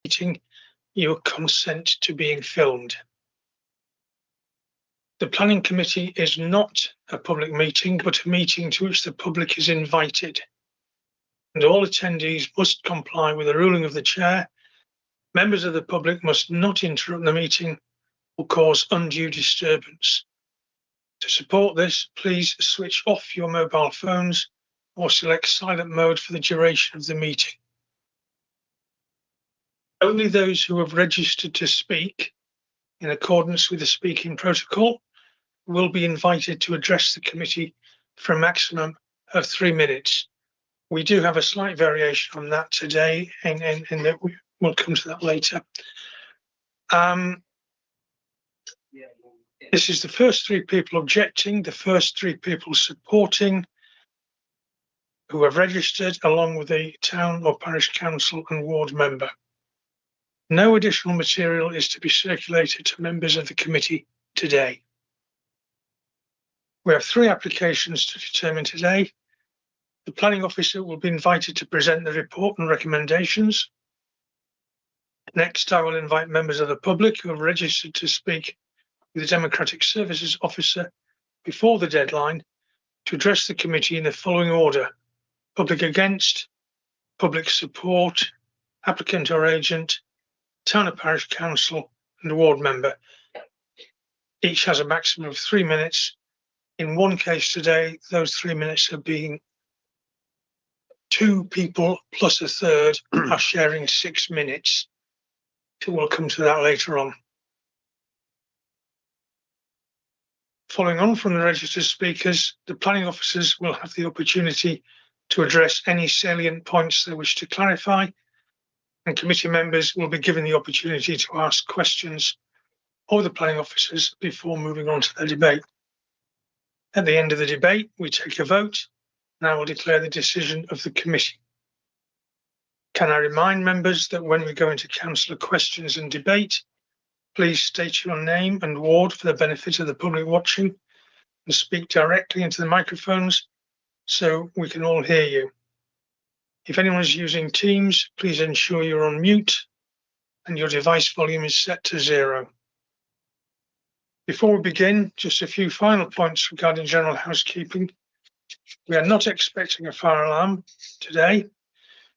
meeting, you consent to being filmed. The Planning Committee is not a public meeting, but a meeting to which the public is invited. And all attendees must comply with the ruling of the chair. Members of the public must not interrupt the meeting or cause undue disturbance. To support this, please switch off your mobile phones or select silent mode for the duration of the meeting. Only those who have registered to speak in accordance with the speaking protocol will be invited to address the committee for a maximum of 3 minutes. We do have a slight variation on that today, and that we'll come to that later. This is the first 3 people objecting, the first 3 people supporting, who have registered, along with the town or parish council and ward member. No additional material is to be circulated to members of the committee today. We have 3 applications to determine today. The planning officer will be invited to present the report and recommendations. Next, I will invite members of the public who have registered to speak with the Democratic Services Officer before the deadline to address the committee in the following order: public against, public support, applicant or agent, town or parish council, and ward member. Each has a maximum of 3 minutes. In one case today, those 3 minutes are being 2 people plus a third are sharing 6 minutes. We'll come to that later on. Following on from the registered speakers, the planning officers will have the opportunity to address any salient points they wish to clarify, and committee members will be given the opportunity to ask questions of the planning officers before moving on to the debate. At the end of the debate, we take a vote, and I will declare the decision of the committee. Can I remind members that when we go into councillor questions and debate, please state your name and ward for the benefit of the public watching, and speak directly into the microphones so we can all hear you. If anyone is using Teams, please ensure you're on mute and your device volume is set to 0. Before we begin, just a few final points regarding general housekeeping. We are not expecting a fire alarm today.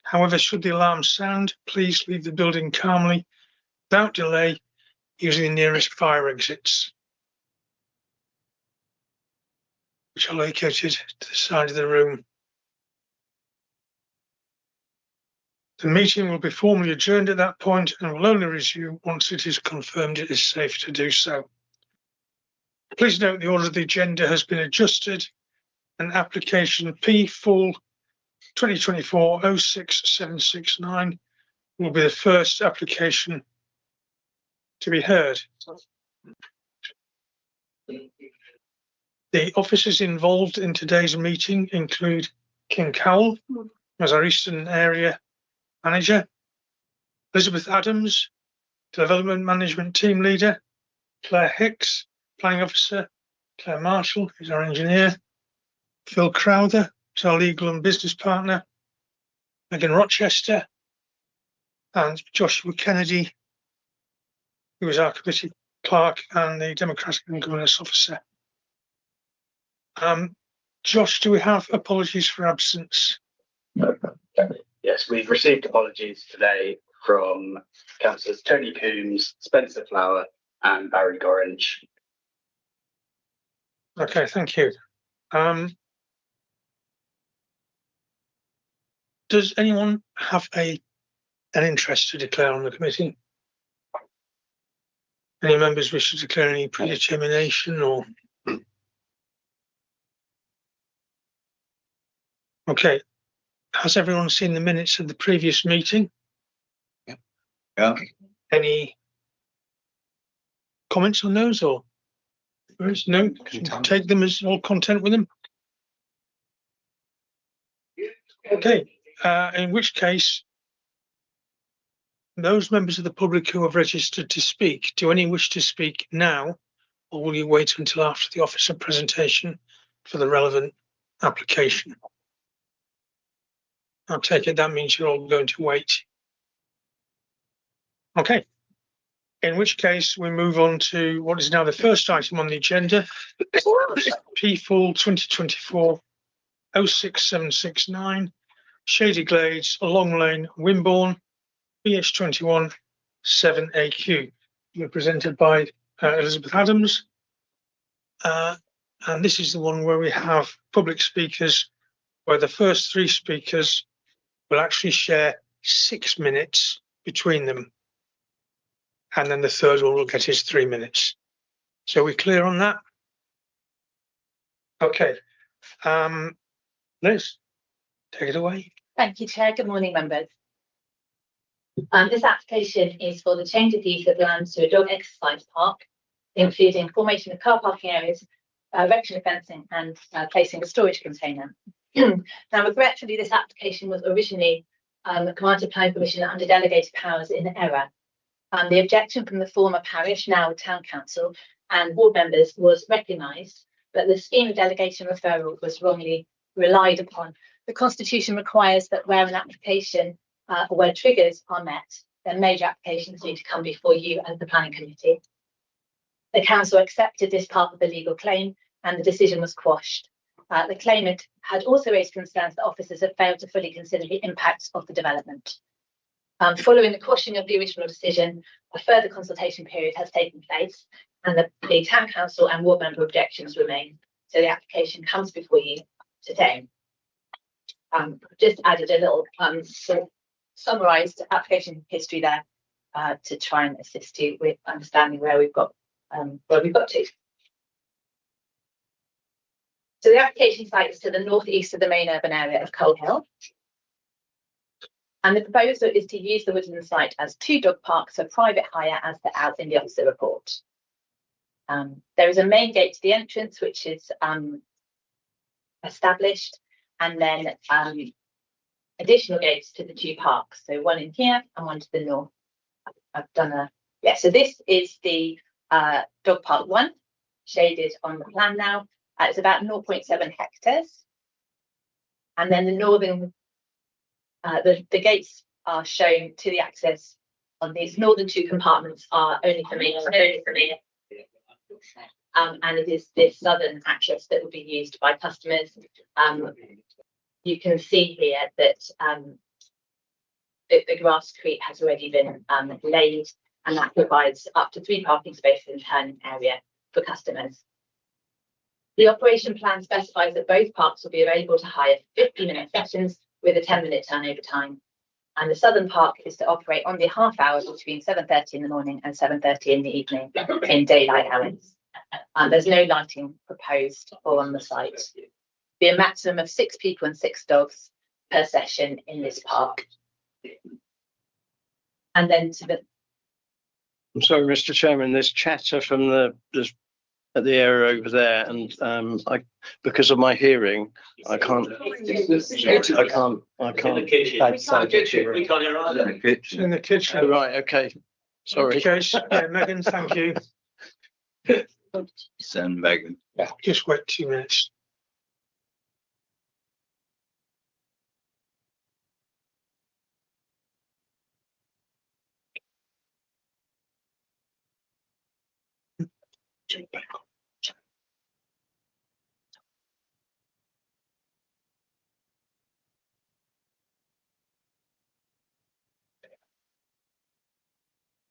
However, should the alarm sound, please leave the building calmly, without delay, using the nearest fire exits, which are located to the side of the room. The meeting will be formally adjourned at that point and will only resume once it is confirmed it is safe to do so. Please note the order of the agenda has been adjusted, and application P full 2024-06769 will be the first application to be heard. The officers involved in today's meeting include King Cowell as our Eastern Area Manager, Elizabeth Adams, Development Management Team Leader, Claire Hicks, Planning Officer, Claire Marshall, who's our Engineer, Phil Crowther, who's our Legal and Business Partner, Megan Rochester, and Joshua Kennedy, who is our Committee Clerk and the Democratic and Governance Officer. Josh, do we have apologies for absence? Yes, we've received apologies today from Councillors Tony Coombs, Spencer Flower, and Barry Gorringe. Okay, thank you. Does anyone have an interest to declare on the committee? Any members wish to declare any predetermination or? Okay. Has everyone seen the minutes of the previous meeting? Yeah. Any comments on those or? No, take them as all content with them. Okay, in which case, those members of the public who have registered to speak, do any wish to speak now, or will you wait until after the officer presentation for the relevant application? I'll take it that means you're all going to wait. Okay. In which case we move on to what is now the first item on the agenda, PFOL 2024-06769, Shady Glades, Long Lane, Wimborne, BH21 7AQ. We're presented by Elizabeth Adams. And this is the one where we have public speakers, where the first three speakers will actually share 6 minutes between them. And then the third one will get his 3 minutes. So we're clear on that? Okay. Liz, take it away. Thank you, Chair. Good morning, members. This application is for the change of use of land to a dog exercise park, including formation of car parking areas, erection of fencing, and placing a storage container. Now, regretfully, this application was originally granted planning permission under delegated powers in error. The objection from the former parish, now town council, and ward members was recognised, but the scheme of delegation referral was wrongly relied upon. The Constitution requires that where an application or where triggers are met, then major applications need to come before you as the planning committee. The council accepted this part of the legal claim and the decision was quashed. The claimant had also raised concerns that officers had failed to fully consider the impacts of the development. Following the quashing of the original decision, a further consultation period has taken place and the town council and ward member objections remain. So the application comes before you today. Just added a little summarised application history there to try and assist you with understanding where we've got to. So the application site is to the northeast of the main urban area of Coal Hill. And the proposal is to use the woodland site as 2 dog parks for private hire as set out in the officer report. There is a main gate to the entrance, which is established, and then additional gates to the 2 parks. So one in here and one to the north. I've done so this is the dog park 1, shaded on the plan now. It's about 0.7 hectares. And then the northern, the gates are shown to the access on these northern 2 compartments are only for me. And it is this southern access that will be used by customers. You can see here that the grasscrete has already been laid, and that provides up to 3 parking spaces in the turning area for customers. The operation plan specifies that both parks will be available to hire 50-minute sessions with a 10-minute turnover time. And the southern park is to operate on the half hours between 7:30 in the morning and 7:30 in the evening in daylight hours. There's no lighting proposed or on the site. Be a maximum of 6 people and 6 dogs per session in this park. And then to the... I'm sorry, Mr. Chairman, there's chatter from at the area over there, and because of my hearing, I can't. In the kitchen. We can't hear either. In the kitchen. Right. Okay. Sorry. Okay, yeah, Megan, thank you. Send Megan. Yeah, just wait 2 minutes.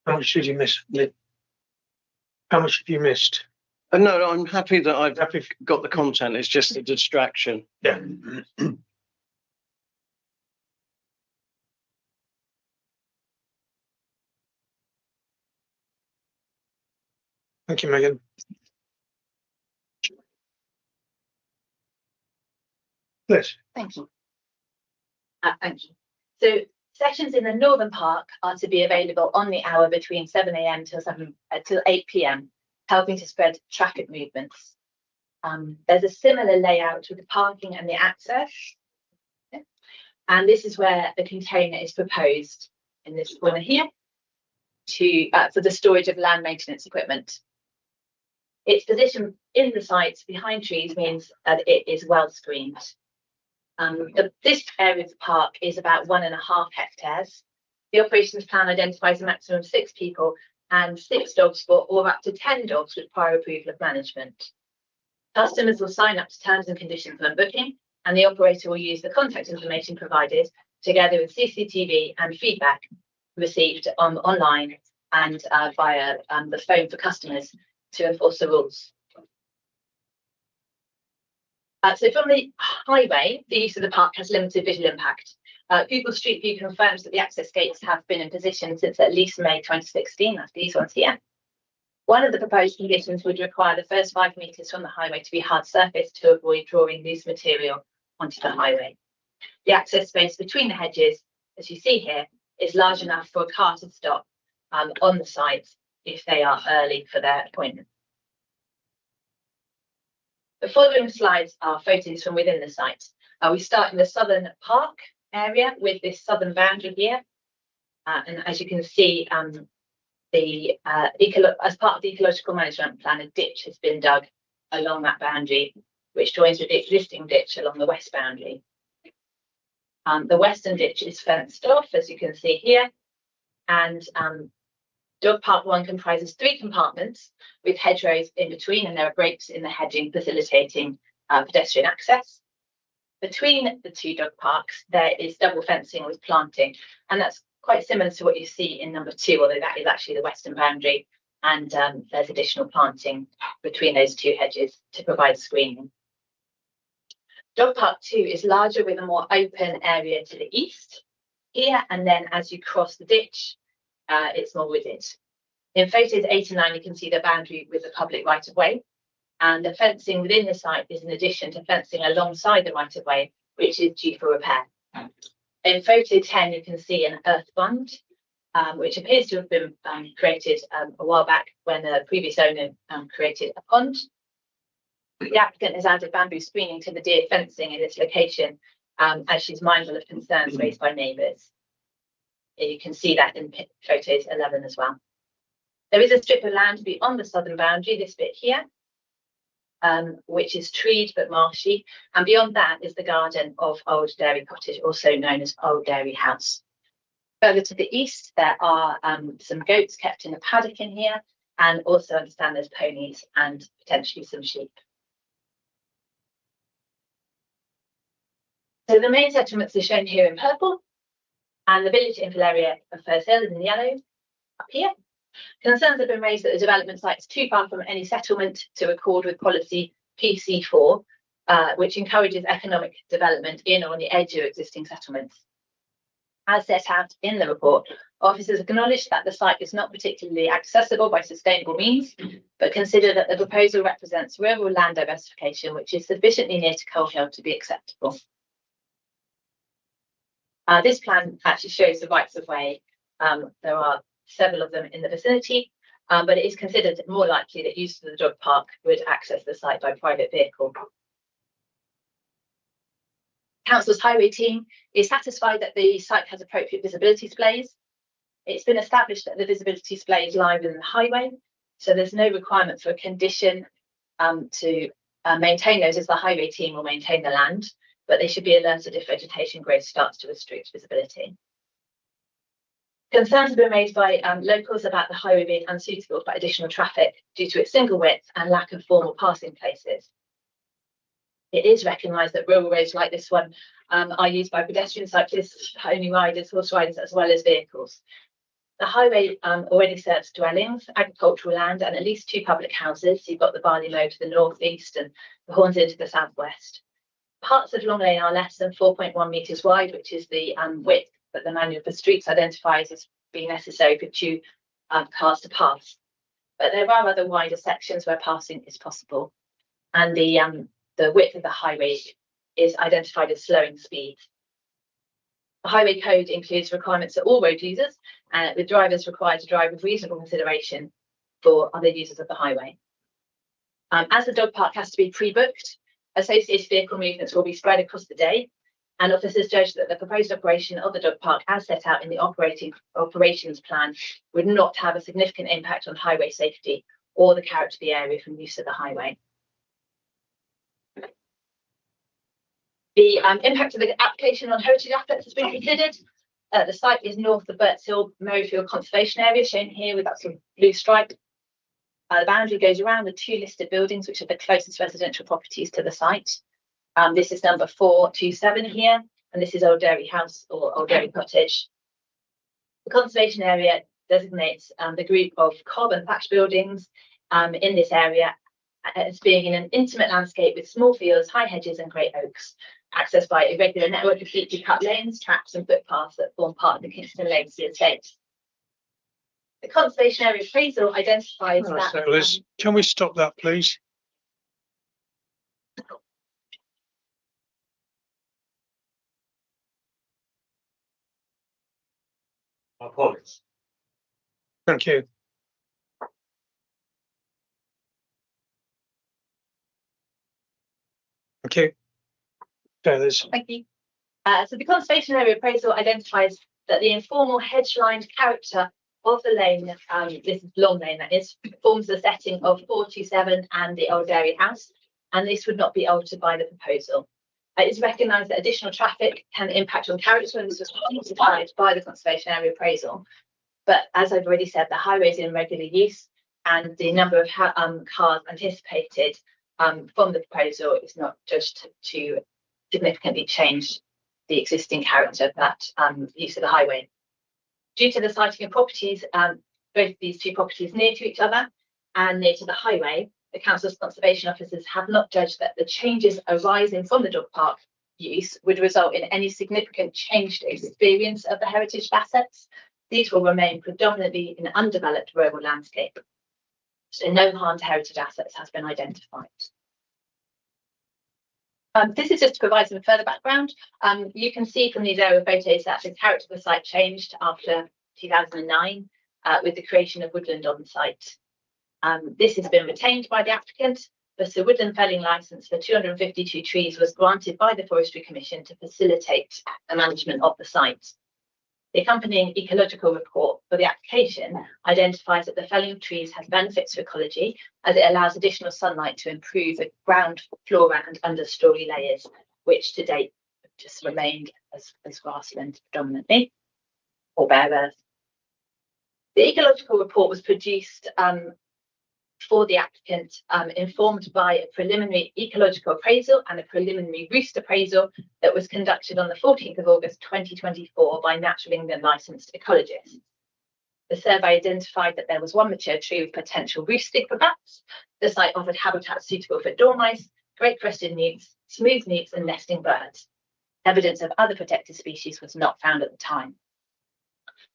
How much did you miss, Lynn? How much have you missed? No, I'm happy that I've got the content. It's just a distraction. Yeah. Thank you, Megan. Liz. Thank you. Thank you. So sessions in the northern park are to be available on the hour between 7 a.m. till 8 p.m, helping to spread traffic movements. There's a similar layout with the parking and the access. And this is where the container is proposed in this corner here for the storage of land maintenance equipment. Its position in the site behind trees means that it is well screened. This area of the park is about 1.5 hectares, The operations plan identifies a maximum of 6 people and 6 dogs for or up to 10 dogs with prior approval of management. Customers will sign up to terms and conditions when booking, and the operator will use the contact information provided together with CCTV and feedback received online and via the phone for customers to enforce the rules. So from the highway, the use of the park has limited visual impact. Google Street View confirms that the access gates have been in position since at least May 2016, that's these ones here. One of the proposed conditions would require the first 5 metres from the highway to be hard surface to avoid drawing loose material onto the highway. The access space between the hedges, as you see here, is large enough for a car to stop on the site if they are early for their appointment. The following slides are photos from within the site. We start in the southern park area with this southern boundary here. And as you can see, as part of the ecological management plan, a ditch has been dug along that boundary, which joins with the existing ditch along the west boundary. The western ditch is fenced off, as you can see here, and Dog Park 1 comprises 3 compartments with hedgerows in between, and there are breaks in the hedging facilitating pedestrian access. Between the 2 dog parks, there is double fencing with planting, and that's quite similar to what you see in number 2, although that is actually the western boundary, and there's additional planting between those 2 hedges to provide screening. Dog Park 2 is larger with a more open area to the east here, and then as you cross the ditch, it's more wooded. In photos 8 and 9, you can see the boundary with the public right-of-way, and the fencing within the site is in addition to fencing alongside the right-of-way, which is due for repair. In photo 10, you can see an earth bund, which appears to have been created a while back when the previous owner created a pond. The applicant has added bamboo screening to the deer fencing in this location, as she's mindful of concerns raised by neighbours. You can see that in photos 11 as well. There is a strip of land beyond the southern boundary, this bit here, which is treed but marshy, and beyond that is the garden of Old Dairy Cottage, also known as Old Dairy House. Further to the east, there are some goats kept in a paddock in here, and also understand there's ponies and potentially some sheep. So the main settlements are shown here in purple, and the village infill area of First Hill is in yellow up here. Concerns have been raised that the development site is too far from any settlement to accord with policy PC4, which encourages economic development in or on the edge of existing settlements. As set out in the report, officers acknowledge that the site is not particularly accessible by sustainable means, but consider that the proposal represents rural land diversification, which is sufficiently near to Coal Hill to be acceptable. This plan actually shows the rights of way. There are several of them in the vicinity, but it is considered more likely that use of the dog park would access the site by private vehicle. Council's highway team is satisfied that the site has appropriate visibility displays. It's been established that the visibility displays lie within the highway, so there's no requirement for a condition to maintain those, as the highway team will maintain the land, but they should be alerted if vegetation growth starts to restrict visibility. Concerns have been raised by locals about the highway being unsuitable for additional traffic due to its single width and lack of formal passing places. It is recognised that rural roads like this one are used by pedestrians, cyclists, pony riders, horse riders, as well as vehicles. The highway already serves dwellings, agricultural land, and at least 2 public houses. You've got the Barley Mow to the northeast and the Horns Inn to the southwest. Parts of Long Lane are less than 4.1 metres wide, which is the width that the manual for streets identifies as being necessary for 2 cars to pass. But there are other wider sections where passing is possible, and the width of the highway is identified as slowing speed. The highway code includes requirements for all road users, with drivers required to drive with reasonable consideration for other users of the highway. As the dog park has to be pre-booked, associated vehicle movements will be spread across the day, and officers judge that the proposed operation of the dog park, as set out in the operations plan, would not have a significant impact on highway safety or the character of the area from use of the highway. The impact of the application on heritage assets has been considered. The site is north of Burts Hill Merrifield Conservation Area, shown here with that sort of blue stripe. The boundary goes around the 2 listed buildings, which are the closest residential properties to the site. This is number 427 here, and this is Old Dairy House or Old Dairy Cottage. The conservation area designates the group of cob and thatch buildings in this area as being in an intimate landscape with small fields, high hedges and great oaks, accessed by a irregular network of deeply cut lanes, tracks and footpaths that form part of the Kingston Legacy estate. The conservation area appraisal identifies that... So Liz, can we stop that, please? Apologies. Thank you. Okay. Okay, Liz. Thank you. So the conservation area appraisal identifies that the informal hedge-lined character of the lane, this is long lane that is, forms the setting of 427 and the Old Dairy House, and this would not be altered by the proposal. It is recognised that additional traffic can impact on character, and this was quantified by the conservation area appraisal. But as I've already said, the highway is in regular use, and the number of cars anticipated from the proposal is not judged to significantly change the existing character of that use of the highway. Due to the siting of properties, both of these 2 properties near to each other and near to the highway, the council's conservation officers have not judged that the changes arising from the dog park use would result in any significant changed experience of the heritage assets. These will remain predominantly in undeveloped rural landscape. So no harm to heritage assets has been identified. This is just to provide some further background. You can see from these aerial photos that the character of the site changed after 2009 with the creation of woodland on the site. This has been retained by the applicant, but the woodland felling licence for 252 trees was granted by the Forestry Commission to facilitate the management of the site. The accompanying ecological report for the application identifies that the felling of trees has benefits for ecology as it allows additional sunlight to improve the ground flora and understory layers, which to date have just remained as grassland predominantly, or bare earth. The ecological report was produced for the applicant, informed by a preliminary ecological appraisal and a preliminary roost appraisal that was conducted on the 14th of August 2024 by Natural England licensed ecologists. The survey identified that there was 1 mature tree with potential roosting for bats. The site offered habitat suitable for dormice, great crested newts, smooth newts and nesting birds. Evidence of other protected species was not found at the time.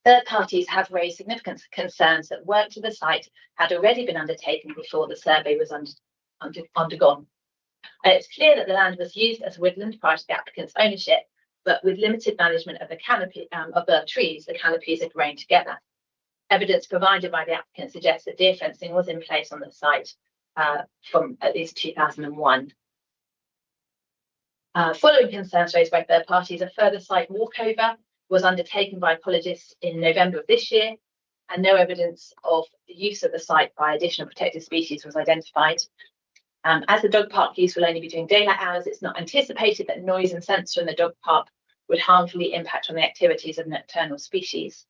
Third parties have raised significant concerns that work to the site had already been undertaken before the survey was undergone. It's clear that the land was used as woodland prior to the applicant's ownership, but with limited management of the canopy of the trees, the canopies are grown together. Evidence provided by the applicant suggests that deer fencing was in place on the site from at least 2001. Following concerns raised by third parties, a further site walkover was undertaken by ecologists in November of this year, and no evidence of the use of the site by additional protected species was identified. As the dog park use will only be during daylight hours, it's not anticipated that noise and sensor in the dog park would harmfully impact on the activities of nocturnal species.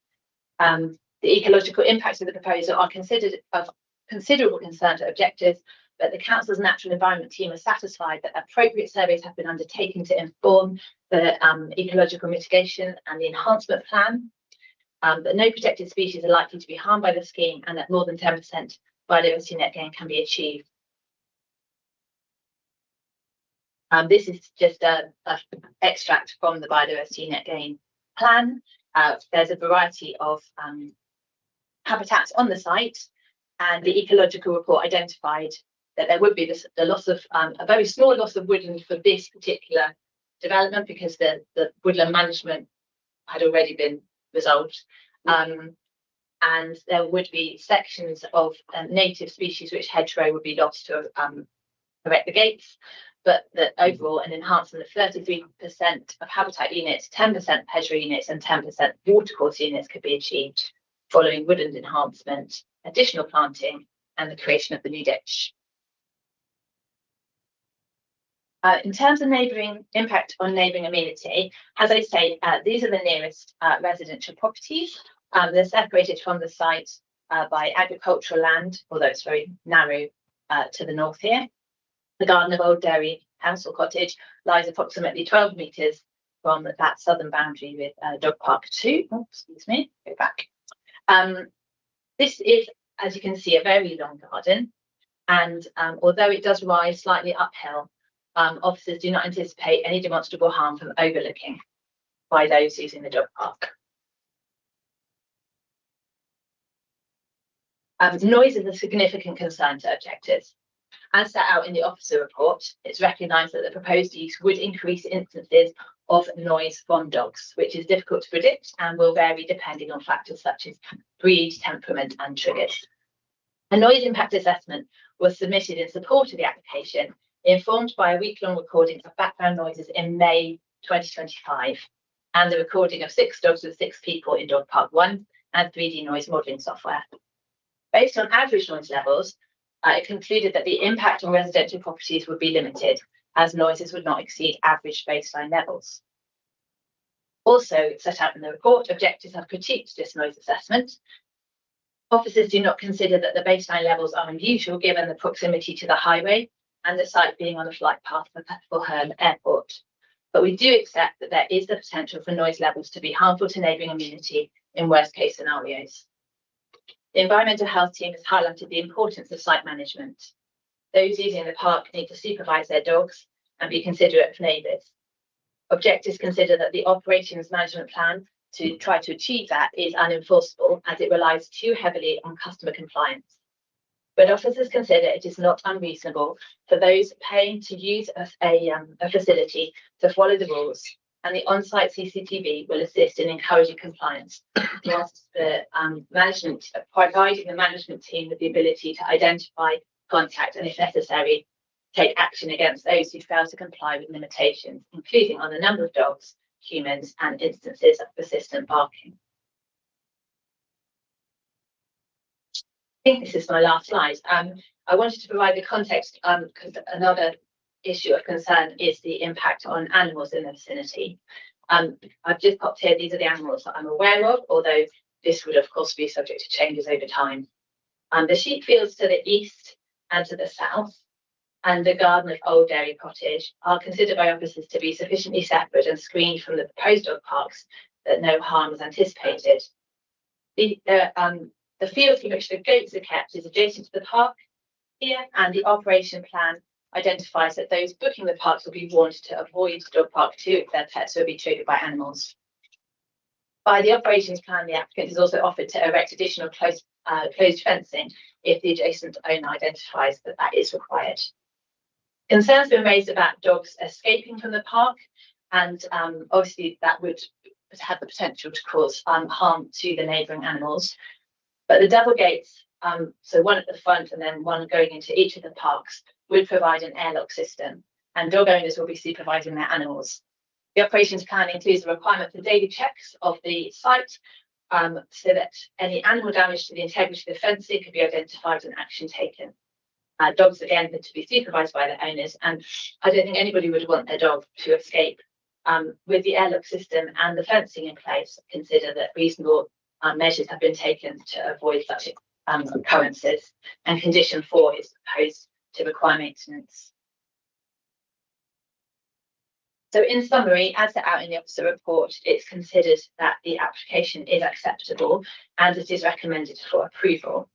The ecological impacts of the proposal are considered of considerable concern to objectors, but the council's natural environment team are satisfied that appropriate surveys have been undertaken to inform the ecological mitigation and the enhancement plan, that no protected species are likely to be harmed by the scheme, and that more than 10% biodiversity net gain can be achieved. This is just an extract from the biodiversity net gain plan. There's a variety of habitats on the site, and the ecological report identified that there would be the loss of a very small loss of woodland for this particular development because the woodland management had already been resolved. And there would be sections of native species which hedgerow would be lost to erect the gates, but that overall an enhancement of 33% of habitat units, 10% hedgerow units and 10% watercourse units could be achieved following woodland enhancement, additional planting and the creation of the new ditch. In terms of impact on neighbouring amenity, as I say, these are the nearest residential properties. They're separated from the site by agricultural land, although it's very narrow to the north here. The Garden of Old Dairy House or Cottage lies approximately 12 metres from that southern boundary with Dog Park 2. Oh, excuse me, go back. This is, as you can see, a very long garden. And although it does rise slightly uphill, officers do not anticipate any demonstrable harm from overlooking by those using the dog park. Noise is a significant concern to objectors. As set out in the officer report, it's recognised that the proposed use would increase instances of noise from dogs, which is difficult to predict and will vary depending on factors such as breed, temperament and triggers. A noise impact assessment was submitted in support of the application, informed by a week-long recording of background noises in May 2025 and the recording of 6 dogs with 6 people in Dog Park 1 and 3D noise modelling software. Based on average noise levels, it concluded that the impact on residential properties would be limited, as noises would not exceed average baseline levels. Also set out in the report, objectors have critiqued this noise assessment. Officers do not consider that the baseline levels are unusual given the proximity to the highway and the site being on a flight path for Herne Airport. But we do accept that there is the potential for noise levels to be harmful to neighbouring amenity in worst case scenarios. The environmental health team has highlighted the importance of site management. Those using the park need to supervise their dogs and be considerate of neighbours. Objectors consider that the operations management plan to try to achieve that is unenforceable as it relies too heavily on customer compliance. But officers consider it is not unreasonable for those paying to use a facility to follow the rules, and the on-site CCTV will assist in encouraging compliance, whilst the providing the management team with the ability to identify, contact, and if necessary, take action against those who fail to comply with limitations, including on the number of dogs, humans, and instances of persistent barking. I think this is my last slide. I wanted to provide the context because another issue of concern is the impact on animals in the vicinity. I've just popped here, these are the animals that I'm aware of, although this would of course be subject to changes over time. The sheep fields to the east and to the south and the Garden of Old Dairy Cottage are considered by officers to be sufficiently separate and screened from the proposed dog parks that no harm is anticipated. The field in which the goats are kept is adjacent to the park here, and the operation plan identifies that those booking the parks will be warned to avoid Dog Park 2 if their pets will be triggered by animals. By the operations plan, the applicant is also offered to erect additional closed fencing if the adjacent owner identifies that that is required. Concerns have been raised about dogs escaping from the park, and obviously that would have the potential to cause harm to the neighbouring animals. But the double gates, so one at the front and then one going into each of the parks, would provide an airlock system, and dog owners will be supervising their animals. The operations plan includes a requirement for daily checks of the site so that any animal damage to the integrity of the fencing could be identified and action taken. Dogs, again, are to be supervised by their owners, and I don't think anybody would want their dog to escape. With the airlock system and the fencing in place, consider that reasonable measures have been taken to avoid such occurrences, and condition 4 is proposed to require maintenance. So in summary, as set out in the officer report, it's considered that the application is acceptable and it is recommended for approval.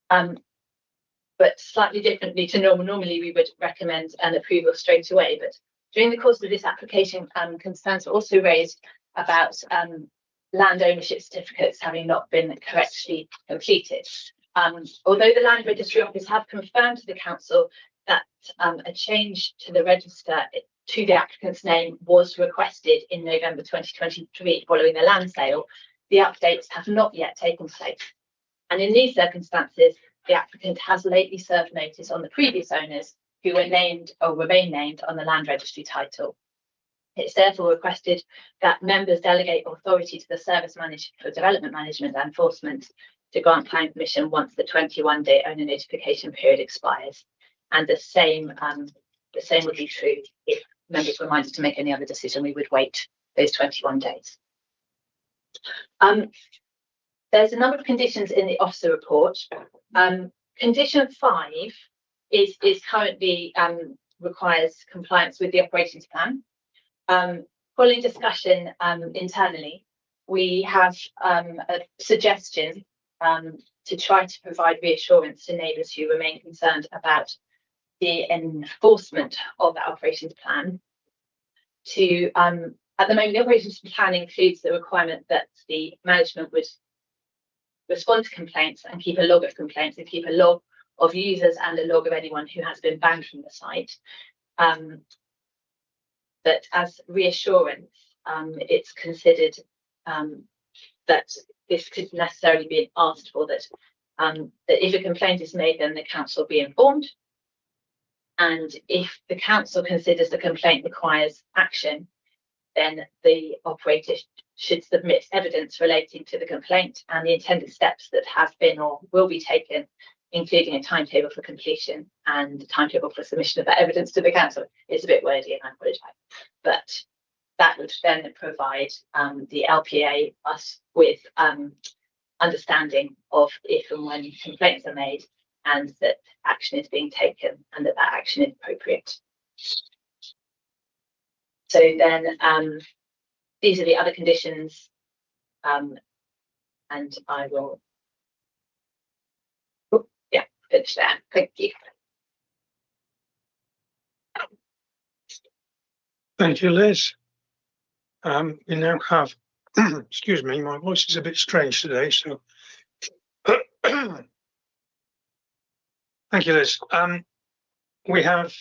But slightly differently to normal, normally we would recommend an approval straight away, but during the course of this application, concerns were also raised about land ownership certificates having not been correctly completed. Although the Land Registry Office have confirmed to the Council that a change to the register to the applicant's name was requested in November 2023 following the land sale, the updates have not yet taken place. And in these circumstances, the applicant has lately served notice on the previous owners who were named or remain named on the land registry title. It's therefore requested that members delegate authority to the Service Manager for Development Management and Enforcement to grant planning permission once the 21-day owner notification period expires. And the same the same would be true if members were minded to make any other decision. We would wait those 21 days. There's a number of conditions in the officer report. Condition 5 is currently requires compliance with the operations plan. Following discussion internally, we have a suggestion to try to provide reassurance to neighbours who remain concerned about the enforcement of that operations plan. At the moment, the operations plan includes the requirement that the management would respond to complaints and keep a log of complaints and keep a log of users and a log of anyone who has been banned from the site. That as reassurance, it's considered that this could necessarily be asked for, that if a complaint is made, then the council be informed. And if the council considers the complaint requires action, then the operator should submit evidence relating to the complaint and the intended steps that have been or will be taken, including a timetable for completion and a timetable for submission of that evidence to the council. It's a bit wordy and I apologise, but that would then provide the LPA us with understanding of if and when complaints are made and that action is being taken and that action is appropriate. So then these are the other conditions, and I will finish there. Thank you. Thank you, Liz. We now have, excuse me, my voice is a bit strange today, so thank you, Liz. We have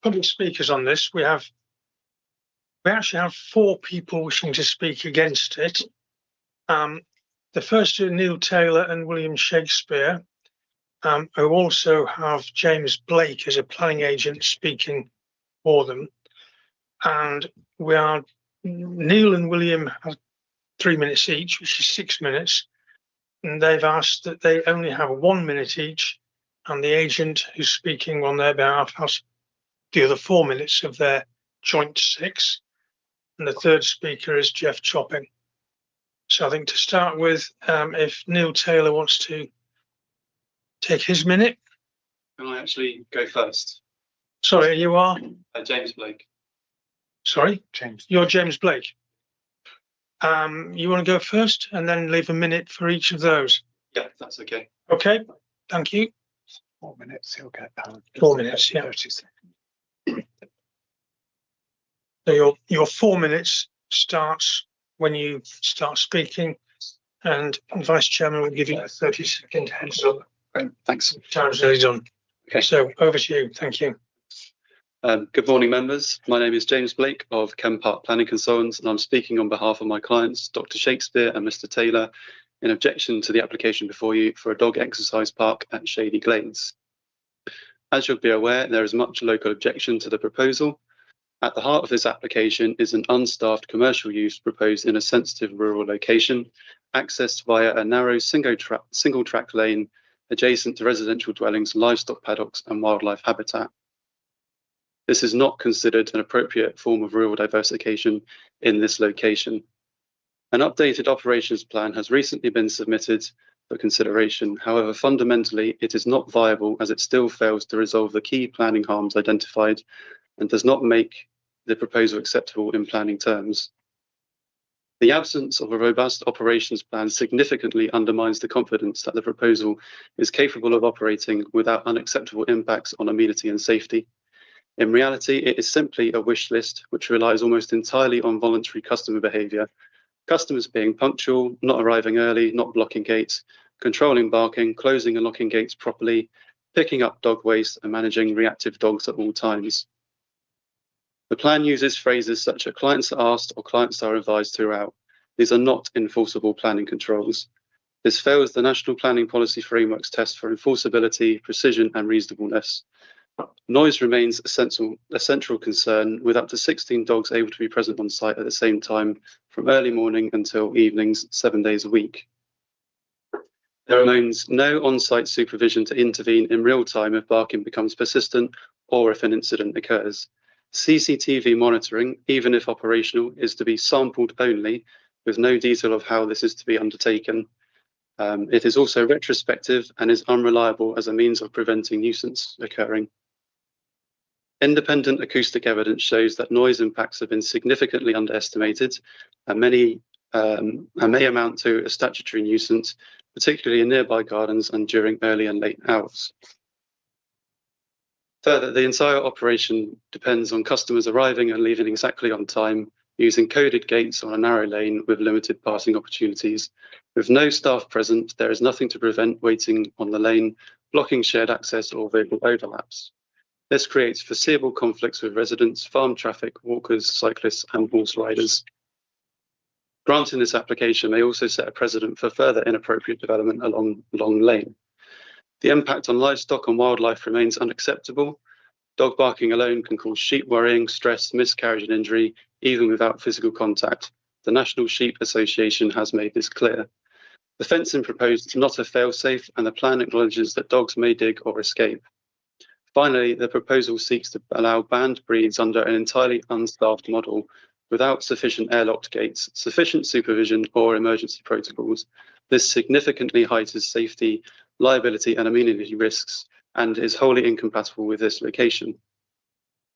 public speakers on this. We actually have 4 people wishing to speak against it. The first are Neil Taylor and William Shakespeare, who also have James Blake as a planning agent speaking for them. And Neil and William have 3 minutes each, which is 6 minutes. And they've asked that they only have 1 minute each, and the agent who's speaking on their behalf has the other 4 minutes of their joint 6. And the third speaker is Jeff Chopping. So I think to start with, if Neil Taylor wants to take his minute. Can I actually go first? Sorry, you are? James Blake. Sorry? James. You're James Blake. You want to go first and then leave a minute for each of those? Yeah, that's okay. Okay, thank you. 4 minutes, he'll get 4 minutes, yeah. 30 seconds. So your 4 minutes starts when you start speaking, and Vice Chairman will give you a 30-second heads up. Great, thanks. Time's nearly done. Okay. So over to you. Thank you. Good morning, members. My name is James Blake of Ken Park Planning Consultants, and I'm speaking on behalf of my clients, Dr. Shakespeare and Mr. Taylor, in objection to the application before you for a dog exercise park at Shady Glades. As you'll be aware, there is much local objection to the proposal. At the heart of this application is an unstaffed commercial use proposed in a sensitive rural location, accessed via a narrow single track lane adjacent to residential dwellings, livestock paddocks and wildlife habitat. This is not considered an appropriate form of rural diversification in this location. An updated operations plan has recently been submitted for consideration. However, fundamentally, it is not viable as it still fails to resolve the key planning harms identified and does not make the proposal acceptable in planning terms. The absence of a robust operations plan significantly undermines the confidence that the proposal is capable of operating without unacceptable impacts on amenity and safety. In reality, it is simply a wish list which relies almost entirely on voluntary customer behaviour. Customers being punctual, not arriving early, not blocking gates, controlling barking, closing and locking gates properly, picking up dog waste and managing reactive dogs at all times. The plan uses phrases such as clients are asked or clients are advised throughout. These are not enforceable planning controls. This fails the National Planning Policy Framework's test for enforceability, precision and reasonableness. Noise remains a central concern, with up to 16 dogs able to be present on site at the same time from early morning until evenings, 7 days a week. There remains no on-site supervision to intervene in real time if barking becomes persistent or if an incident occurs. CCTV monitoring, even if operational, is to be sampled only, with no detail of how this is to be undertaken. It is also retrospective and is unreliable as a means of preventing nuisance occurring. Independent acoustic evidence shows that noise impacts have been significantly underestimated and may amount to a statutory nuisance, particularly in nearby gardens and during early and late hours. Further, the entire operation depends on customers arriving and leaving exactly on time, using coded gates on a narrow lane with limited passing opportunities. With no staff present, there is nothing to prevent waiting on the lane, blocking shared access or vehicle overlaps. This creates foreseeable conflicts with residents, farm traffic, walkers, cyclists and horse riders. Granting this application may also set a precedent for further inappropriate development along Long Lane. The impact on livestock and wildlife remains unacceptable. Dog barking alone can cause sheep worrying, stress, miscarriage and injury, even without physical contact. The National Sheep Association has made this clear. The fencing proposed is not a fail-safe, and the plan acknowledges that dogs may dig or escape. Finally, the proposal seeks to allow banned breeds under an entirely unstaffed model without sufficient airlocked gates, sufficient supervision or emergency protocols. This significantly heightens safety, liability and amenity risks and is wholly incompatible with this location.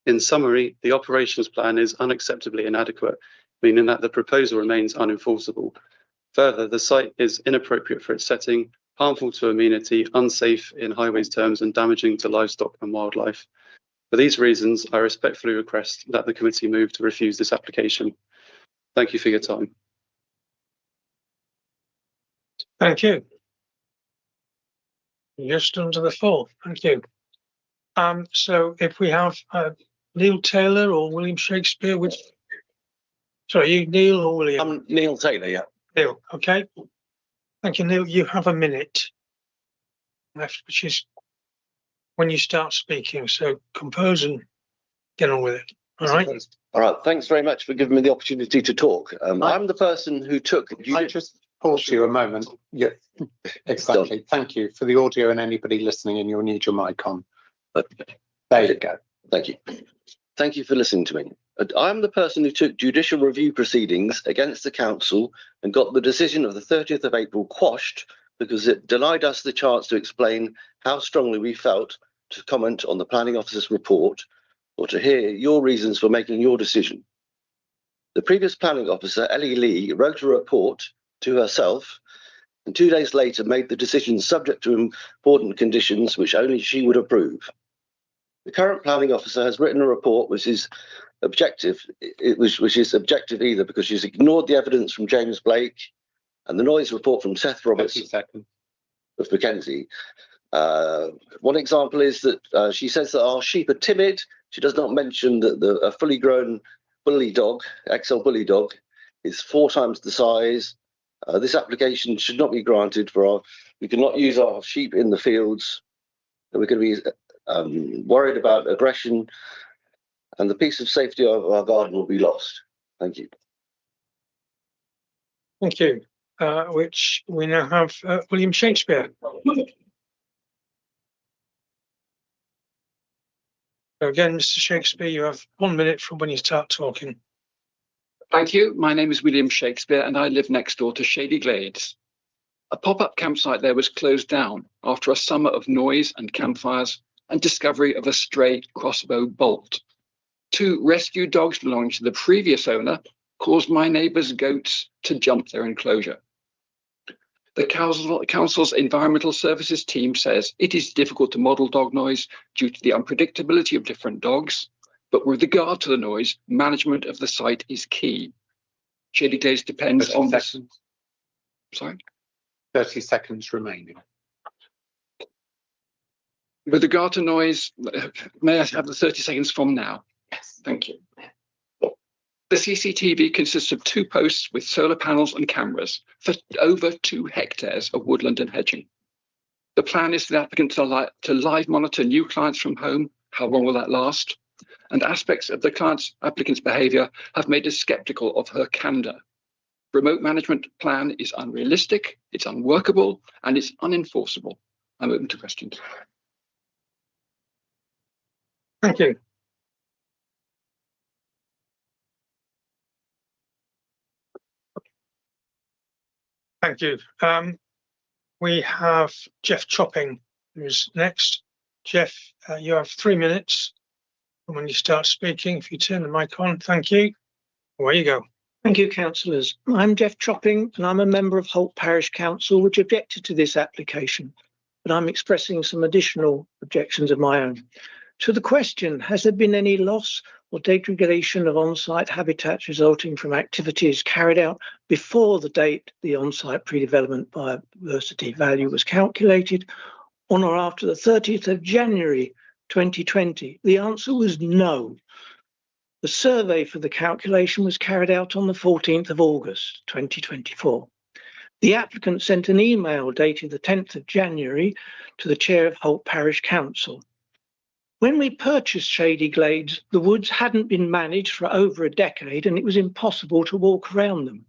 In summary, the operations plan is unacceptably inadequate, meaning that the proposal remains unenforceable. Further, the site is inappropriate for its setting, harmful to amenity, unsafe in highways terms and damaging to livestock and wildlife. For these reasons, I respectfully request that the committee move to refuse this application. Thank you for your time. Thank you. Just under the full. Thank you. So if we have Neil Taylor or William Shakespeare, which, sorry, you Neil or William? I'm Neil Taylor, yeah. Neil, okay. Thank you, Neil. You have a minute left, which is when you start speaking. So compose and get on with it. All right. All right. Thanks very much for giving me the opportunity to talk. I'm the person who took. I just pause you a moment. Yeah, exactly. Thank you. For the audio and anybody listening in, you'll need your mic on. There you go. Thank you. Thank you for listening to me. I'm the person who took judicial review proceedings against the council and got the decision of the 30th of April quashed because it denied us the chance to explain how strongly we felt to comment on the planning officer's report or to hear your reasons for making your decision. The previous planning officer, Ellie Lee, wrote a report to herself and 2 days later made the decision subject to important conditions which only she would approve. The current planning officer has written a report which is objective, which is objective either because she's ignored the evidence from James Blake and the noise report from Seth Roberts of Mackenzie. One example is that she says that our sheep are timid. She does not mention that a fully grown bully dog, XL bully dog, is 4 times the size. This application should not be granted we cannot use our sheep in the fields. We're going to be worried about aggression and the peace of safety of our garden will be lost. Thank you. Thank you. Which we now have William Shakespeare. So again, Mr. Shakespeare, you have 1 minute from when you start talking. Thank you. My name is William Shakespeare and I live next door to Shady Glades. A pop-up campsite there was closed down after a summer of noise and campfires and discovery of a stray crossbow bolt. 2 rescue dogs belonging to the previous owner caused my neighbour's goats to jump their enclosure. The council's environmental services team says it is difficult to model dog noise due to the unpredictability of different dogs, but with regard to the noise, management of the site is key. Shady Glades depends on this. Sorry? 30 seconds remaining. With regard to noise, may I have the 30 seconds from now? Yes. Thank you. The CCTV consists of 2 posts with solar panels and cameras for over 2 hectares of woodland and hedging. The plan is for the applicant to live monitor new clients from home. How long will that last? And aspects of the applicant's behaviour have made us sceptical of her candour. Remote management plan is unrealistic, it's unworkable, and it's unenforceable. I'm open to questions. Thank you. Thank you. We have Jeff Chopping, who's next. Jeff, you have 3 minutes. And when you start speaking, if you turn the mic on, thank you. Away you go. Thank you, councillors. I'm Jeff Chopping and I'm a member of Holt Parish Council, which objected to this application, but I'm expressing some additional objections of my own. To the question, has there been any loss or degradation of on-site habitats resulting from activities carried out before the date the on-site pre-development biodiversity value was calculated, on or after the 30th of January 2020? The answer was no. The survey for the calculation was carried out on the 14th of August 2024. The applicant sent an email dated the 10th of January to the chair of Holt Parish Council. When we purchased Shady Glades, the woods hadn't been managed for over a decade and it was impossible to walk around them.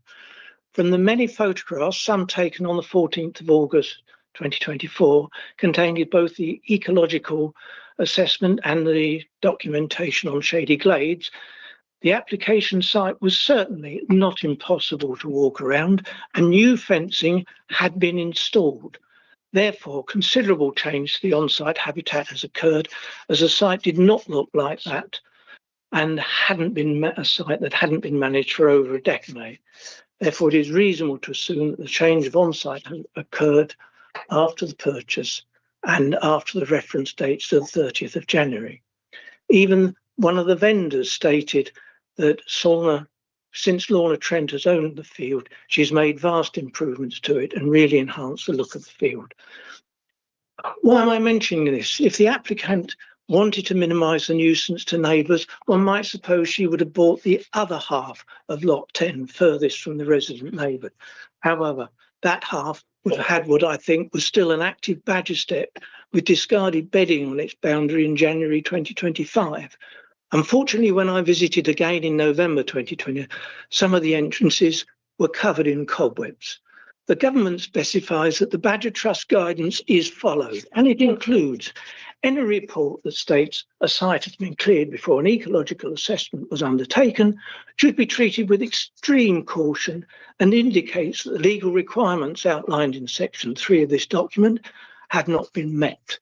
From the many photographs, some taken on the 14th of August 2024, contained both the ecological assessment and the documentation on Shady Glades, the application site was certainly not impossible to walk around and new fencing had been installed. Therefore, considerable change to the on-site habitat has occurred as the site did not look like that and hadn't been a site that hadn't been managed for over a decade. Therefore, it is reasonable to assume that the change of on-site has occurred after the purchase and after the reference dates to the 30th of January. Even one of the vendors stated that since Lorna Trent has owned the field, she's made vast improvements to it and really enhanced the look of the field. Why am I mentioning this? If the applicant wanted to minimise the nuisance to neighbours, one might suppose she would have bought the other half of Lot 10 furthest from the resident neighbour. However, that half would have had what I think was still an active badger step with discarded bedding on its boundary in January 2025. Unfortunately, when I visited again in November 2020, some of the entrances were covered in cobwebs. The government specifies that the Badger Trust guidance is followed, and it includes any report that states a site has been cleared before an ecological assessment was undertaken should be treated with extreme caution and indicates that the legal requirements outlined in Section 3 of this document have not been met.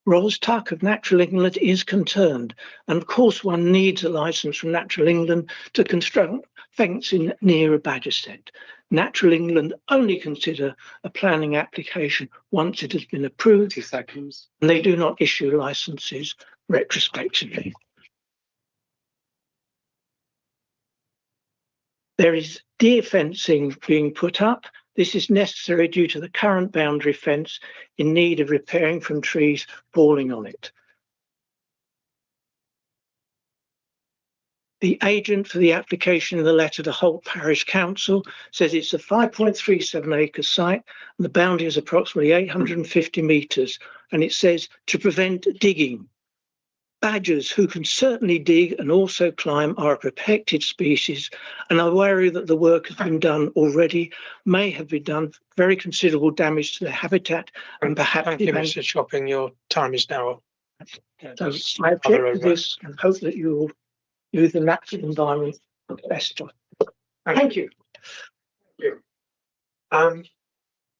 Ros Tuck of Natural England is concerned, and of course one needs a licence from Natural England to construct fencing near a badger set. Natural England only consider a planning application once it has been approved. 2 seconds. And they do not issue licences retrospectively. There is deer fencing being put up. This is necessary due to the current boundary fence in need of repairing from trees falling on it. The agent for the application in the letter to Holt Parish Council says it's a 5.37 acre site and the boundary is approximately 850 metres, and it says to prevent digging. Badgers, who can certainly dig and also climb, are a protected species and are worried that the work has been done already, may have been done very considerable damage to their habitat and perhaps... Thank you, Mr. Chopping. Your time is now up. So I object to this and hope that you will use the natural environment for the best. Thank you.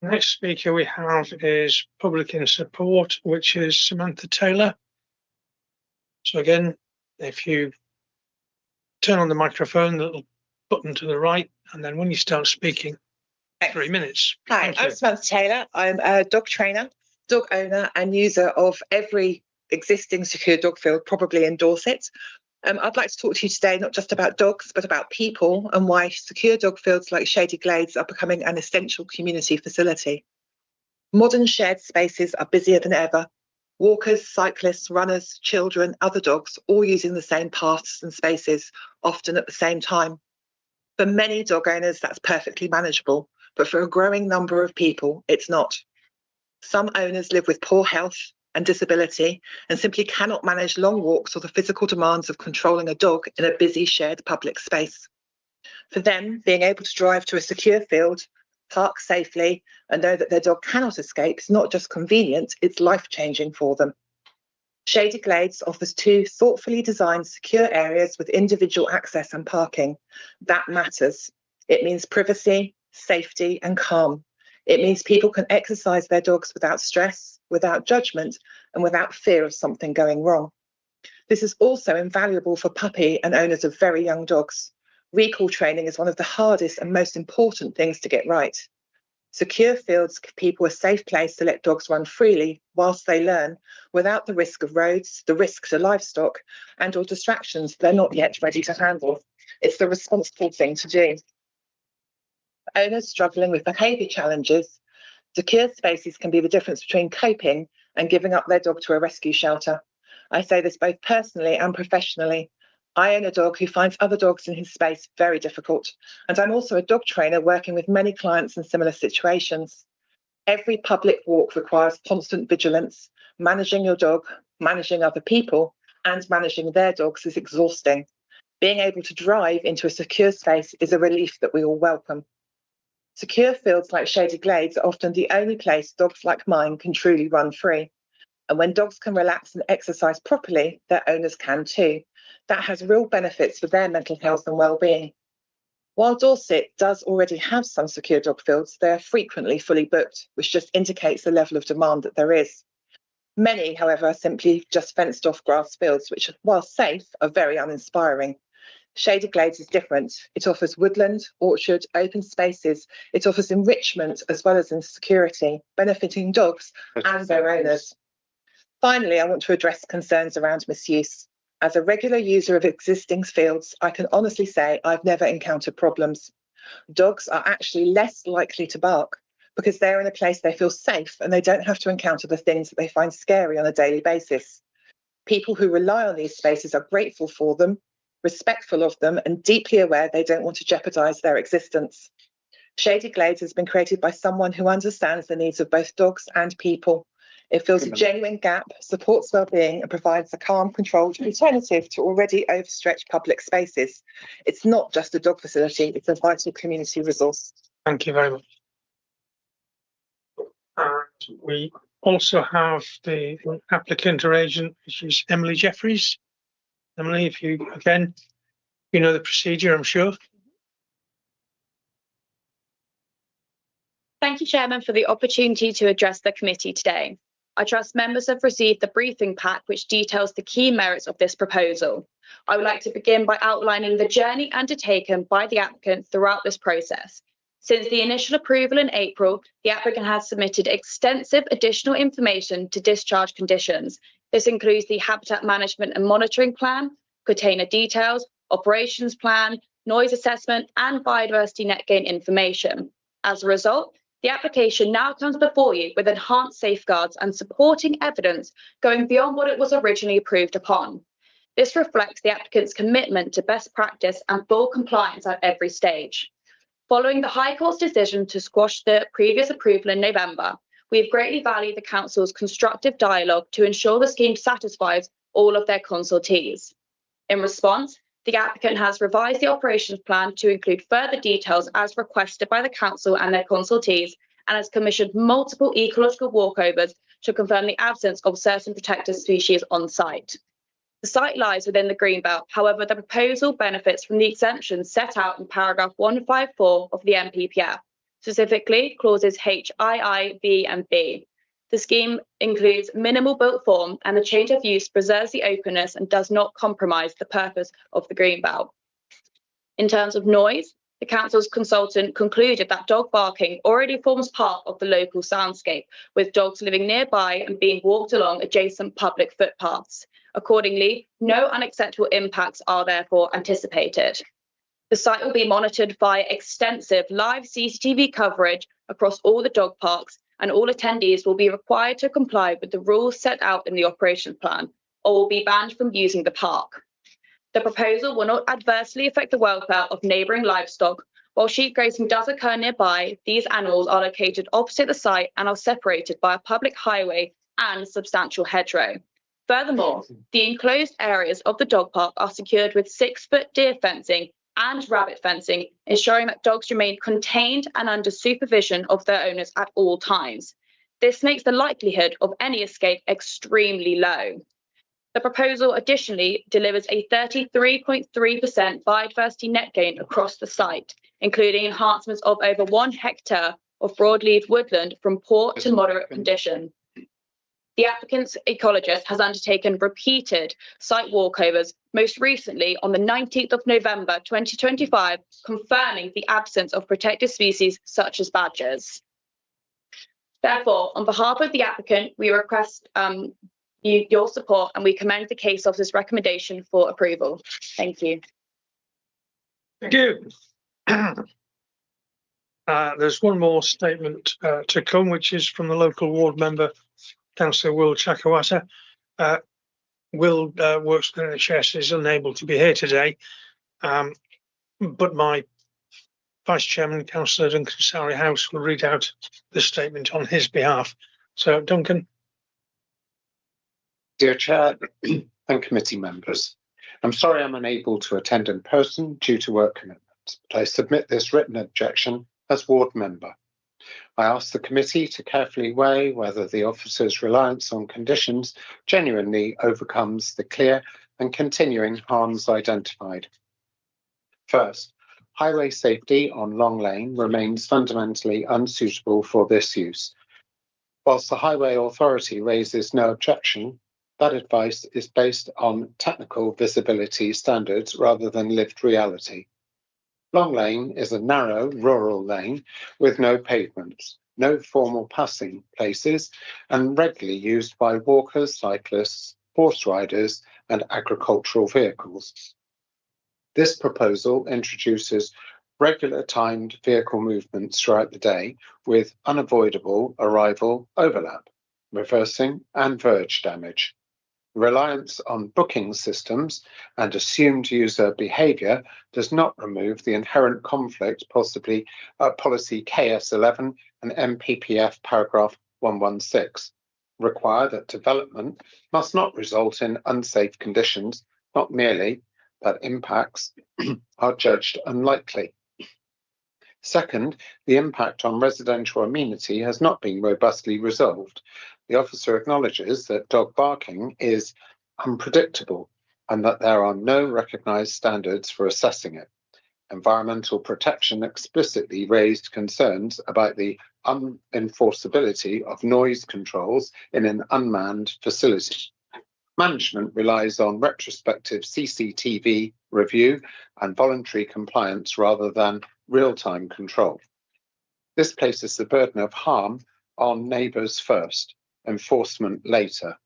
Next speaker we have is Public in Support, which is Samantha Taylor. So again, if you turn on the microphone, the little button to the right, and then when you start speaking, 3 minutes. Hi, I'm Samantha Taylor. I'm a dog trainer, dog owner and user of every existing secure dog field, probably in Dorset. I'd like to talk to you today not just about dogs, but about people and why secure dog fields like Shady Glades are becoming an essential community facility. Modern shared spaces are busier than ever. Walkers, cyclists, runners, children, other dogs, all using the same paths and spaces, often at the same time. For many dog owners, that's perfectly manageable, but for a growing number of people, it's not. Some owners live with poor health and disability and simply cannot manage long walks or the physical demands of controlling a dog in a busy shared public space. For them, being able to drive to a secure field, park safely and know that their dog cannot escape is not just convenient, it's life-changing for them. Shady Glades offers 2 thoughtfully designed secure areas with individual access and parking. That matters. It means privacy, safety and calm. It means people can exercise their dogs without stress, without judgment and without fear of something going wrong. This is also invaluable for puppy and owners of very young dogs. Recall training is one of the hardest and most important things to get right. Secure fields give people a safe place to let dogs run freely whilst they learn, without the risk of roads, the risk to livestock, and or distractions they're not yet ready to handle. It's the responsible thing to do. For owners struggling with behaviour challenges, secure spaces can be the difference between coping and giving up their dog to a rescue shelter. I say this both personally and professionally. I own a dog who finds other dogs in his space very difficult, and I'm also a dog trainer working with many clients in similar situations. Every public walk requires constant vigilance. Managing your dog, managing other people, and managing their dogs is exhausting. Being able to drive into a secure space is a relief that we all welcome. Secure fields like Shady Glades are often the only place dogs like mine can truly run free. And when dogs can relax and exercise properly, their owners can too. That has real benefits for their mental health and well-being. While Dorset does already have some secure dog fields, they are frequently fully booked, which just indicates the level of demand that there is. Many, however, are simply just fenced off grass fields, which, while safe, are very uninspiring. Shady Glades is different. It offers woodland, orchard, open spaces. It offers enrichment as well as in security, benefiting dogs and their owners. Finally, I want to address concerns around misuse. As a regular user of existing fields, I can honestly say I've never encountered problems. Dogs are actually less likely to bark because they're in a place they feel safe and they don't have to encounter the things that they find scary on a daily basis. People who rely on these spaces are grateful for them, respectful of them, and deeply aware they don't want to jeopardise their existence. Shady Glades has been created by someone who understands the needs of both dogs and people. It fills a genuine gap, supports well-being and provides a calm, controlled alternative to already overstretched public spaces. It's not just a dog facility, it's a vital community resource. Thank you very much. And we also have the applicant or agent, which is Emily Jeffries. Emily, if you, again, you know the procedure, I'm sure. Thank you, Chairman, for the opportunity to address the committee today. I trust members have received the briefing pack which details the key merits of this proposal. I would like to begin by outlining the journey undertaken by the applicant throughout this process. Since the initial approval in April, the applicant has submitted extensive additional information to discharge conditions. This includes the habitat management and monitoring plan, container details, operations plan, noise assessment, and biodiversity net gain information. As a result, the application now comes before you with enhanced safeguards and supporting evidence going beyond what it was originally approved upon. This reflects the applicant's commitment to best practice and full compliance at every stage. Following the High Court's decision to squash the previous approval in November, we have greatly valued the Council's constructive dialogue to ensure the scheme satisfies all of their consultees. In response, the applicant has revised the operations plan to include further details as requested by the Council and their consultees, and has commissioned multiple ecological walkovers to confirm the absence of certain protected species on site. The site lies within the Greenbelt, however, the proposal benefits from the exemptions set out in paragraph 154 of the NPPF, specifically clauses H, II, V and B. The scheme includes minimal built form and the change of use preserves the openness and does not compromise the purpose of the Greenbelt. In terms of noise, the Council's consultant concluded that dog barking already forms part of the local soundscape, with dogs living nearby and being walked along adjacent public footpaths. Accordingly, no unacceptable impacts are therefore anticipated. The site will be monitored via extensive live CCTV coverage across all the dog parks, and all attendees will be required to comply with the rules set out in the operations plan, or will be banned from using the park. The proposal will not adversely affect the welfare of neighbouring livestock. While sheep grazing does occur nearby, these animals are located opposite the site and are separated by a public highway and substantial hedgerow. Furthermore, the enclosed areas of the dog park are secured with 6-foot deer fencing and rabbit fencing, ensuring that dogs remain contained and under supervision of their owners at all times. This makes the likelihood of any escape extremely low. The proposal additionally delivers a 33.3% biodiversity net gain across the site, including enhancements of over 1 hectare of broadleaf woodland from poor to moderate condition. The applicant's ecologist has undertaken repeated site walkovers, most recently on the 19th of November 2025, confirming the absence of protected species such as badgers. Therefore, on behalf of the applicant, we request your support and we commend the case officer's recommendation for approval. Thank you. Thank you. There's one more statement to come, which is from the local ward member, Councillor Will Chakawata. Will works with NHS, is unable to be here today, but my Vice Chairman, Councillor Duncan Sowry House, will read out the statement on his behalf. So, Duncan. Dear Chair and committee members, I'm sorry I'm unable to attend in person due to work commitments, but I submit this written objection as ward member. I ask the committee to carefully weigh whether the officer's reliance on conditions genuinely overcomes the clear and continuing harms identified. First, highway safety on Long Lane remains fundamentally unsuitable for this use. Whilst the Highway Authority raises no objection, that advice is based on technical visibility standards rather than lived reality. Long Lane is a narrow rural lane with no pavements, no formal passing places, and regularly used by walkers, cyclists, horse riders, and agricultural vehicles. This proposal introduces regular timed vehicle movements throughout the day with unavoidable arrival overlap, reversing, and verge damage. Reliance on booking systems and assumed user behaviour does not remove the inherent conflict possibly policy KS11 and MPPF paragraph 116 require that development must not result in unsafe conditions, not merely that impacts are judged unlikely. Second, the impact on residential amenity has not been robustly resolved. The officer acknowledges that dog barking is unpredictable and that there are no recognised standards for assessing it. Environmental protection explicitly raised concerns about the unenforceability of noise controls in an unmanned facility. Management relies on retrospective CCTV review and voluntary compliance rather than real-time control. This places the burden of harm on neighbours first, enforcement later.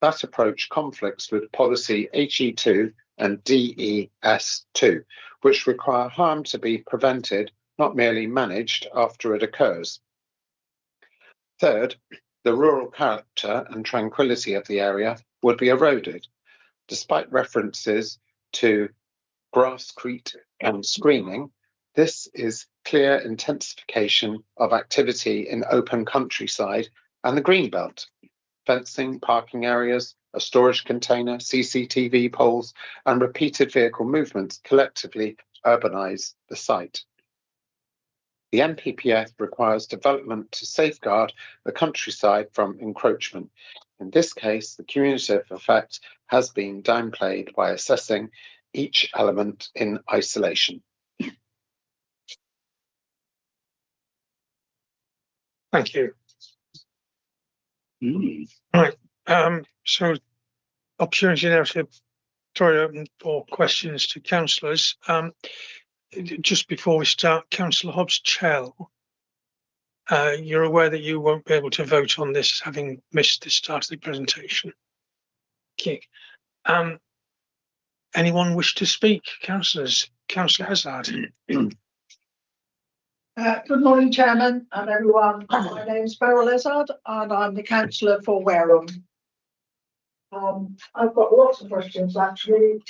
That approach conflicts with policy HE2 and DES2, which require harm to be prevented, not merely managed after it occurs. Third, the rural character and tranquility of the area would be eroded, despite references to grasscrete and screening. This is clear intensification of activity in open countryside and the greenbelt. Fencing, parking areas, a storage container, CCTV poles, and repeated vehicle movements collectively urbanise the site. The MPPF requires development to safeguard the countryside from encroachment. In this case, the cumulative effect has been downplayed by assessing each element in isolation. Thank you. Right. So, opportunity now to throw it open for questions to councillors. Just before we start, Councillor Hobbs-Chell, you're aware that you won't be able to vote on this, having missed the start of the presentation. Okay. Anyone wish to speak? Councillors? Councillor Hazard. Good morning, Chairman and everyone. My name is Beryl Hazard and I'm the councillor for Wareham. I've got lots of questions actually.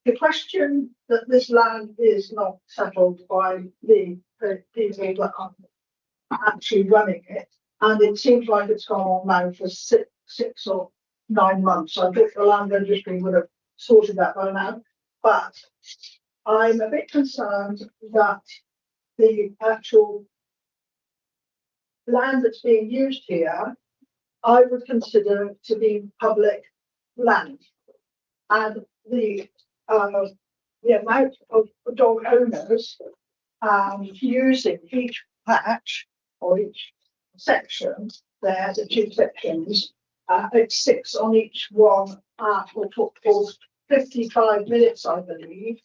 The question that this land is not settled by the people that are actually running it, and it seems like it's gone on now for six or 9 months. I think the land registry would have sorted that by now, but I'm a bit concerned that the land that's being used here, I would consider to be public land. And the amount of dog owners using each patch or each section, there, the two sections, it's 6 on each one for 55 minutes, I believe.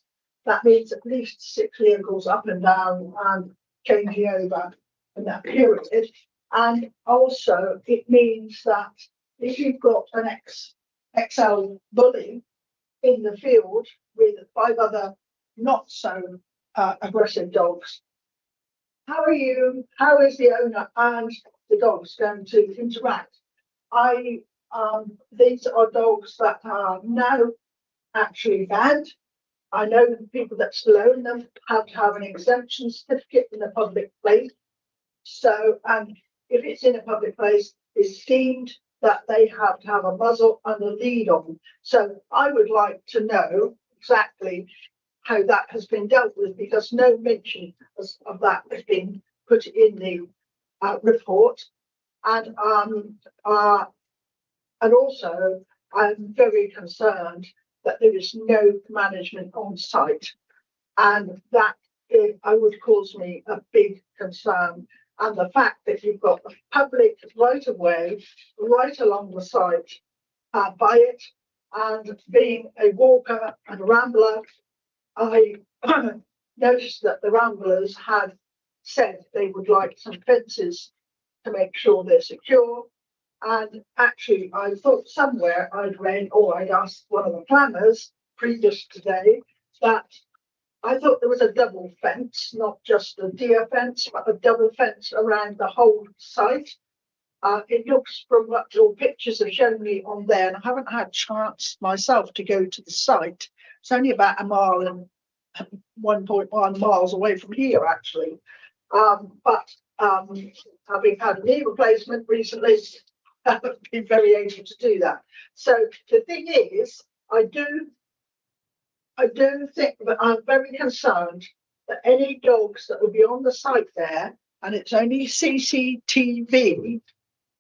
That means at least 6 vehicles up and down and changing over in that period. And also it means that if you've got an XL bully in the field with 5 other not so aggressive dogs, how is the owner and the dogs going to interact? These are dogs that are now actually banned. I know the people that still own them have to have an exemption certificate in a public place. So, and if it's in a public place, it's deemed that they have to have a muzzle and a lead on. So I would like to know exactly how that has been dealt with, because no mention of that has been put in the report. And also I'm very concerned that there is no management on site, and that I would cause me a big concern. And the fact that you've got the public right of way right along the site by it, and being a walker and a rambler, I noticed that the ramblers had said they would like some fences to make sure they're secure. And actually, I thought somewhere I'd read, or I'd asked one of the planners previous today, that I thought there was a double fence, not just a deer fence, but a double fence around the whole site. It looks, from what your pictures have shown me on there, and I haven't had a chance myself to go to the site. It's only about 1 mile and 1.1 miles away from here, actually. But having had a knee replacement recently, I've been very able to do that. So the thing is, I do think that I'm very concerned that any dogs that will be on the site there, and it's only CCTV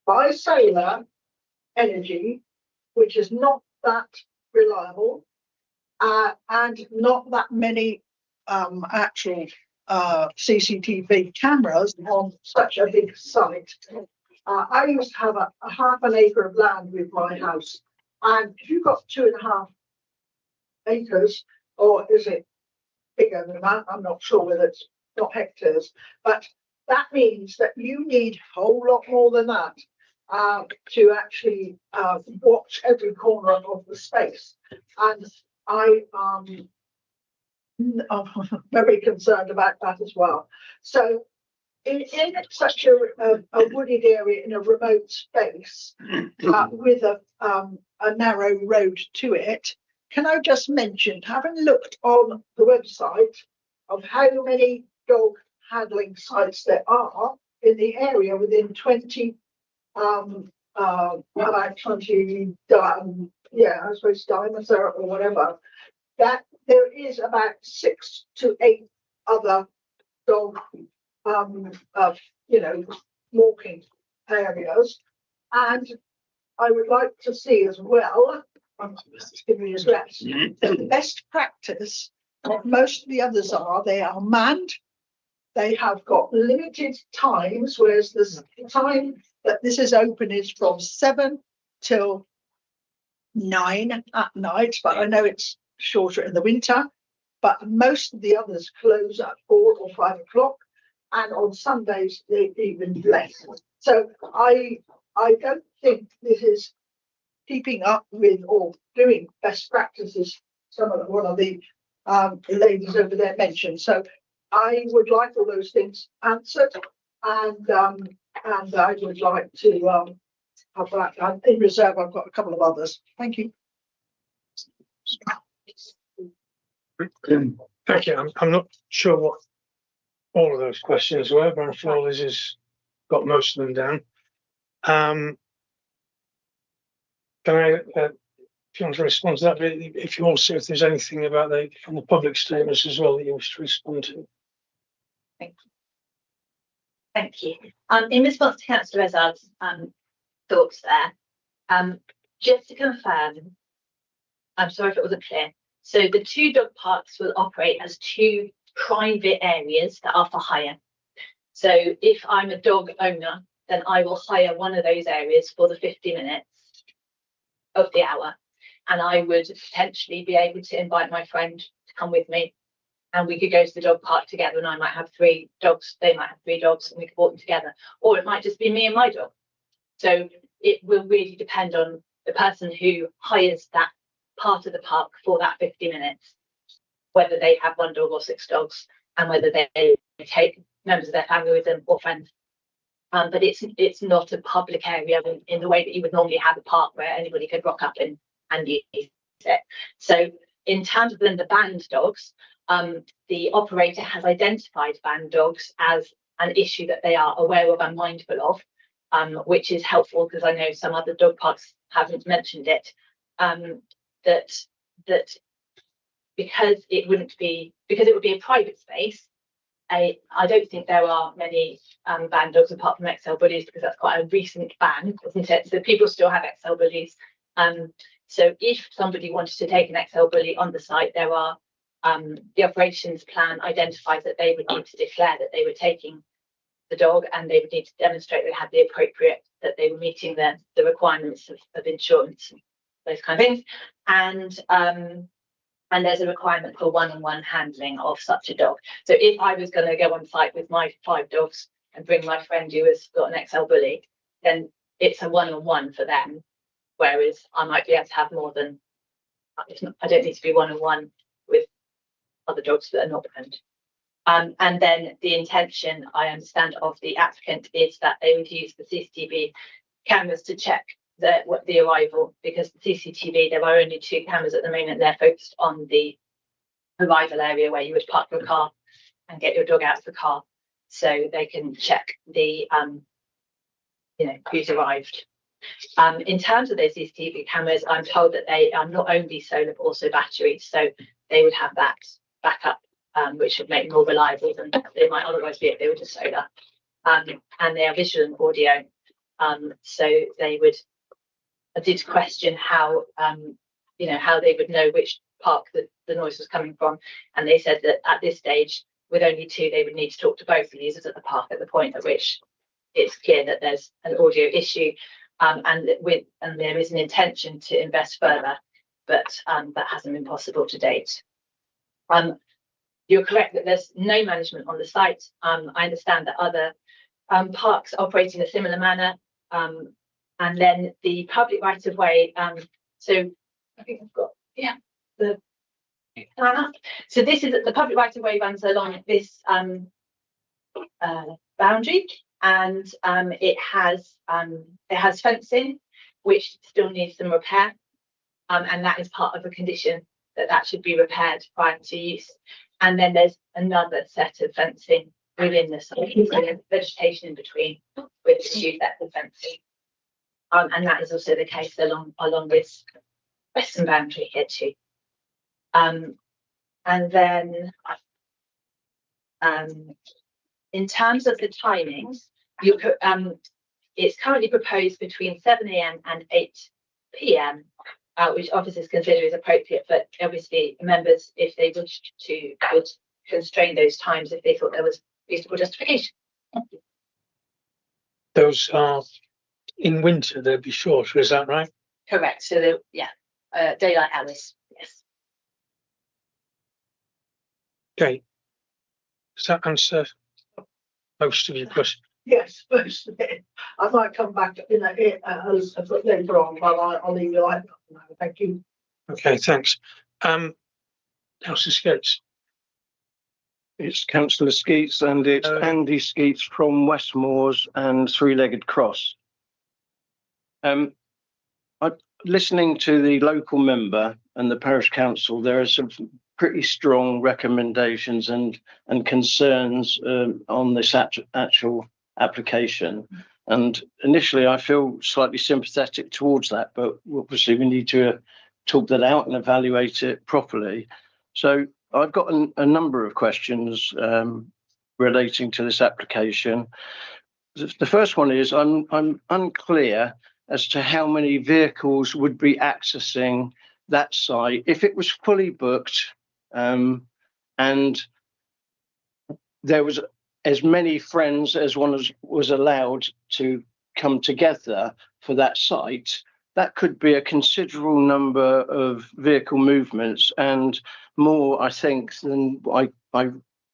by solar energy, which is not that reliable, and not that many actual CCTV cameras on such a big site. I used to have a half an acre of land with my house, and if you've got 2.5 acres, or is it bigger than that? I'm not sure whether it's not hectares, but that means that you need a whole lot more than that to actually watch every corner of the space. And I'm very concerned about that as well. So in such a wooded area in a remote space with a narrow road to it, can I just mention, having looked on the website of how many dog handling sites there are in the area within 20 about 20 I suppose diamonds or whatever, that there is about 6 to 8 other dog walking areas. And I would like to see as well, I'm just giving you address, that the best practice, what most of the others are, they are manned, they have got limited times, whereas the time that this is open is from 7 till 9 at night, but I know it's shorter in the winter. But most of the others close at 4 or 5 o'clock, and on Sundays they even less. So I don't think this is keeping up with or doing best practices. One of the ladies over there mentioned. So I would like all those things answered, and I would like to have that. And in reserve, I've got a couple of others. Thank you. Thank you. I'm not sure what all of those questions were, but I'm sure Liz has got most of them down. Can I, if you want to respond to that, but if you also, if there's anything about from the public statements as well that you wish to respond to. Thank you. Thank you. In response to Councillor Rezard's thoughts there, just to confirm, I'm sorry if it wasn't clear. So the 2 dog parks will operate as 2 private areas that are for hire. So if I'm a dog owner, then I will hire one of those areas for the 50 minutes of the hour. And I would potentially be able to invite my friend to come with me, and we could go to the dog park together, and I might have 3 dogs, they might have 3 dogs, and we could walk them together. Or it might just be me and my dog. So it will really depend on the person who hires that part of the park for that 50 minutes, whether they have 1 dog or 6 dogs, and whether they take members of their family with them or friends. But it's not a public area in the way that you would normally have a park where anybody could rock up and use it. So in terms of the banned dogs, the operator has identified banned dogs as an issue that they are aware of and mindful of, which is helpful because I know some other dog parks haven't mentioned it. That because it would be a private space, I don't think there are many banned dogs apart from XL bullies, because that's quite a recent ban, isn't it? So people still have XL bullies. So if somebody wanted to take an XL bully on the site, there are the operations plan identifies that they would need to declare that they were taking the dog, and they would need to demonstrate they had the appropriate, that they were meeting the requirements of insurance, those kind of things. And there's a requirement for one-on-one handling of such a dog. So if I was going to go on site with my 5 dogs and bring my friend who has got an XL bully, then it's a one-on-one for them. Whereas I might be able to have more than, I don't need to be one-on-one with other dogs that are not banned. And then the intention, I understand, of the applicant is that they would use the CCTV cameras to check the arrival, because the CCTV, there are only 2 cameras at the moment. They're focused on the arrival area where you would park your car and get your dog out of the car, so they can check the who's arrived. In terms of those CCTV cameras, I'm told that they are not only solar but also battery, so they would have that backup, which would make them more reliable than they might otherwise be if they were just solar. And they are visual and audio, so they would. I did question how how they would know which park the noise was coming from, and they said that at this stage, with only 2, they would need to talk to both the users at the park at the point at which it's clear that there's an audio issue, and there is an intention to invest further, but that hasn't been possible to date. You're correct that there's no management on the site. I understand that other parks operate in a similar manner. And then the public right of way. So I think I've got the plan up. So this is the public right of way runs along this boundary, and it has fencing which still needs some repair, and that is part of a condition that should be repaired prior to use. And then there's another set of fencing within the site, so there's vegetation in between with 2 sets of fencing. And that is also the case along this western boundary here too. And then in terms of the timings, it's currently proposed between 7 AM and 8 PM, which officers consider is appropriate, but obviously members, if they wished to, would constrain those times if they thought there was reasonable justification. Those are in winter, they'll be shorter, is that right? Correct. So daylight hours, yes. Okay. Does that answer most of your question? Yes, most of it. I might come back later on, but I'll leave you like that. Thank you. Okay, thanks. Councillor Skeets. It's Councillor Skeets, and it's Andy Skeets from Westmoors and Three-Legged Cross. Listening to the local member and the parish council, there are some pretty strong recommendations and concerns on this actual application. And initially, I feel slightly sympathetic towards that, but obviously we need to talk that out and evaluate it properly. So I've got a number of questions relating to this application. The first one is I'm unclear as to how many vehicles would be accessing that site if it was fully booked, and there was as many friends as one was allowed to come together for that site. That could be a considerable number of vehicle movements, and more, I think, than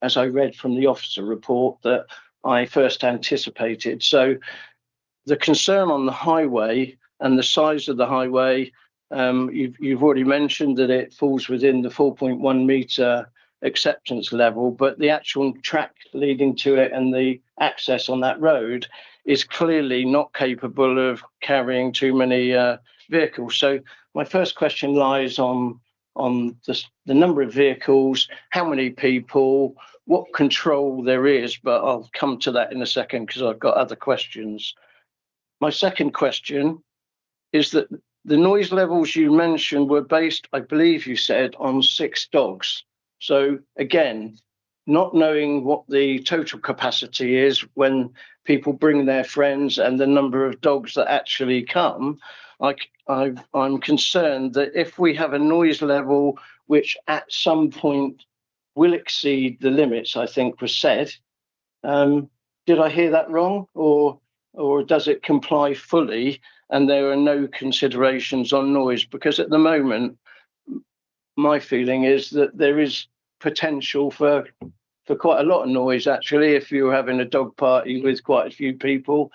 as I read from the officer report that I first anticipated. So the concern on the highway and the size of the highway, you've already mentioned that it falls within the 4.1 metre acceptance level, but the actual track leading to it and the access on that road is clearly not capable of carrying too many vehicles. So my first question lies on the number of vehicles, how many people, what control there is, but I'll come to that in a second because I've got other questions. My second question is that the noise levels you mentioned were based, I believe you said, on 6 dogs. So again, not knowing what the total capacity is when people bring their friends and the number of dogs that actually come, I'm concerned that if we have a noise level which at some point will exceed the limits, I think was said, did I hear that wrong, or does it comply fully and there are no considerations on noise? Because at the moment, my feeling is that there is potential for quite a lot of noise, actually, if you're having a dog party with quite a few people.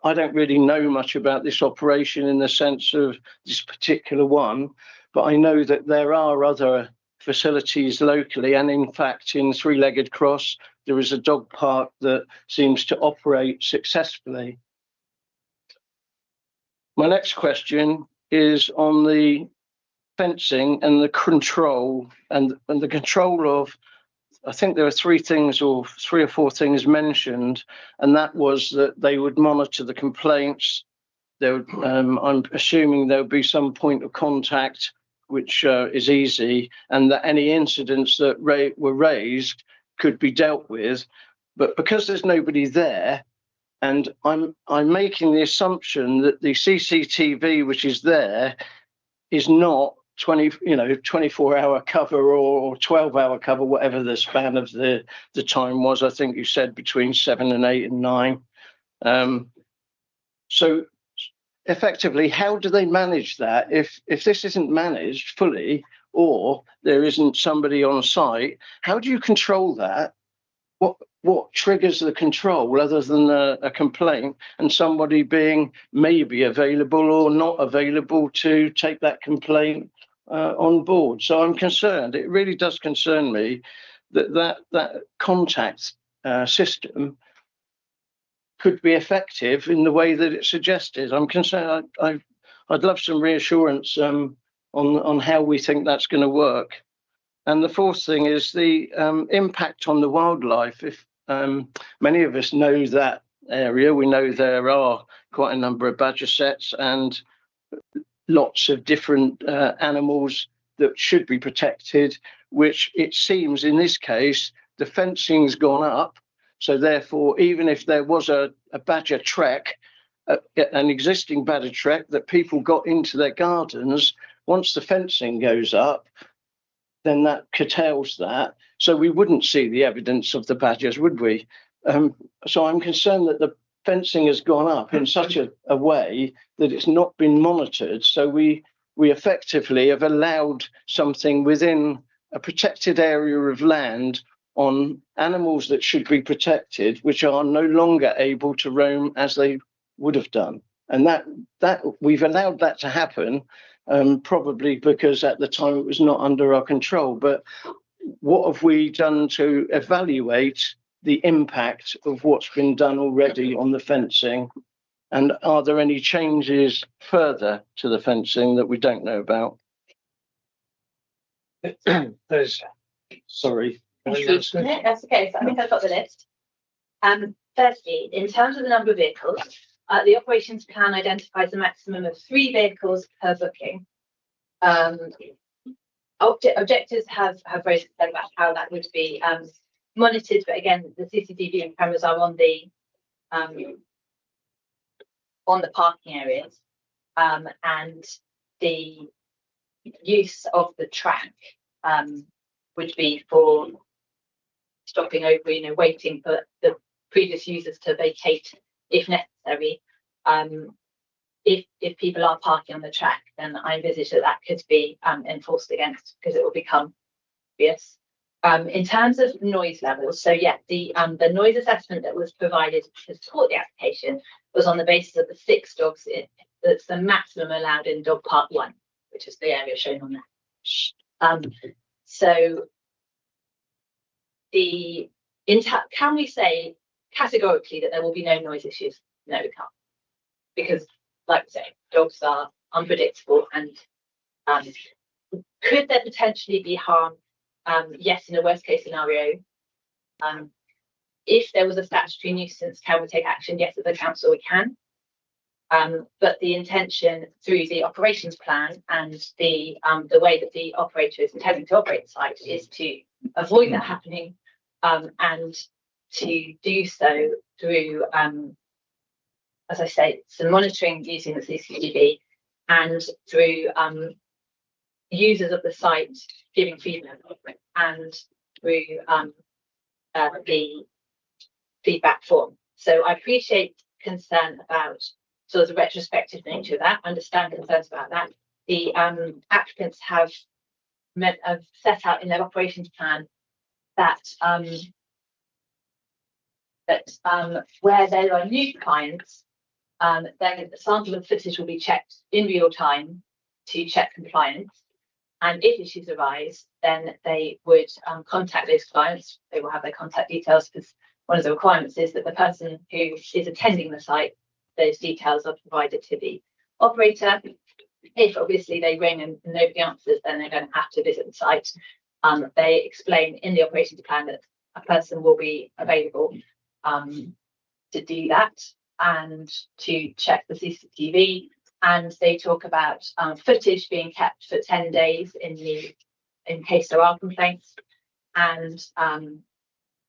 I don't really know much about this operation in the sense of this particular one, but I know that there are other facilities locally, and in fact in Three-Legged Cross there is a dog park that seems to operate successfully. My next question is on the fencing and the control and the control of, I think there are 3 or 4 things mentioned, and that was that they would monitor the complaints. There would, I'm assuming there would be some point of contact, which is easy, and that any incidents that were raised could be dealt with. But because there's nobody there, and I'm making the assumption that the CCTV which is there is not 24-hour cover or 12-hour cover, whatever the span of the time was. I think you said between 7 and 8 and 9. So effectively, how do they manage that if this isn't managed fully, or there isn't somebody on site? How do you control that? What triggers the control other than a complaint and somebody being maybe available or not available to take that complaint on board? So I'm concerned. It really does concern me that contact system could be effective in the way that it suggested. I'm concerned. I'd love some reassurance on how we think that's going to work. And the fourth thing is the impact on the wildlife. If many of us know that area, we know there are quite a number of badger sets and lots of different animals that should be protected, which it seems in this case, the fencing's gone up. So therefore, even if there was a badger trek, an existing badger trek that people got into their gardens, once the fencing goes up, then that curtails that. So we wouldn't see the evidence of the badgers, would we? So I'm concerned that the fencing has gone up in such a way that it's not been monitored. So we effectively have allowed something within a protected area of land on animals that should be protected, which are no longer able to roam as they would have done. And that we've allowed that to happen, probably because at the time it was not under our control. But what have we done to evaluate the impact of what's been done already on the fencing? And are there any changes further to the fencing that we don't know about? Sorry. That's okay. So I think I've got the list. Firstly, in terms of the number of vehicles, the operations plan identifies a maximum of 3 vehicles per booking. Objectives have raised about how that would be monitored, but again, the CCTV cameras are on the parking areas, and the use of the track would be for stopping over, waiting for the previous users to vacate if necessary. If people are parking on the track, then I envisage that could be enforced against, because it will become obvious. In terms of noise levels, so yeah, the noise assessment that was provided to support the application was on the basis of the 6 dogs. That's the maximum allowed in dog park 1, which is the area shown on there. So can we say categorically that there will be no noise issues? No, we can't, because, like we say, dogs are unpredictable, and could there potentially be harm? Yes, in a worst case scenario. If there was a statutory nuisance, can we take action? Yes, as a council we can. But the intention through the operations plan and the way that the operator is intending to operate the site is to avoid that happening, and to do so through, as I say, some monitoring using the CCTV, and through users of the site giving feedback, and through the feedback form. So I appreciate concern about sort of the retrospective nature of that, understand concerns about that. The applicants have set out in their operations plan that where there are new clients, then the sample of footage will be checked in real time to check compliance. And if issues arise, then they would contact those clients. They will have their contact details, because one of the requirements is that the person who is attending the site, those details are provided to the operator. If obviously they ring and nobody answers, then they're going to have to visit the site. They explain in the operations plan that a person will be available to do that and to check the CCTV. And they talk about footage being kept for 10 days in case there are complaints, and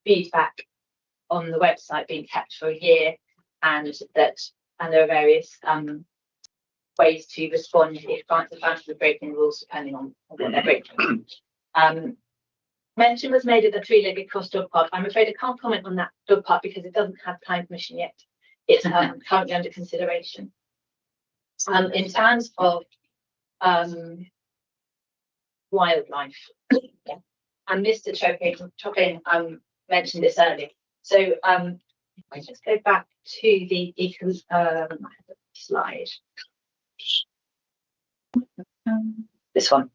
feedback on the website being kept for a year, and there are various ways to respond if clients are found to be breaking rules, depending on what they're breaking. Mention was made of the 3-legged cross dog park. I'm afraid I can't comment on that dog park because it doesn't have planning permission yet. It's currently under consideration. In terms of wildlife, and Mr. Chopin mentioned this earlier. So I just go back to the slide. This one.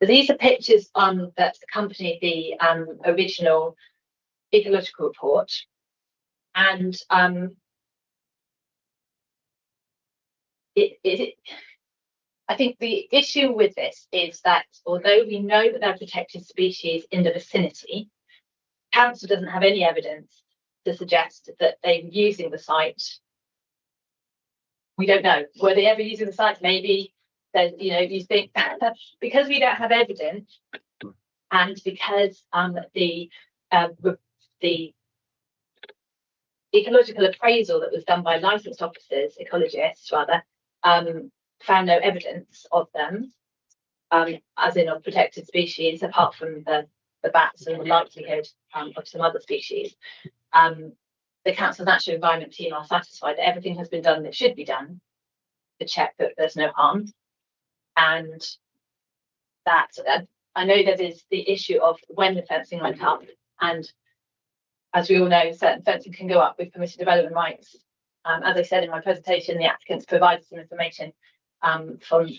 So these are pictures that accompany the original ecological report, and I think the issue with this is that although we know that there are protected species in the vicinity, council doesn't have any evidence to suggest that they're using the site. We don't know. Were they ever using the site? Maybe. You think because we don't have evidence, and because the ecological appraisal that was done by licensed officers, ecologists rather, found no evidence of them, as in of protected species, apart from the bats and the likelihood of some other species. The Council's Natural Environment team are satisfied that everything has been done that should be done to check that there's no harm. And that I know there is the issue of when the fencing went up, and as we all know, certain fencing can go up with permitted development rights. As I said in my presentation, the applicants provided some information from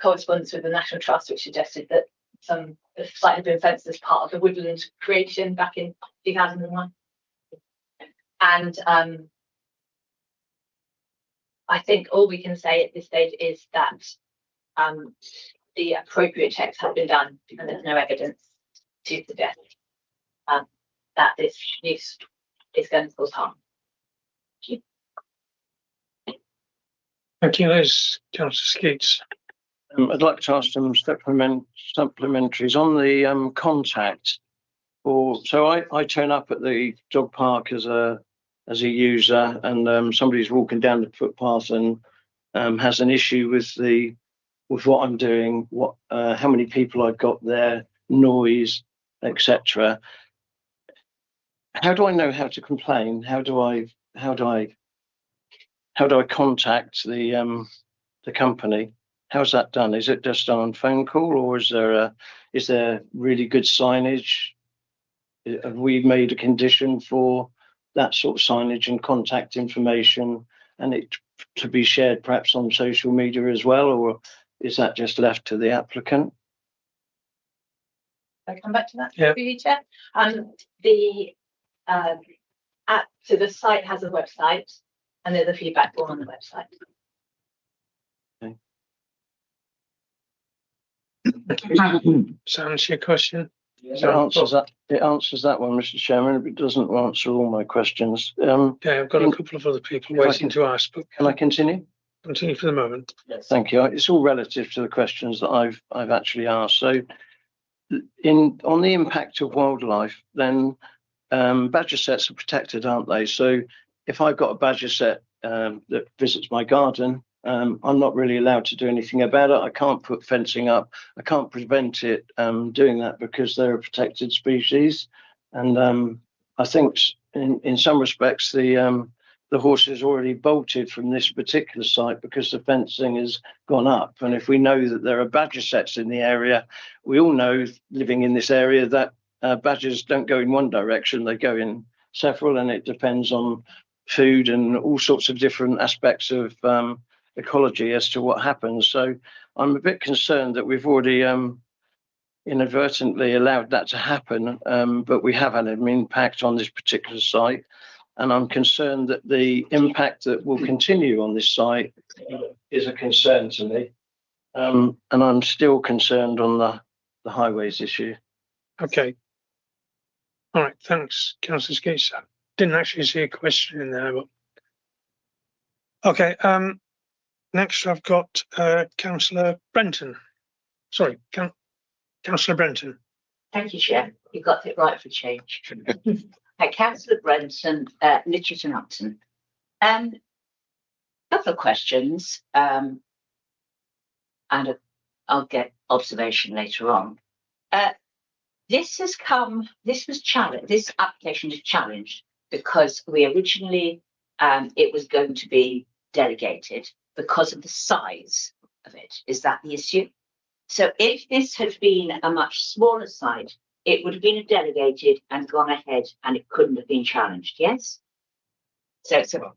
correspondence with the National Trust, which suggested that the site had been fenced as part of the woodland creation back in 2001. And I think all we can say at this stage is that the appropriate checks have been done, and there's no evidence to suggest that this use is going to cause harm. Thank you, Liz. Councillor Skeets. I'd like to ask some supplementaries on the contact. So I turn up at the dog park as a user, and somebody's walking down the footpath and has an issue with what I'm doing, how many people I've got there, noise, etc. How do I know how to complain? How do I contact the company? How's that done? Is it just on phone call, or is there really good signage? Have we made a condition for that sort of signage and contact information, and it to be shared perhaps on social media as well, or is that just left to the applicant? I come back to that, Yeah. for you, Chair. So the site has a website, and there's a feedback form on the website. Sounds your question. It answers that one, Mr. Chairman, but it doesn't answer all my questions. Okay, I've got a couple of other people waiting to ask, but Can I continue? continue for the moment. Yes. Thank you. It's all relative to the questions that I've actually asked. So, on the impact of wildlife, then badger sets are protected, aren't they? So, if I've got a badger set that visits my garden, I'm not really allowed to do anything about it. I can't put fencing up. I can't prevent it doing that because they're a protected species. And I think in some respects the horse is already bolted from this particular site because the fencing has gone up. And if we know that there are badger sets in the area, we all know living in this area that badgers don't go in one direction, they go in several, and it depends on food and all sorts of different aspects of ecology as to what happens. So I'm a bit concerned that we've already inadvertently allowed that to happen, but we have had an impact on this particular site. And I'm concerned that the impact that will continue on this site is a concern to me. And I'm still concerned on the highways issue. Okay. All right, thanks, Councillor Skeets. Didn't actually see a question in there, but okay. Next, I've got Councillor Brenton. Sorry, Councillor Brenton. Thank you, Chair. You got it right for change. Councillor Brenton, Litchfield and Upton. Couple of questions, and I'll get observation later on. This application is challenged because we originally it was going to be delegated because of the size of it. Is that the issue? So if this had been a much smaller site, it would have been delegated and gone ahead, and it couldn't have been challenged. Yes. So it's a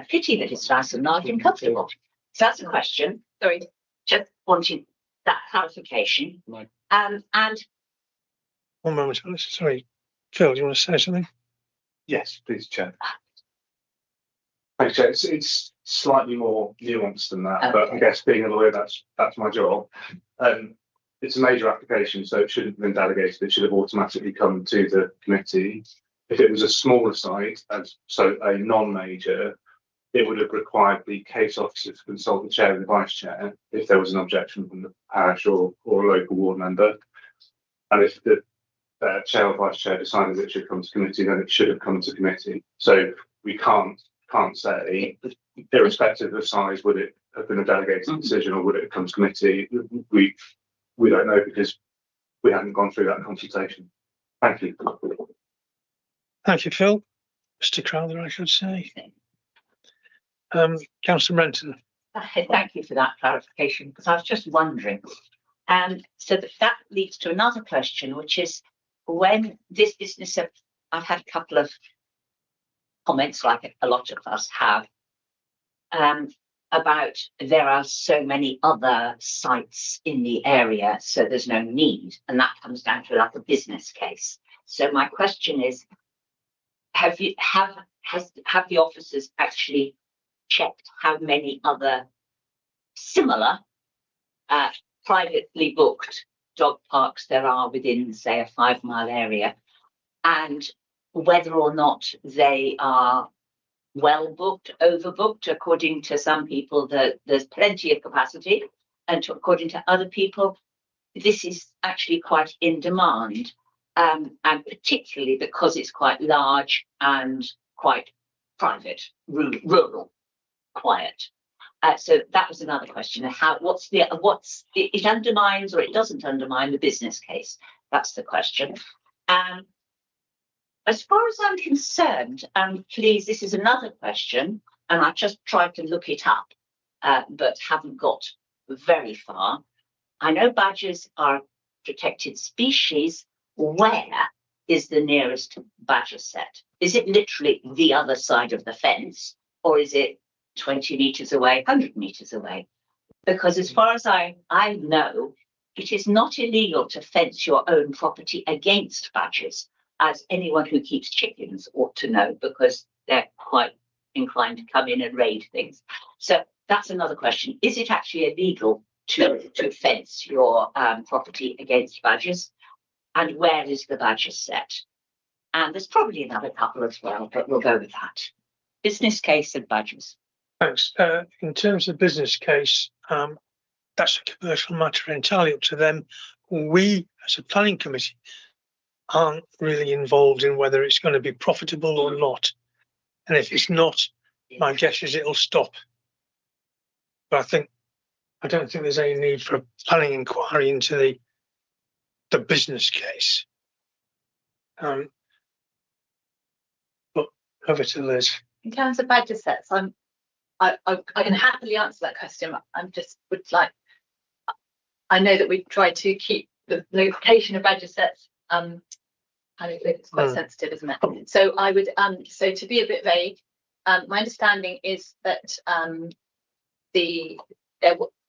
pity that it's nice and large and comfortable. So that's a question. Sorry, just wanted that clarification. Right. And One moment, sorry, Phil, do you want to say something? Yes, please, Chair. Thanks, Chair. It's slightly more nuanced than that, but I guess being a lawyer, that's my job. It's a major application, so it shouldn't have been delegated. It should have automatically come to the committee. If it was a smaller site, so a non-major, it would have required the case officer to consult the chair and the vice chair if there was an objection from the parish or a local ward member. And if the chair or vice chair decided it should come to committee, then it should have come to committee. So we can't say, irrespective of size, would it have been a delegated decision or would it have come to committee? We don't know because we haven't gone through that consultation. Thank you. Thank you, Phil. Mr. Crowther, I should say. Councillor Brenton. Thank you for that clarification, because I was just wondering. So that leads to another question, which is when this business, I've had a couple of comments, like a lot of us have, about there are so many other sites in the area, so there's no need, and that comes down to like a business case. So my question is, have the officers actually checked how many other similar privately booked dog parks there are within, say, a 5-mile area, and whether or not they are well booked, overbooked? According to some people, that there's plenty of capacity, and according to other people, this is actually quite in demand. and particularly because it's quite large and quite private, rural, quiet. So that was another question. It undermines or it doesn't undermine the business case? That's the question. As far as I'm concerned, please, this is another question, and I just tried to look it up, but haven't got very far. I know badgers are protected species. Where is the nearest badger set? Is it literally the other side of the fence, or is it 20 metres away, 100 metres away? Because as far as I know, it is not illegal to fence your own property against badgers, as anyone who keeps chickens ought to know, because they're quite inclined to come in and raid things. So that's another question. Is it actually illegal to fence your property against badgers? And where is the badger set? And there's probably another couple as well, but we'll go with that. Business case and badgers. Thanks. In terms of business case, that's a commercial matter entirely up to them. We, as a planning committee, aren't really involved in whether it's going to be profitable or not. And if it's not, my guess is it'll stop. But I don't think there's any need for a planning inquiry into the business case. But over to Liz. In terms of badger sets, I can happily answer that question. I know that we try to keep the location of badger sets. It's quite sensitive, isn't it? So I would so to be a bit vague, my understanding is that there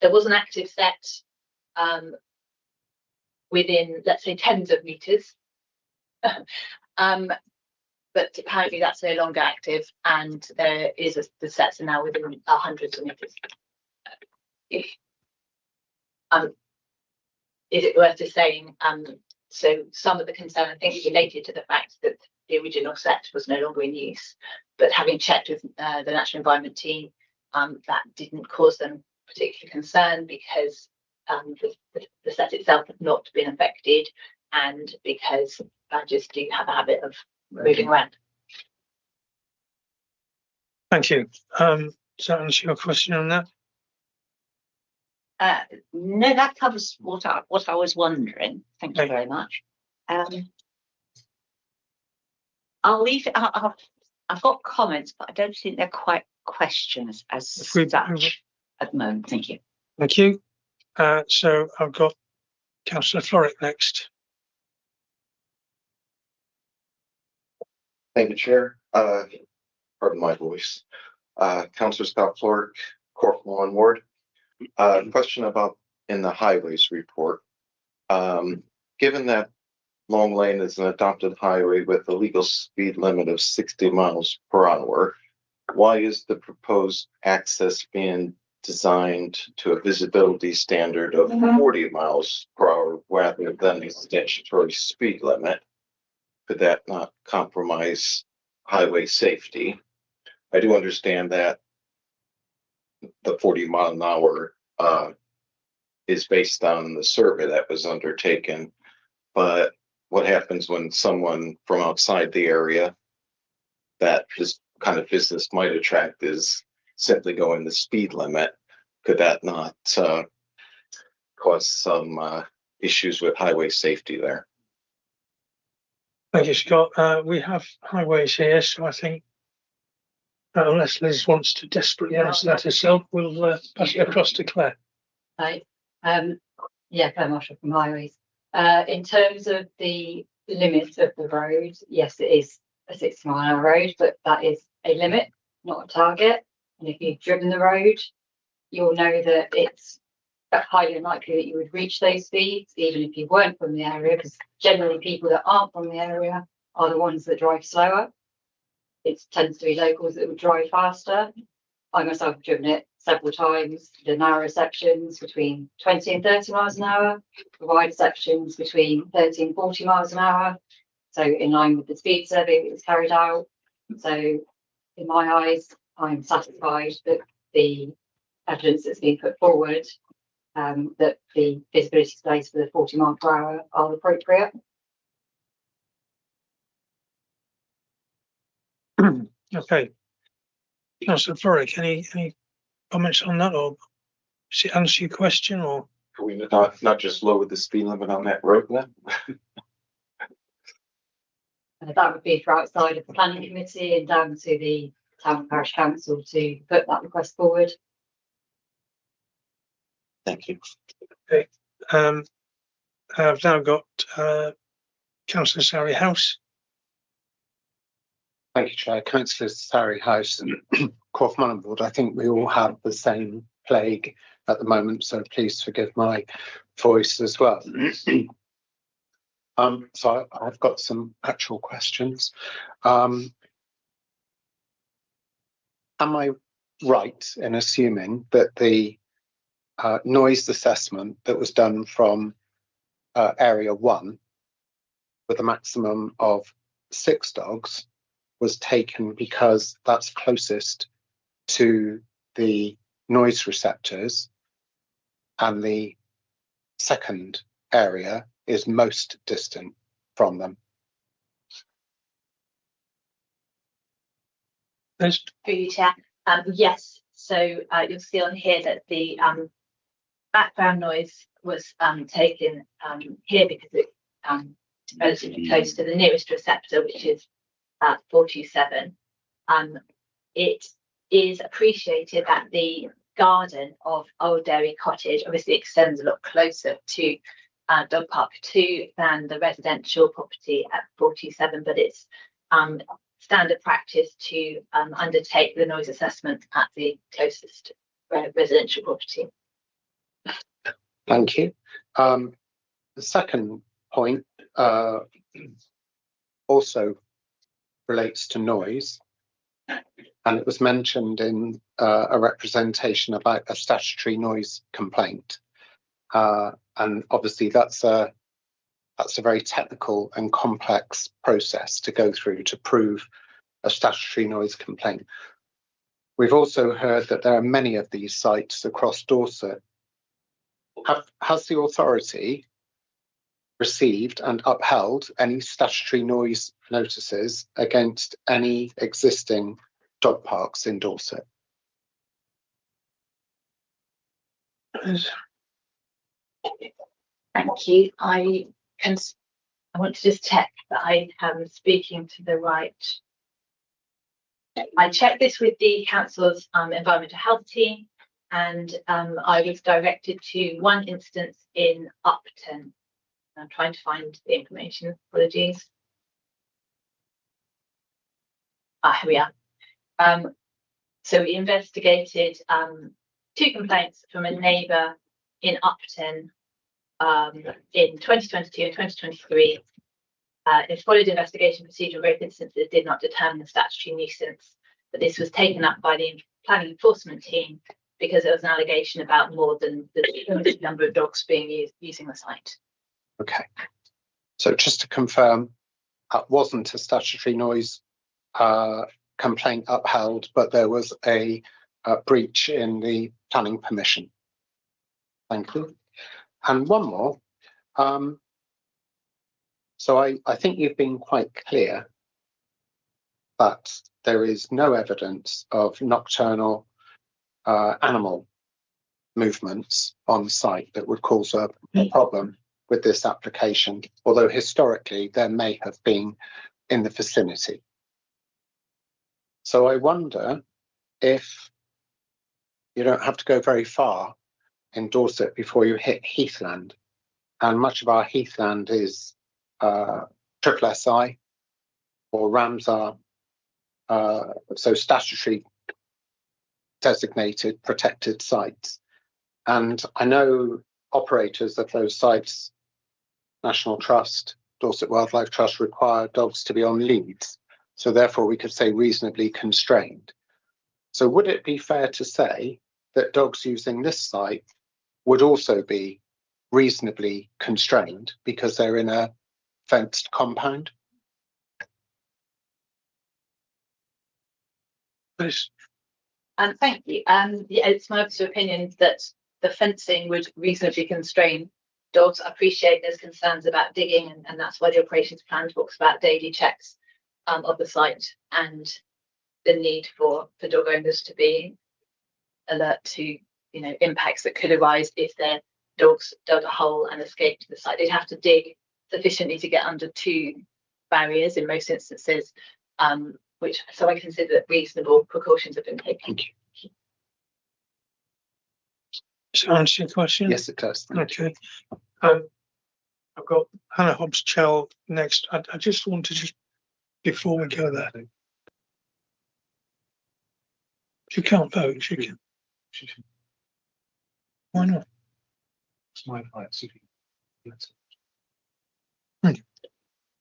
was an active set within, let's say, tens of meters, but apparently that's no longer active, and the sets are now within hundreds of meters. Is it worth just saying? So some of the concern, I think, is related to the fact that the original set was no longer in use. But having checked with the Natural Environment team, that didn't cause them particular concern, because the set itself had not been affected, and because badgers do have a habit of moving around. Thank you. Does that answer your question on that? No, that covers what I was wondering. Thank you very much. I'll leave it. I've got comments, but I don't think they're quite questions as such at the moment. Thank you. Thank you. So I've got Councillor Florrick next. Thank you, Chair. Pardon my voice. Councillor Scott Florrick, Cork Lawn Ward. Question about in the highways report. Given that Long Lane is an adopted highway with a legal speed limit of 60 miles per hour, why is the proposed access being designed to a visibility standard of 40 miles per hour rather than the statutory speed limit? Could that not compromise highway safety? I do understand that the 40 mile an hour is based on the survey that was undertaken, but what happens when someone from outside the area that this kind of business might attract is simply going the speed limit? Could that not cause some issues with highway safety there? Thank you, Scott. We have highways here, so I think unless Liz wants to desperately answer that herself, we'll pass it across to Claire. Hi. Yeah, Claire Marshall from Highways. In terms of the limit of the road, yes, it is a 60 mile an hour road, but that is a limit, not a target. And if you've driven the road, you'll know that it's highly unlikely that you would reach those speeds, even if you weren't from the area, because generally people that aren't from the area are the ones that drive slower. It tends to be locals that would drive faster. I myself have driven it several times, the narrow sections between 20 and 30 miles an hour, the wide sections between 30 and 40 miles an hour. So in line with the speed survey that was carried out. So in my eyes, I'm satisfied that the evidence that's been put forward, that the visibility displays for the 40 mile per hour are appropriate. Okay. Councillor Florrick, any comments on that, or does it answer your question, or? Can we not just lower the speed limit on that road then? That would be for outside of the planning committee and down to the town and parish council to put that request forward. Thank you. Okay. I've now got Councillor Sari House. Thank you, Chair. Councillor Sari House and Corfman Board, I think we all have the same plague at the moment, so please forgive my voice as well. So I've got some actual questions. Am I right in assuming that the noise assessment that was done from Area 1 with a maximum of 6 dogs was taken because that's closest to the noise receptors, and the second area is most distant from them? Yes. Through you, Chair. Yes, so you'll see on here that the background noise was taken here because it's relatively close to the nearest receptor, which is 427. It is appreciated that the garden of Old Dairy Cottage obviously extends a lot closer to Dog Park 2 than the residential property at 427, but it's standard practice to undertake the noise assessment at the closest residential property. Thank you. The second point also relates to noise, and it was mentioned in a representation about a statutory noise complaint, and obviously that's a very technical and complex process to go through to prove a statutory noise complaint. We've also heard that there are many of these sites across Dorset. Has the authority received and upheld any statutory noise notices against any existing dog parks in Dorset? Thank you. I want to just check that I am speaking to the right. I checked this with the council's environmental health team, and I was directed to one instance in Upton. I'm trying to find the information. Apologies. Here we are. So we investigated 2 complaints from a neighbour in Upton in 2022 and 2023. It followed investigation procedure both instances did not determine the statutory nuisance, but this was taken up by the planning enforcement team because there was an allegation about more than the limited number of dogs being using the site. Okay, so just to confirm, that wasn't a statutory noise complaint upheld, but there was a breach in the planning permission. Thank you. And one more. So I think you've been quite clear that there is no evidence of nocturnal animal movements on site that would cause a problem with this application, although historically there may have been in the vicinity. So I wonder if you don't have to go very far in Dorset before you hit heathland, and much of our heathland is triple SI or Ramsar, so statutory designated protected sites. And I know operators of those sites, National Trust, Dorset Wildlife Trust, require dogs to be on leads. So therefore we could say reasonably constrained. So would it be fair to say that dogs using this site would also be reasonably constrained because they're in a fenced compound? Please. Thank you. Yeah, it's my official opinion that the fencing would reasonably constrain dogs. I appreciate there's concerns about digging, and that's why the operations plan talks about daily checks of the site and the need for dog owners to be alert to impacts that could arise if their dogs dug a hole and escaped to the site. They'd have to dig sufficiently to get under 2 barriers in most instances, so I consider that reasonable precautions have been taken. Thank you. Does that answer your question? Yes, it does. Thank you. Okay. I've got Hannah Hobbs-Chell next. I just want to before we go there. She can't vote. She can. Why not? It's my right.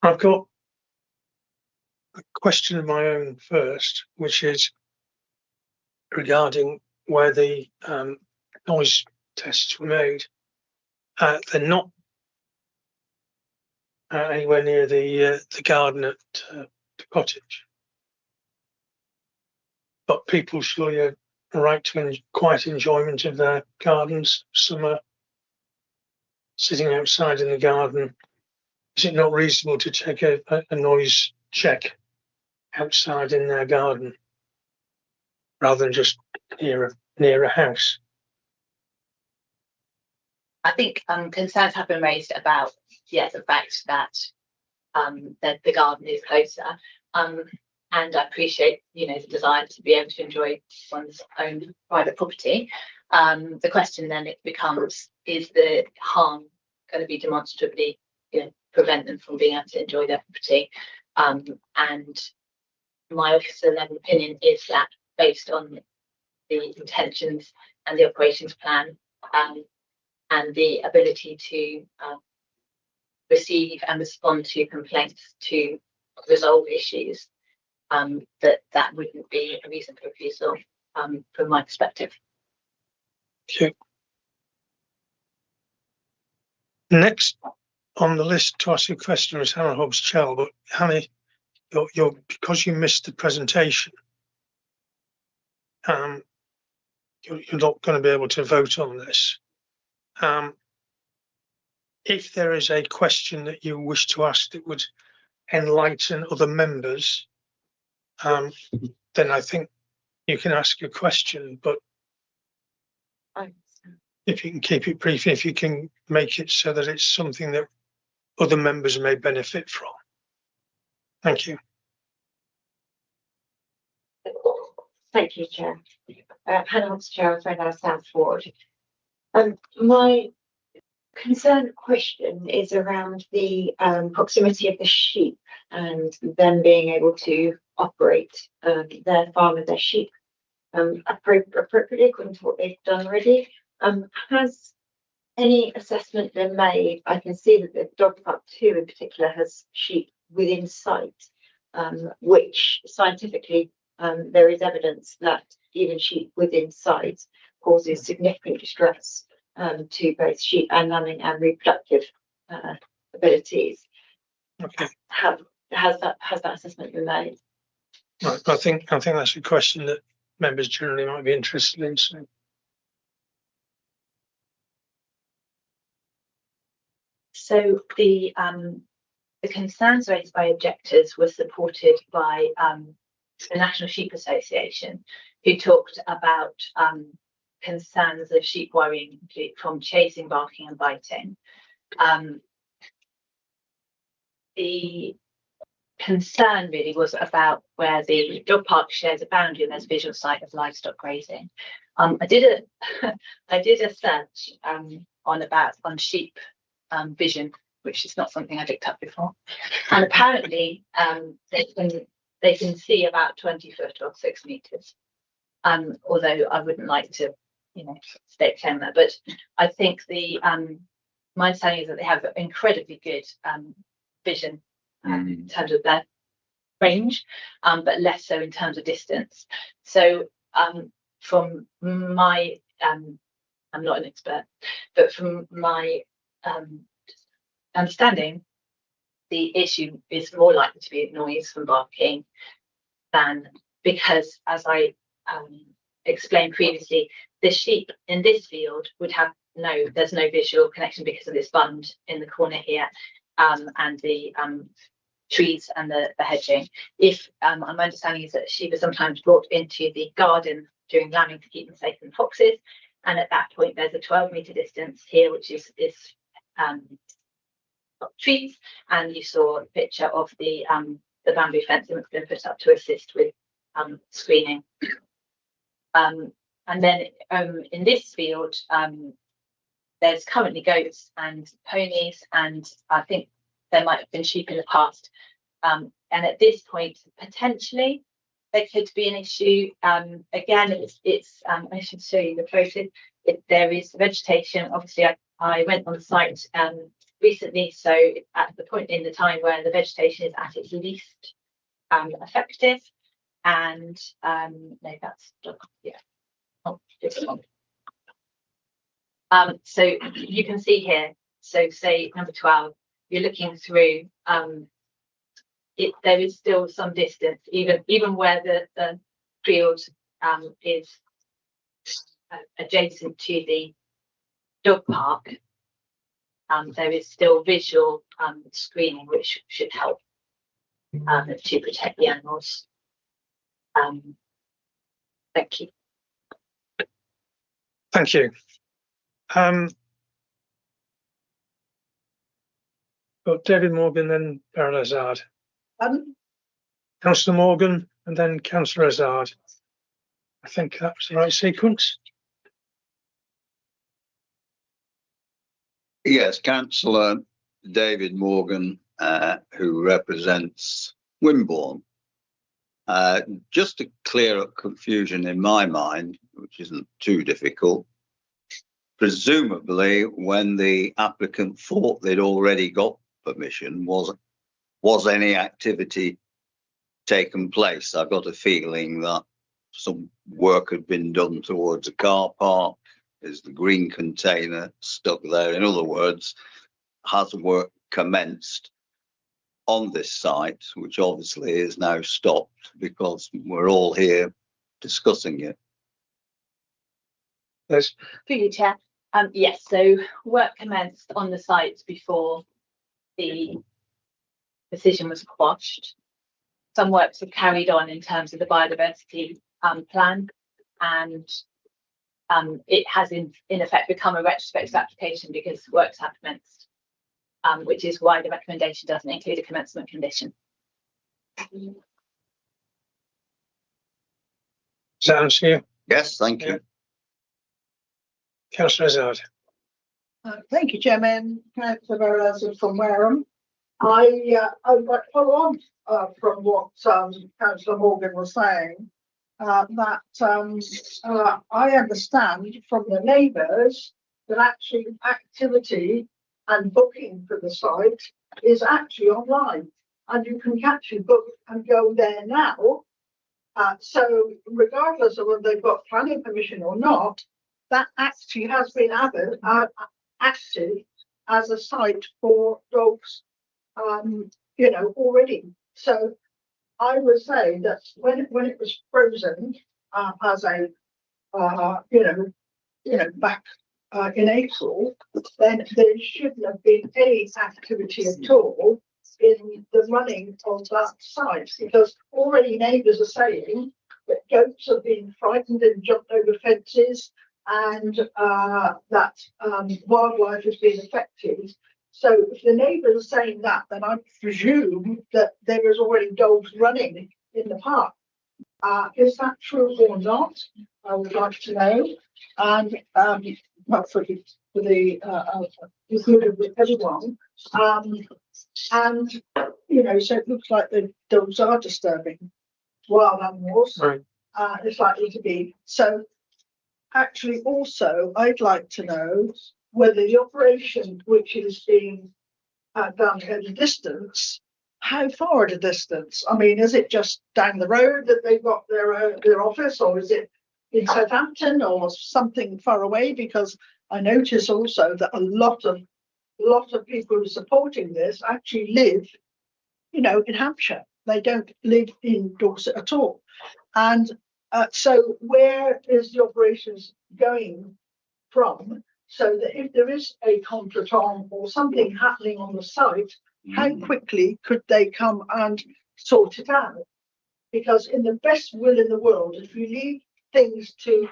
I've got a question of my own first, which is regarding where the noise tests were made. They're not anywhere near the garden at the cottage, but people surely have a right to quiet enjoyment of their gardens. Some are sitting outside in the garden. Is it not reasonable to take a noise check outside in their garden rather than just near a house? I think concerns have been raised about the fact that the garden is closer, and I appreciate the desire to be able to enjoy one's own private property. The question then it becomes: is the harm going to be demonstrably prevent them from being able to enjoy their property? And my officer level opinion is that, based on the intentions and the operations plan, and the ability to receive and respond to complaints to resolve issues, that wouldn't be a reason for refusal from my perspective. Okay. Next on the list to ask a question is Hannah Hobbs-Chell, but Hannah, you're because you missed the presentation, you're not going to be able to vote on this. If there is a question that you wish to ask that would enlighten other members, then I think you can ask your question, but if you can keep it brief, if you can make it so that it's something that other members may benefit from. Thank you. Thank you, Chair. Hannah Hobbs-Chell, Threadneedle South Ward. My concern question is around the proximity of the sheep and them being able to operate their farm with their sheep appropriately according to what they've done already. Has any assessment been made? I can see that the dog park 2 in particular has sheep within sight, which scientifically there is evidence that even sheep within sight causes significant distress to both sheep and lambing and reproductive abilities. Okay. Has that assessment been made? Right. I think that's a question that members generally might be interested in. So the concerns raised by objectors were supported by the National Sheep Association, who talked about concerns of sheep worrying from chasing, barking and biting. The concern really was about where the dog park shares a boundary and there's a visual site of livestock grazing. I did a search on sheep vision, which is not something I looked up before, and apparently they can see about 20 foot or 6 meters. Although I wouldn't like to, state claim that, but I think my understanding is that they have incredibly good vision in terms of their range, but less so in terms of distance. So from my, I'm not an expert, but from my understanding, the issue is more likely to be noise from barking than, because as I explained previously, the sheep in this field would have there's no visual connection because of this bund in the corner here, and the trees and the hedging. If my understanding is that sheep are sometimes brought into the garden during lambing to keep them safe from foxes, and at that point there's a 12-metre distance here, which is trees, and you saw a picture of the bamboo fencing that's been put up to assist with screening. And then in this field, there's currently goats and ponies, and I think there might have been sheep in the past. And at this point, potentially, there could be an issue. Again, it's I should show you the photo. There is vegetation. Obviously, I went on the site recently, so at the point in the time where the vegetation is at its least effective. And no, that's yeah. Oh, different one. So you can see here. So say number 12, you're looking through. There is still some distance, even where the field is adjacent to the dog park. There is still visual screening, which should help to protect the animals. Thank you. Thank you. Got David Morgan, then Beryl Hazard. Councillor Morgan, and then Councillor Hazard. I think that was the right sequence. Yes, Councillor David Morgan, who represents Wimborne. Just to clear up confusion in my mind, which isn't too difficult, presumably when the applicant thought they'd already got permission, was any activity taken place? I've got a feeling that some work had been done towards a car park. Is the green container stuck there? In other words, has work commenced on this site, which obviously is now stopped because we're all here discussing it? Yes. Through you, Chair. Yes, so work commenced on the site before the decision was quashed. Some works were carried on in terms of the biodiversity plan, and it has in effect become a retrospective application because works have commenced, which is why the recommendation doesn't include a commencement condition. Does that answer you? Yes, thank you. Councillor Hazard. Thank you, Chairman. Councillor Beryl Hazard from Wareham. I'd like to follow on from what Councillor Morgan was saying, that I understand from the neighbours that actually activity and booking for the site is actually online, and you can actually book and go there now. So regardless of whether they've got planning permission or not, that actually has been added, active as a site for dogs, already. So I would say that when it was frozen as a, back in April, then there shouldn't have been any activity at all in the running of that site, because already neighbours are saying that goats have been frightened and jumped over fences, and that wildlife has been affected. So if the neighbours are saying that, then I presume that there is already dogs running in the park. Is that true or not? I would like to know. And well, for the included with everyone. And so it looks like the dogs are disturbing wild animals. Right. It's likely to be. So actually, also, I'd like to know whether the operation which is being done at a distance, how far at a distance? I mean, is it just down the road that they've got their office, or is it in Southampton or something far away? Because I notice also that a lot of people who are supporting this actually live, in Hampshire. They don't live in Dorset at all. And so where is the operations going from? So that if there is a contretemps or something happening on the site, how quickly could they come and sort it out? Because in the best will in the world, if you leave things to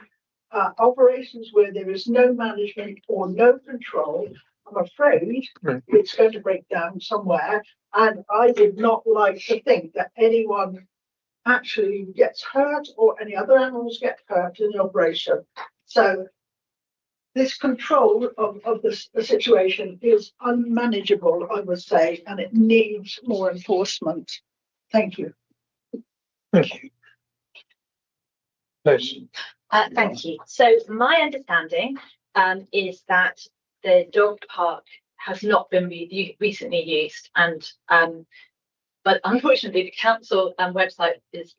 operations where there is no management or no control, I'm afraid it's going to break down somewhere. And I would not like to think that anyone actually gets hurt or any other animals get hurt in the operation. So this control of the situation is unmanageable, I would say, and it needs more enforcement. Thank you. Thank you. Liz. Thank you. So my understanding is that the dog park has not been recently used, and but unfortunately the council website is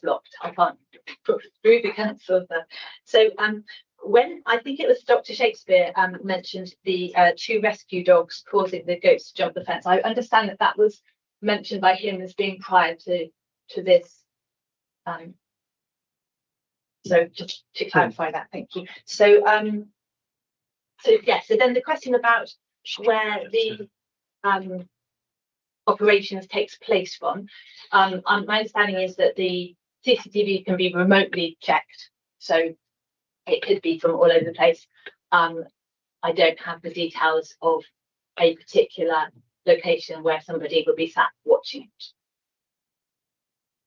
blocked. I can't put through the council. So when I think it was Dr. Shakespeare mentioned the 2 rescue dogs causing the goats to jump the fence, I understand that that was mentioned by him as being prior to this. So just to clarify that, thank you. So so then the question about where the operations takes place from, my understanding is that the CCTV can be remotely checked, so it could be from all over the place. I don't have the details of a particular location where somebody would be sat watching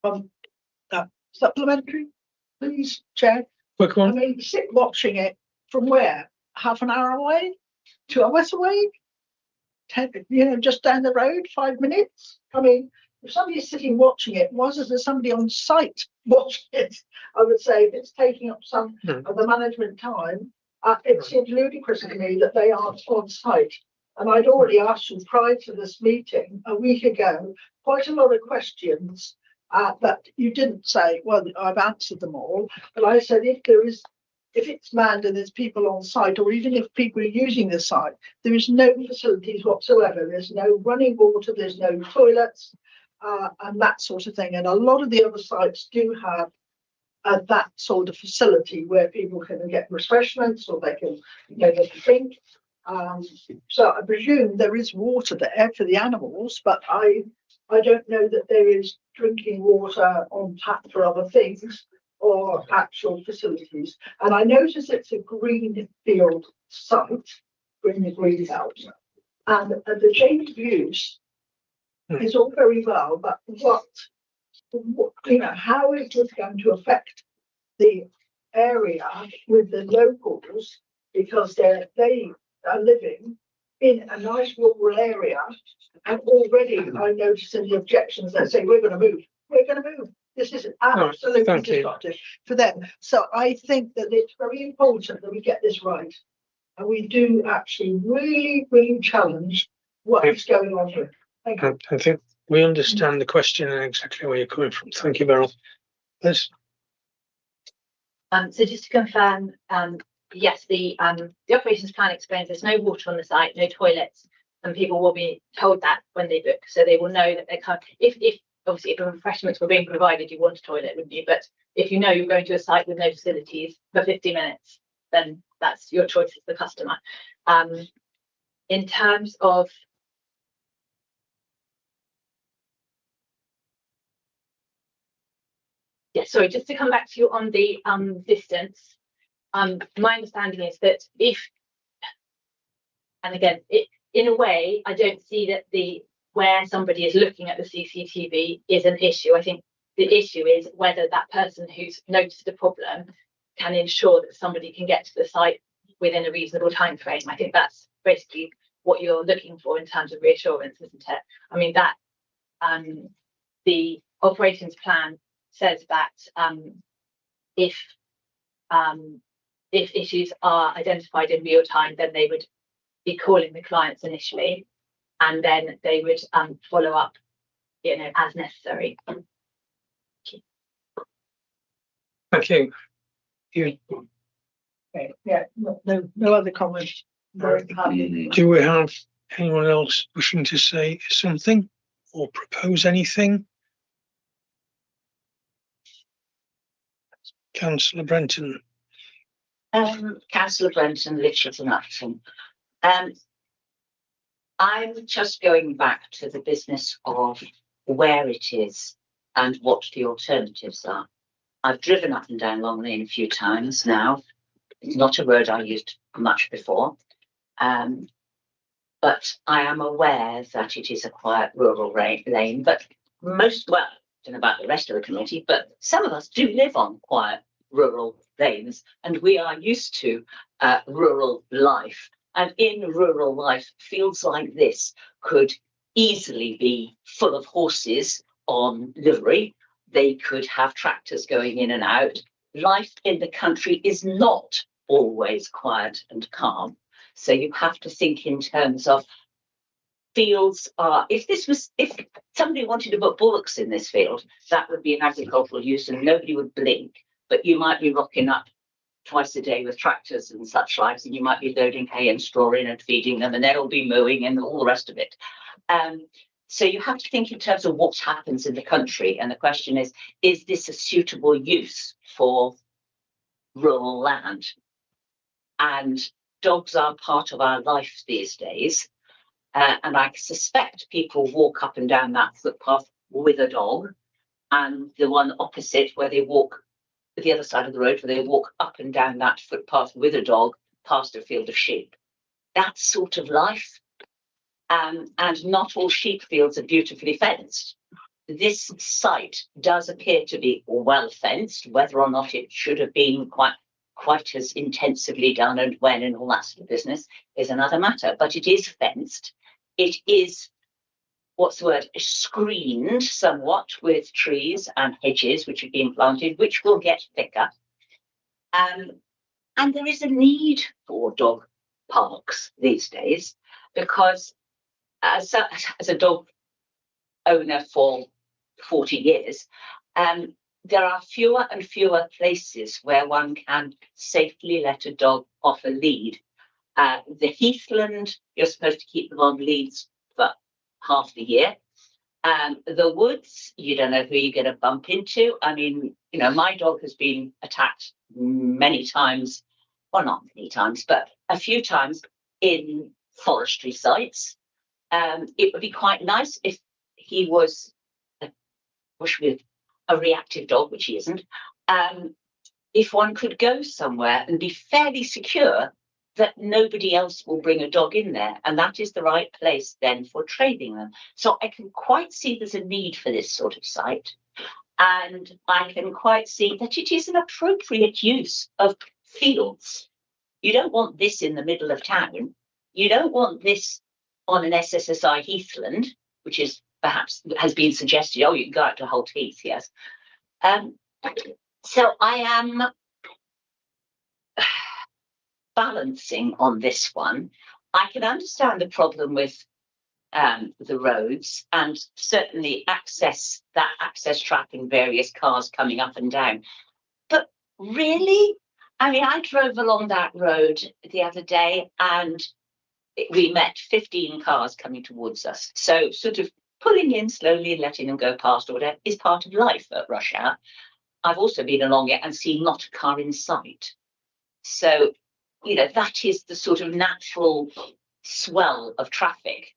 it. Supplementary, please, Chair. I mean, sit watching it from where? Half an hour away? 2 hours away? 10, just down the road, 5 minutes? I mean, if somebody's sitting watching it, why is there somebody on site watching it? I would say if it's taking up some of the management time, it seems ludicrous to me that they aren't on site. And I'd already asked you prior to this meeting a week ago quite a lot of questions that you didn't say. Well, I've answered them all, but I said if it's manned and there's people on site, or even if people are using the site, there is no facilities whatsoever. There's no running water, there's no toilets, and that sort of thing. And a lot of the other sites do have that sort of facility where people can get refreshments or they can get a drink. So I presume there is water there for the animals, but I don't know that there is drinking water on tap for other things or actual facilities. And I notice it's a greenfield site, greenbelt, and the change of use is all very well, but how it was going to affect the area with the locals, because they are living in a nice rural area, and already I noticed in the objections that say we're going to move. This is absolutely disruptive for them. So I think that it's very important that we get this right, and we do actually really, really challenge what is going on here. Thank you. I think we understand the question and exactly where you're coming from. Thank you, Beryl. Liz. So just to confirm, yes, the operations plan explains there's no water on the site, no toilets, and people will be told that when they book, so they will know that they can't. If obviously if the refreshments were being provided, you want a toilet, wouldn't you? But if you know you're going to a site with no facilities for 50 minutes, then that's your choice as the customer. In terms of sorry, just to come back to you on the distance. My understanding is that and again, in a way, I don't see that where somebody is looking at the CCTV is an issue. I think the issue is whether that person who's noticed a problem can ensure that somebody can get to the site within a reasonable time frame. I think that's basically what you're looking for in terms of reassurance, isn't it? I mean, that the operations plan says that if issues are identified in real time, then they would be calling the clients initially, and then they would follow up, as necessary. Thank you. Okay. Yeah, no other comments. Do we have anyone else wishing to say something or propose anything? Councillor Brenton. Councillor Brenton, Litchfield and Upton. I'm just going back to the business of where it is and what the alternatives are. I've driven up and down Long Lane a few times now. It's not a road I used much before. But I am aware that it is a quiet rural lane. But most, well, I don't know about the rest of the committee, but some of us do live on quiet rural lanes, and we are used to rural life. And in rural life, fields like this could easily be full of horses on livery. They could have tractors going in and out. Life in the country is not always quiet and calm. So you have to think in terms of fields are, if somebody wanted to put bullocks in this field, that would be an agricultural use and nobody would blink. But you might be rocking up twice a day with tractors and such like, and you might be loading hay and straw in and feeding them, and they'll be mowing and all the rest of it. So you have to think in terms of what happens in the country. And the question is this a suitable use for rural land? And dogs are part of our life these days. And I suspect people walk up and down that footpath with a dog, and the one opposite where they walk, the other side of the road, where they walk up and down that footpath with a dog past a field of sheep. That's sort of life. And not all sheep fields are beautifully fenced. This site does appear to be well fenced. Whether or not it should have been quite as intensively done and when and all that sort of business is another matter. But it is fenced. It is, screened somewhat with trees and hedges which have been planted, which will get thicker. And there is a need for dog parks these days, because as a dog owner for 40 years, there are fewer and fewer places where one can safely let a dog off a lead. The heathland, you're supposed to keep them on leads for half the year. The woods, you don't know who you're going to bump into. I mean, my dog has been attacked many times, well, not many times, but a few times in forestry sites. It would be quite nice if he was a reactive dog, which he isn't. If one could go somewhere and be fairly secure that nobody else will bring a dog in there, and that is the right place then for training them. So I can quite see there's a need for this sort of site, and I can quite see that it is an appropriate use of fields. You don't want this in the middle of town. You don't want this on an SSSI heathland, which is perhaps has been suggested. Oh, you can go out to Holt Heath, yes. So I am balancing on this one. I can understand the problem with the roads, and certainly access track and various cars coming up and down. But really, I mean, I drove along that road the other day and we met 15 cars coming towards us. So sort of pulling in slowly and letting them go past or whatever is part of life at rush hour. I've also been along it and seen not a car in sight. So, that is the sort of natural swell of traffic.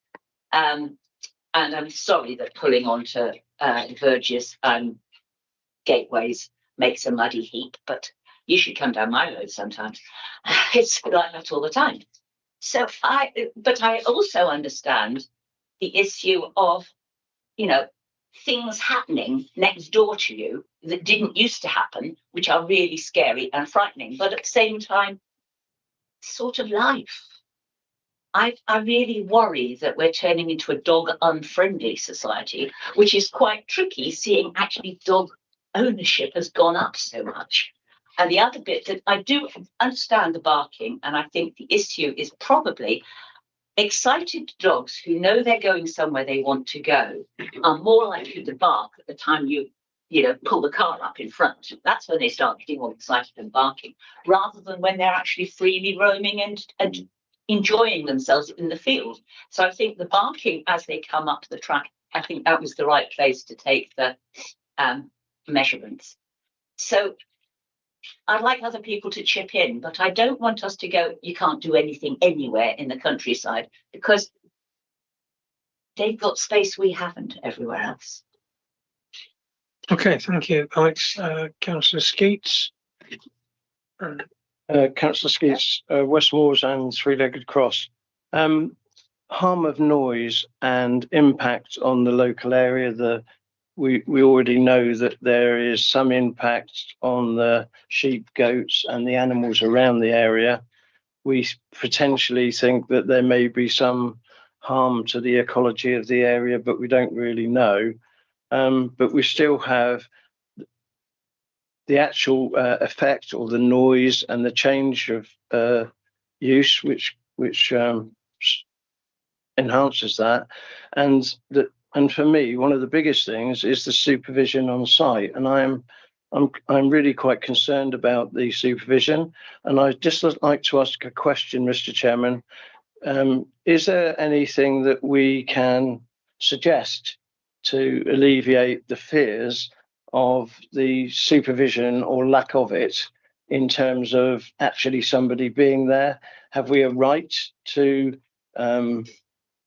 And I'm sorry that pulling onto verges and gateways makes a muddy heap, but you should come down my road sometimes. It's like that all the time. So but I also understand the issue of, things happening next door to you that didn't used to happen, which are really scary and frightening, but at the same time, sort of life. I really worry that we're turning into a dog unfriendly society, which is quite tricky, seeing actually dog ownership has gone up so much. And the other bit that I do understand the barking, and I think the issue is probably excited dogs who know they're going somewhere they want to go are more likely to bark at the time you pull the car up in front. That's when they start getting all excited and barking, rather than when they're actually freely roaming and enjoying themselves in the field. So I think the barking as they come up the track, I think that was the right place to take the measurements. So I'd like other people to chip in, but I don't want us to go, you can't do anything anywhere in the countryside, because they've got space we haven't everywhere else. Okay, thank you, Alex. Councillor Skeets. Councillor Skeets, West Moors and Three-Legged Cross. Harm of noise and impact on the local area. We already know that there is some impact on the sheep, goats and the animals around the area. We potentially think that there may be some harm to the ecology of the area, but we don't really know. But we still have the actual effect or the noise and the change of use, which enhances that. And for me, one of the biggest things is the supervision on site, and I'm really quite concerned about the supervision. And I'd just like to ask a question, Mr. Chairman. Is there anything that we can suggest to alleviate the fears of the supervision or lack of it in terms of actually somebody being there? Have we a right to,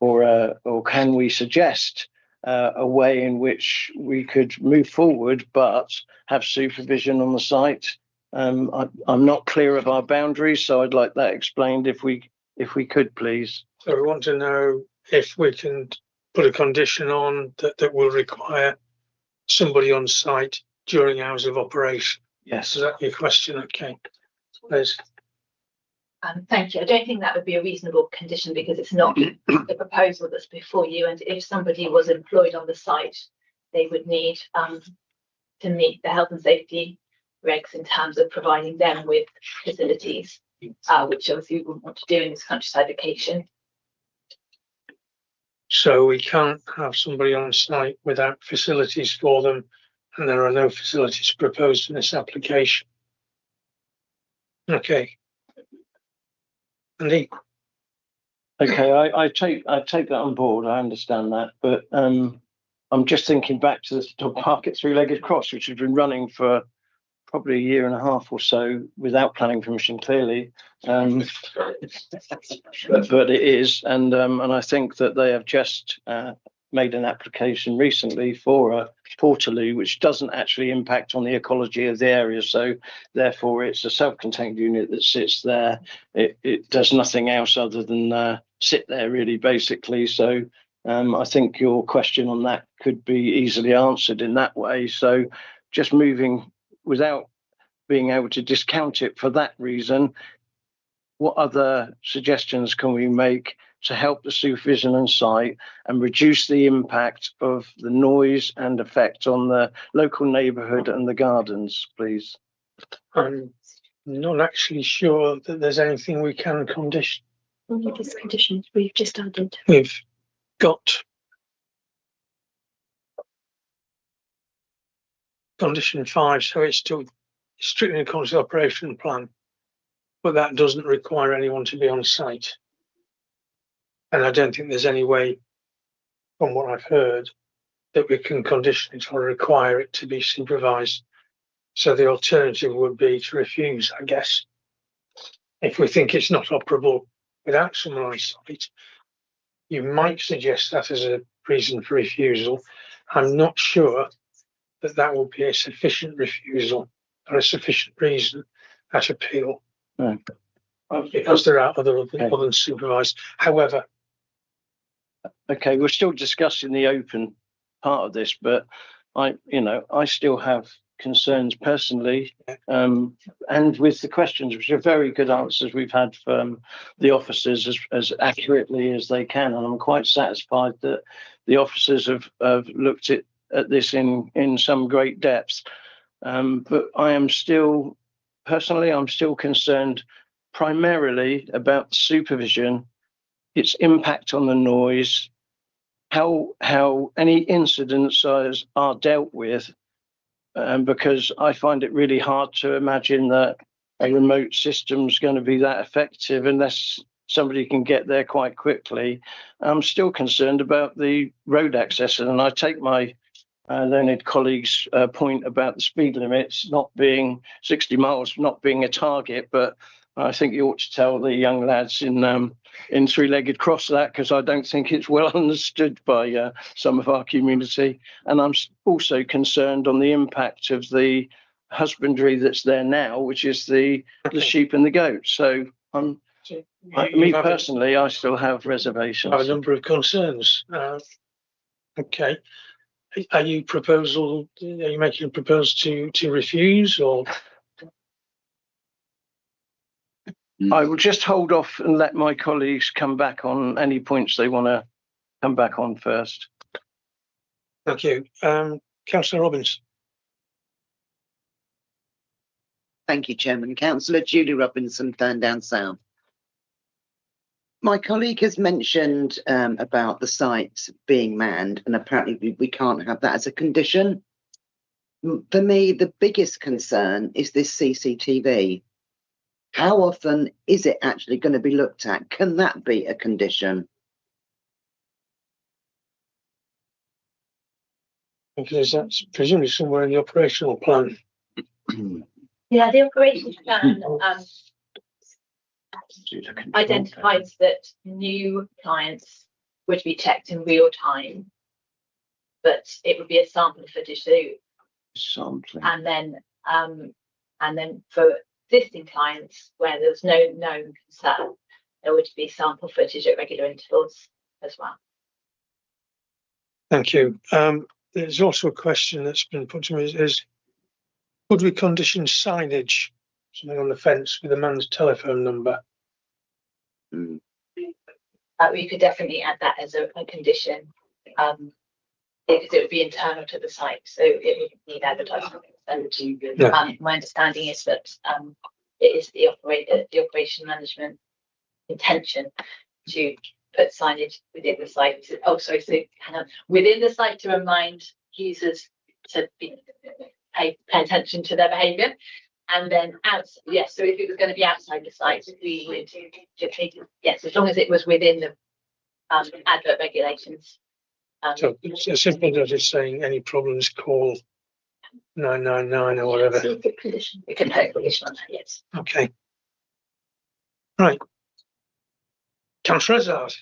or can we suggest a way in which we could move forward but have supervision on the site? I'm not clear of our boundaries, so I'd like that explained if we could, please. So we want to know if we can put a condition on that will require somebody on site during hours of operation. Yes. Is that your question? Okay. Liz. Thank you. I don't think that would be a reasonable condition because it's not the proposal that's before you. And if somebody was employed on the site, they would need to meet the health and safety regs in terms of providing them with facilities, which obviously we wouldn't want to do in this countryside location. So we can't have somebody on site without facilities for them, and there are no facilities proposed in this application. Okay. Andy. Okay, I take that on board. I understand that, but I'm just thinking back to the dog park at Three-Legged Cross, which has been running for probably a year and a half or so without planning permission, clearly. But it is, and I think that they have just made an application recently for a portaloo, which doesn't actually impact on the ecology of the area. So therefore, it's a self-contained unit that sits there. It does nothing else other than sit there, really, basically. So I think your question on that could be easily answered in that way. So just moving without being able to discount it for that reason, what other suggestions can we make to help the supervision on site and reduce the impact of the noise and effect on the local neighbourhood and the gardens, please? I'm not actually sure that there's anything we can condition. Only these conditions we've just added. We've got condition 5, so it's still strictly a accordance to the operation plan, but that doesn't require anyone to be on site. And I don't think there's any way, from what I've heard, that we can condition it or require it to be supervised. So the alternative would be to refuse, I guess. If we think it's not operable without someone on site, you might suggest that as a reason for refusal. I'm not sure that that will be a sufficient refusal or a sufficient reason at appeal. No. Because there are other than supervised. However, okay, we're still discussing the open part of this, but I still have concerns personally, and with the questions, which are very good answers we've had from the officers as accurately as they can, and I'm quite satisfied that the officers have looked at this in some great depth. But I am still, personally, I'm still concerned primarily about the supervision, its impact on the noise, how any incidents are dealt with, because I find it really hard to imagine that a remote system is going to be that effective unless somebody can get there quite quickly. I'm still concerned about the road access, and I take my learned colleague's point about the speed limits not being 60 miles, not being a target, but I think you ought to tell the young lads in Three-Legged Cross that, because I don't think it's well understood by some of our community. And I'm also concerned on the impact of the husbandry that's there now, which is the sheep and the goats. So me personally, I still have reservations. I have a number of concerns. Okay. Are you making a proposal to refuse, or? I will just hold off and let my colleagues come back on any points they want to come back on first. Thank you. Councillor Robbins. Thank you, Chairman. Councillor Julie Robinson, Ferndown South. My colleague has mentioned about the site being manned, and apparently we can't have that as a condition. For me, the biggest concern is this CCTV. How often is it actually going to be looked at? Can that be a condition? Because that's presumably somewhere in the operational plan. Yeah, the operations plan identifies that new clients would be checked in real time, but it would be a sample footage. So, and then for existing clients where there's no known concern, there would be sample footage at regular intervals as well. Thank you. There's also a question that's been put to me: is could we condition signage, something on the fence with a man's telephone number? We could definitely add that as a condition, because it would be internal to the site, so it would need advertising. And my understanding is that it is the operation management intention to put signage within the site. Within the site to remind users to pay attention to their behaviour. And then so if it was going to be outside the site, we would just need to, yes, as long as it was within the advert regulations. So it's as simple as just saying any problems, call 999 or whatever. So we can put a condition on that, yes. Okay. Right. Councillor Azard.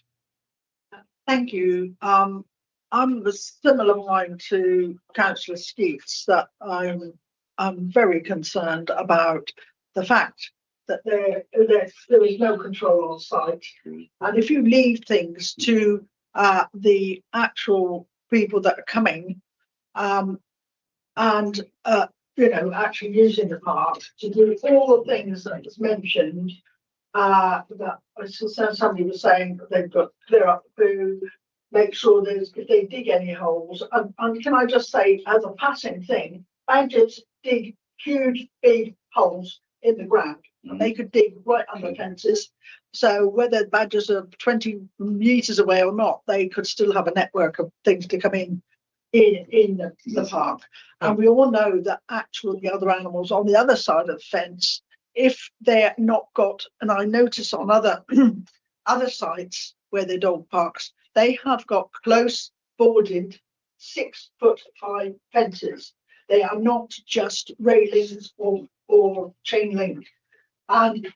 Thank you. I'm of a similar mind to Councillor Skeets, that I'm very concerned about the fact that there is no control on site, and if you leave things to the actual people that are coming and actually using the park to do all the things that was mentioned, that I saw somebody was saying that they've got to clear up the poo, make sure if they dig any holes, and can I just say, as a passing thing, badgers dig huge big holes in the ground, and they could dig right under fences. So whether badgers are 20 meters away or not, they could still have a network of things to come in the park. And we all know that actually the other animals on the other side of the fence, if they're not got, and I notice on other other sites where they're dog parks, they have got close boarded 6-foot-high fences. They are not just railings or chain link. And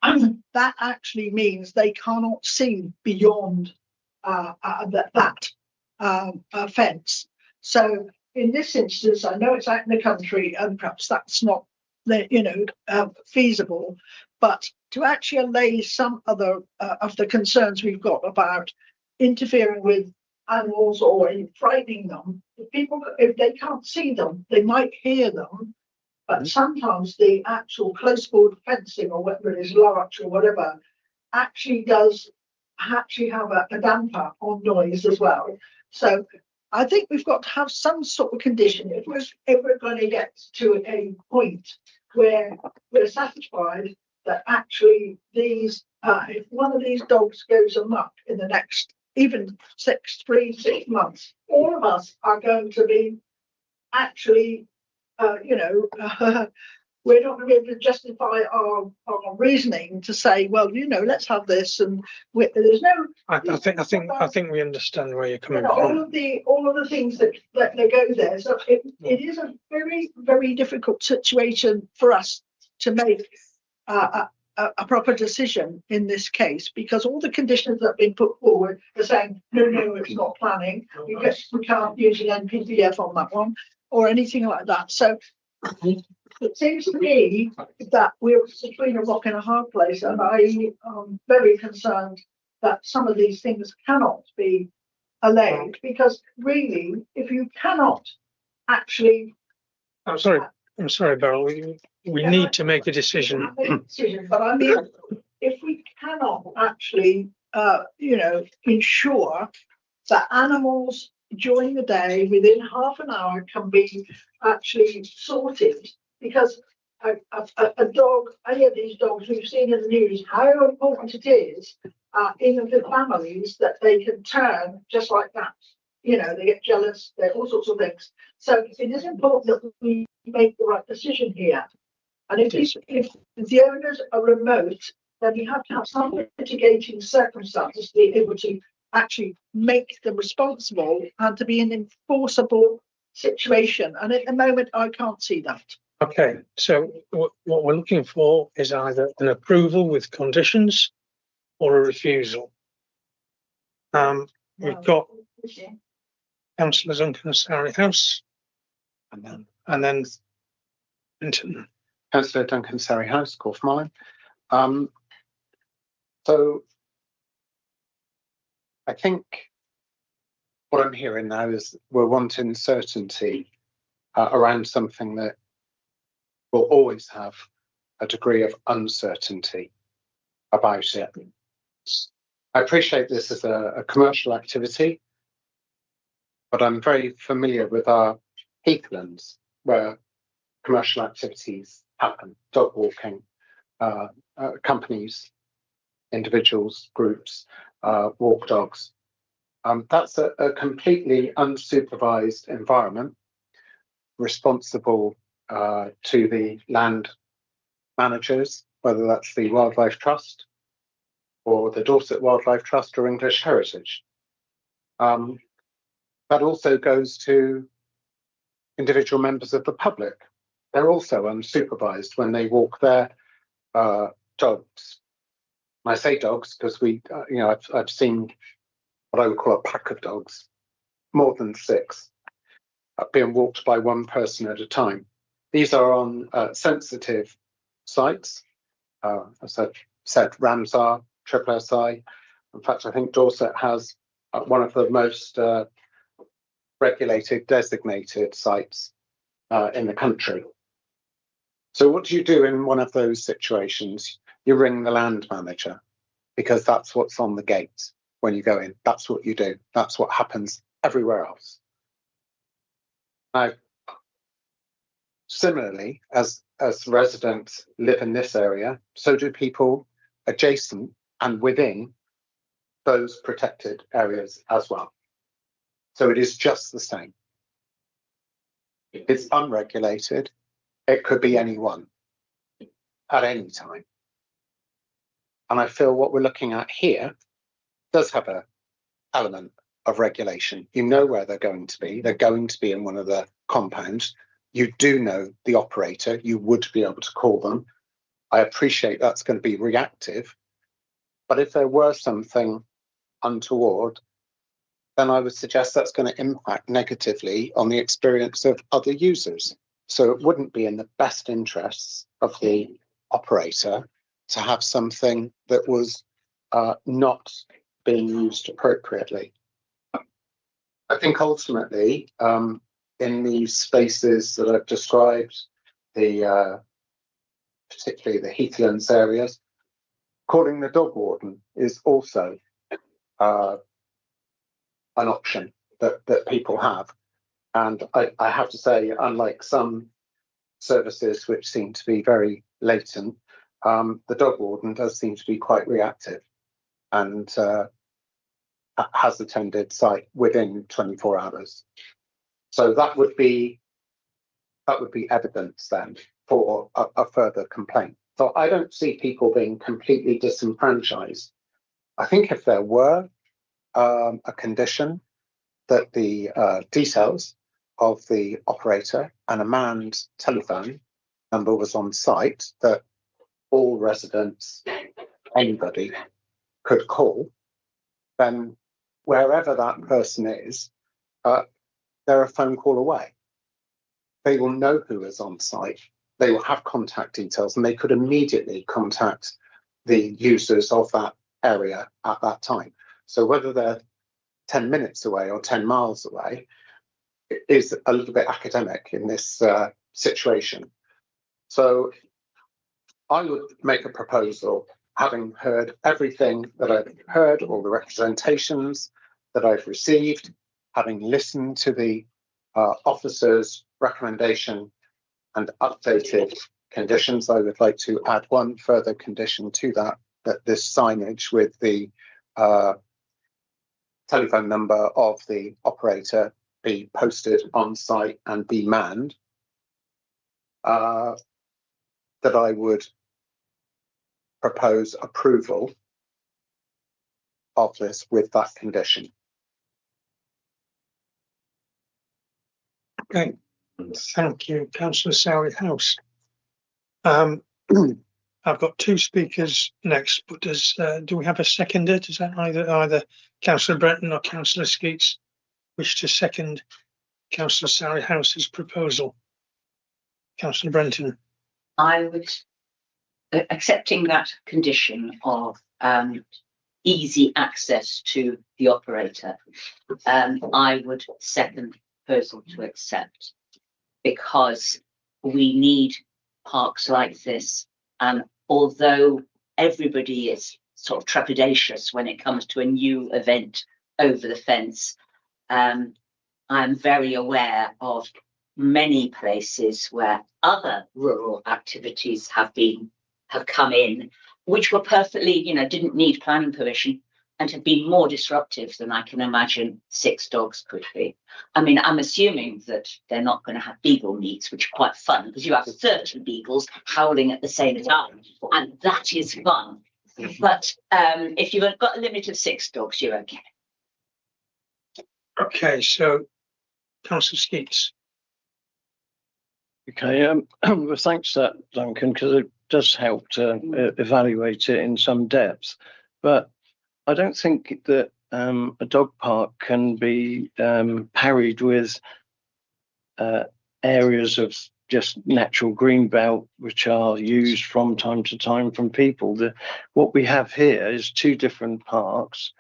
that actually means they cannot see beyond that fence. So in this instance, I know it's out in the country and perhaps that's not feasible, but to actually allay some other of the concerns we've got about interfering with animals or in frightening them, if they can't see them, they might hear them. But sometimes the actual close board fencing, or whether it is larch or whatever, actually have a damper on noise as well. So I think we've got to have some sort of condition if we're going to get to a point where we're satisfied that actually these, if one of these dogs goes amok in the next even 6 months, all of us are going to be actually we're not going to be able to justify our reasoning to say, well, let's have this, and there's no. I think we understand where you're coming from. All of the things that go there. So it is a very, very difficult situation for us to make a proper decision in this case, because all the conditions that have been put forward are saying, no, it's not planning. We can't use an NPDF on that one or anything like that. So it seems to me that we're between a rock and a hard place, and I am very concerned that some of these things cannot be allayed, because really, if you cannot actually... I'm sorry, Beryl, we need to make a decision. But I mean, if we cannot actually, ensure that animals during the day within half an hour can be actually sorted, because a dog, any of these dogs we've seen in the news, how important it is in the families that they can turn just like that. They get jealous, there are all sorts of things. So it is important that we make the right decision here. And if the owners are remote, then you have to have some mitigating circumstances to be able to actually make them responsible and to be an enforceable situation. And at the moment, I can't see that. Okay, so what we're looking for is either an approval with conditions or a refusal. We've got Councillor Duncan Sarry House, and then Councillor Duncan Sarry House, Corfmine. So I think what I'm hearing now is we're wanting certainty around something that will always have a degree of uncertainty about it. I appreciate this as a commercial activity, but I'm very familiar with our heathlands where commercial activities happen, dog walking, companies, individuals, groups, walk dogs. That's a completely unsupervised environment, responsible to the land managers, whether that's the Wildlife Trust or the Dorset Wildlife Trust or English Heritage. That also goes to individual members of the public. They're also unsupervised when they walk their dogs. And I say dogs because I've seen what I would call a pack of dogs, more than 6, being walked by one person at a time. These are on sensitive sites, as I said, Ramsar, Triple SI. In fact, I think Dorset has one of the most regulated, designated sites in the country. So what do you do in one of those situations? You ring the land manager, because that's what's on the gate when you go in. That's what you do. That's what happens everywhere else. Now, similarly, as residents live in this area, so do people adjacent and within those protected areas as well. So it is just the same. It's unregulated. It could be anyone at any time. And I feel what we're looking at here does have an element of regulation. You know where they're going to be. They're going to be in one of the compounds. You do know the operator. You would be able to call them. I appreciate that's going to be reactive. But if there were something untoward, then I would suggest that's going to impact negatively on the experience of other users. So it wouldn't be in the best interests of the operator to have something that was not being used appropriately. I think ultimately, in these spaces that I've described, particularly the heathlands areas, calling the dog warden is also an option that people have. And I have to say, unlike some services which seem to be very latent, the dog warden does seem to be quite reactive and has attended site within 24 hours. So that would be evidence then for a further complaint. So I don't see people being completely disenfranchised. I think if there were a condition that the details of the operator and a manned telephone number was on site, that all residents, anybody could call, then wherever that person is, they're a phone call away. They will know who is on site. They will have contact details, and they could immediately contact the users of that area at that time. So whether they're 10 minutes away or 10 miles away is a little bit academic in this situation. So I would make a proposal, having heard everything that I've heard, all the representations that I've received, having listened to the officer's recommendation and updated conditions, I would like to add one further condition to that, that this signage with the telephone number of the operator be posted on site and be manned. That I would propose approval of this with that condition. Okay, thank you, Councillor Sally House. I've got two speakers next, but do we have a seconder? Does that either Councillor Brenton or Councillor Skeets wish to second Councillor Sally House's proposal? Councillor Brenton. I would, accepting that condition of easy access to the operator, I would second the proposal to accept, because we need parks like this, and although everybody is sort of trepidatious when it comes to a new event over the fence, I'm very aware of many places where other rural activities have come in, which were perfectly, didn't need planning permission and have been more disruptive than I can imagine 6 dogs could be. I mean, I'm assuming that they're not going to have beagle meets, which are quite fun, because you have 30 beagles howling at the same time, and that is fun. But if you've got a limit of 6 dogs, you're okay. Okay, so Councillor Skeets. Okay, well, thanks for that, Duncan, because it does help to evaluate it in some depth. But I don't think that a dog park can be parried with areas of just natural green belt, which are used from time to time from people. What we have here is 2 different parks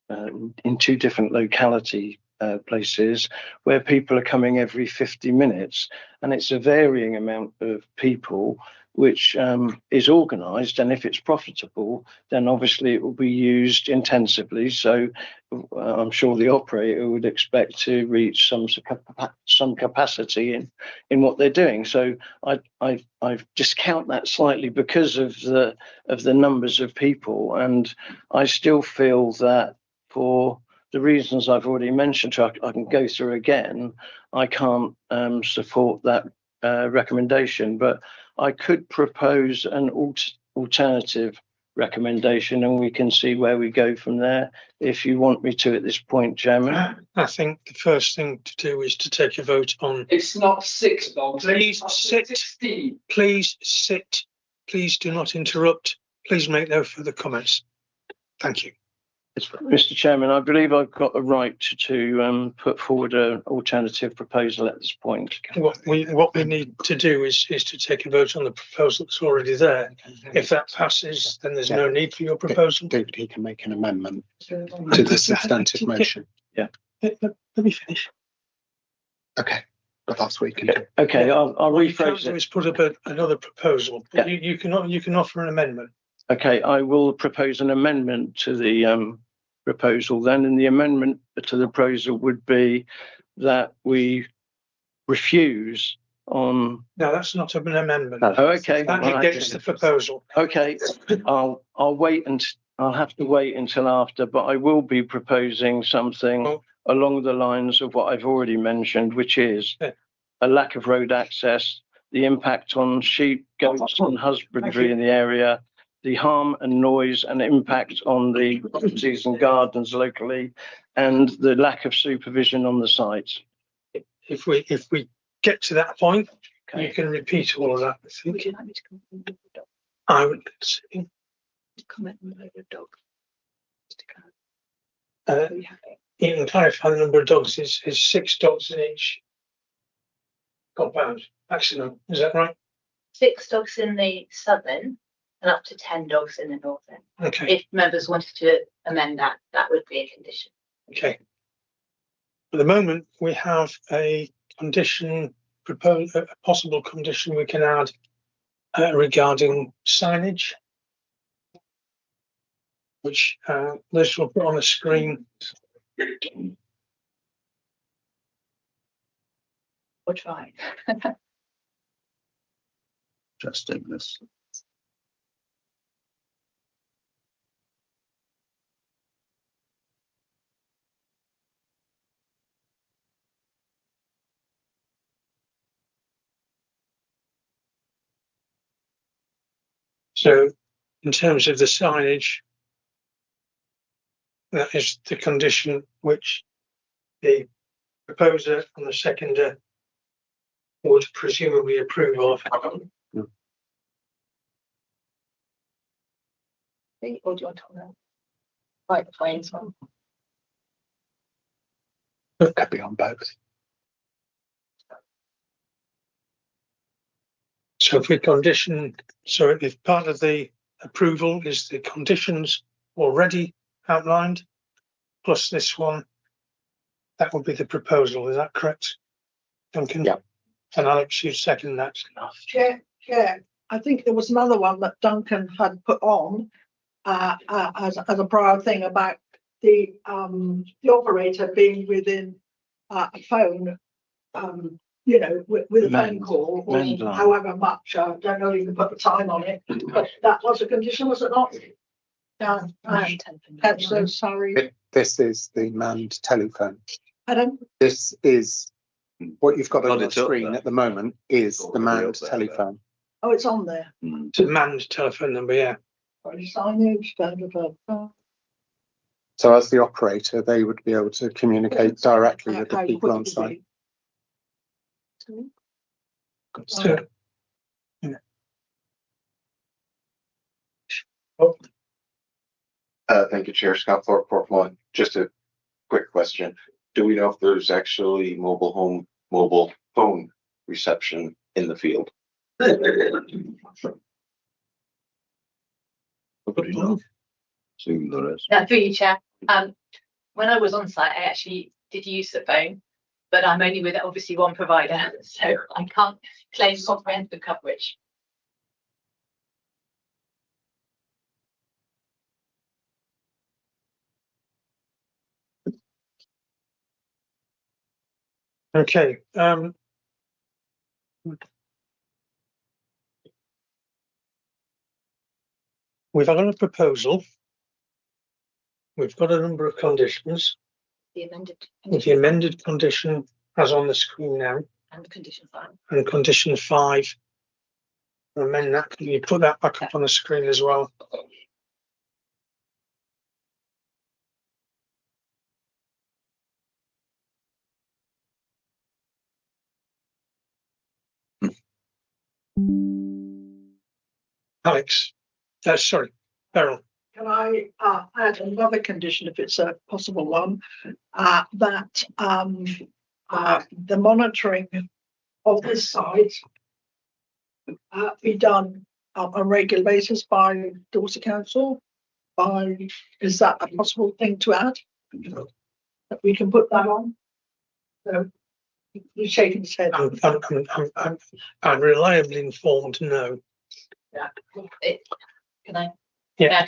in 2 different locality places where people are coming every 50 minutes, and it's a varying amount of people, which is organised, and if it's profitable, then obviously it will be used intensively. So I'm sure the operator would expect to reach some capacity in what they're doing. So I discount that slightly because of the numbers of people, and I still feel that for the reasons I've already mentioned, I can go through again, I can't support that recommendation, but I could propose an alternative recommendation, and we can see where we go from there if you want me to at this point, Chairman. I think the first thing to do is to take a vote on. It's not 6 dogs. Please sit. 16. Please sit. Please do not interrupt. Please make no further comments. Thank you. Mr. Chairman, I believe I've got the right to put forward an alternative proposal at this point. What we need to do is to take a vote on the proposal that's already there. If that passes, then there's no need for your proposal. David, he can make an amendment to the substantive motion. Yeah. Let me finish. Okay, but that's what you can do. Okay, I'll What you rephrase can't do it. is put up another proposal. Yeah. You can offer an amendment. Okay, I will propose an amendment to the proposal then, and the amendment to the proposal would be that we refuse on. No, that's not an amendment. Oh, okay. That Well, against the proposal. Okay, I'll wait and I'll have to wait until after, but I will be proposing something along the lines of what I've already mentioned, which is a lack of road access, the impact on sheep, goats and husbandry in the area, the harm and noise and impact on the properties and gardens locally, and the lack of supervision on the site. If we get to that point, you can repeat all of that. I think. I would say, Comment on the dog. you can clarify the number of dogs is 6 dogs in each compound maximum. Is that right? 6 dogs in the southern and up to 10 dogs in the northern. Okay. If members wanted to amend that, that would be a condition. Okay. At the moment, we have a condition proposed, a possible condition we can add regarding signage, which Liz will put on the screen. Or try. Interesting this. So in terms of the signage, that is the condition which the proposer and the seconder would presumably approve of. Or do you want to talk about right the planes one? It could be on both. So if we condition, so if part of the approval is the conditions already outlined, plus this one, that would be the proposal. Is that correct, Duncan? Yeah. And Alex, you second that. Chair, I think there was another one that Duncan had put on as a prior thing about the operator being within a phone, with a phone call or however much. I don't know if you can put the time on it, but that was a condition, was it not? Yeah. So sorry. This is the manned telephone. Pardon? This is what you've got on the It's up screen there. at the moment is the manned telephone. Oh, it's on there. It's a manned telephone number, yeah. Signage, So as the operator, they would be able to communicate directly with the people on site. So, Thank you, Chair. Scott Thorpe, Portmont. Just a quick question. Do we know if there's actually mobile phone reception in the field? Assume there is. Through you, Chair. When I was on site, I actually did use the phone, but I'm only with obviously one provider, so I can't claim comprehensive coverage. okay. We've got a proposal. We've got a number of conditions. The amended With the amended condition as on the screen now. and condition 5. And condition 5. Amend that. Can you put that back up on the screen as well? Alex, sorry, Beryl. Can I add another condition, if it's a possible one, that the monitoring of this site be done on a regular basis by Dorset Council? Is that a possible thing to add? That we can put that on? So he's shaking his head. I'm reliably informed, no. Yeah. Can I? Yeah.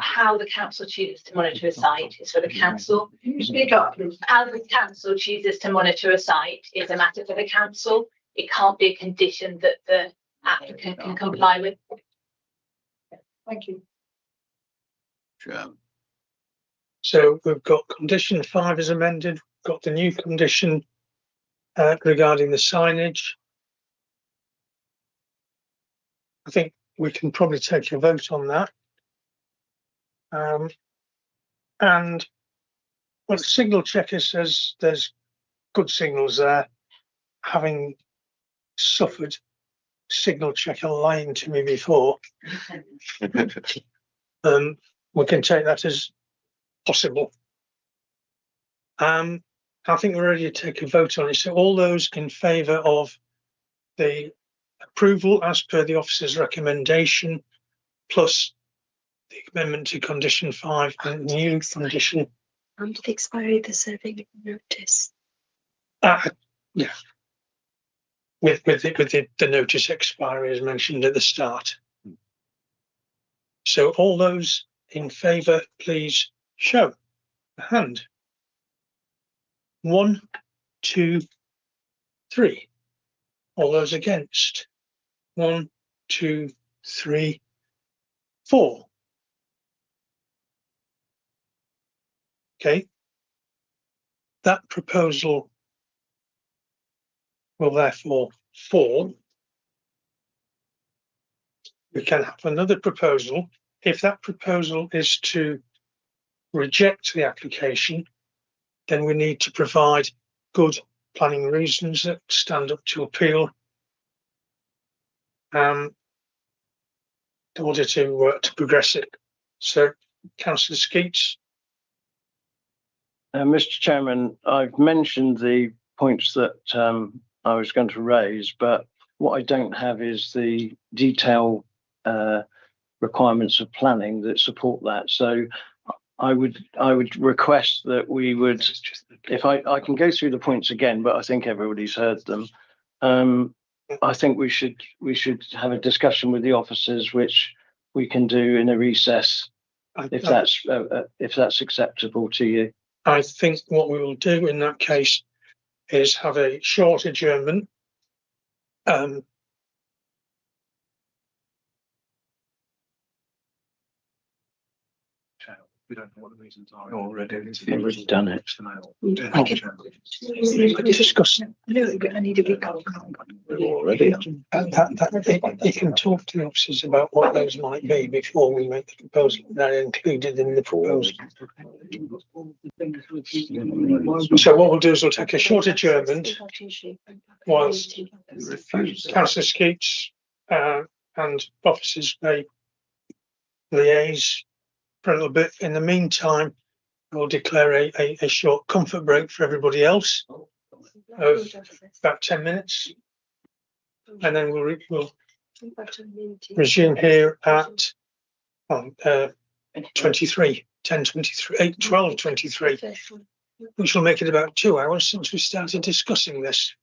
How the council chooses to monitor a site is for the council. Can you speak up, please? How the council chooses to monitor a site is a matter for the council. It can't be a condition that the applicant can comply with. Thank you. Sure. So we've got condition 5 is amended, got the new condition regarding the signage. I think we can probably take a vote on that. And well, the signal checker says there's good signals there, having suffered signal checker lying to me before. We can take that as possible. I think we're ready to take a vote on it. So all those in favour of the approval as per the officer's recommendation, plus the amendment to condition 5 and new condition. And the expiry of the serving notice. Yeah. With the notice expiry as mentioned at the start. So all those in favour, please show a hand. 1, 2, 3. All those against. 1, 2, 3, 4. Okay. That proposal will therefore fall. We can have another proposal. If that proposal is to reject the application, then we need to provide good planning reasons that stand up to appeal in order to progress it. So, Councillor Skeets. Mr. Chairman, I've mentioned the points that I was going to raise, but what I don't have is the detailed requirements of planning that support that. So I would request that we would, if I can go through the points again, but I think everybody's heard them. I think we should have a discussion with the officers, which we can do in a recess, if that's acceptable to you. I think what we will do in that case is have a short adjournment. We don't know what the reasons are already. We've already done it. Discuss. Already. You can talk to the officers about what those might be before we make the proposal. They're included in the proposal. So what we'll do is we'll take a short adjournment whilst Councillor Skeets and officers may liaise for a little bit. In the meantime, we'll declare a short comfort break for everybody else of about 10 minutes, and then we'll resume here at 12:23, which will make it about 2 hours since we started discussing this.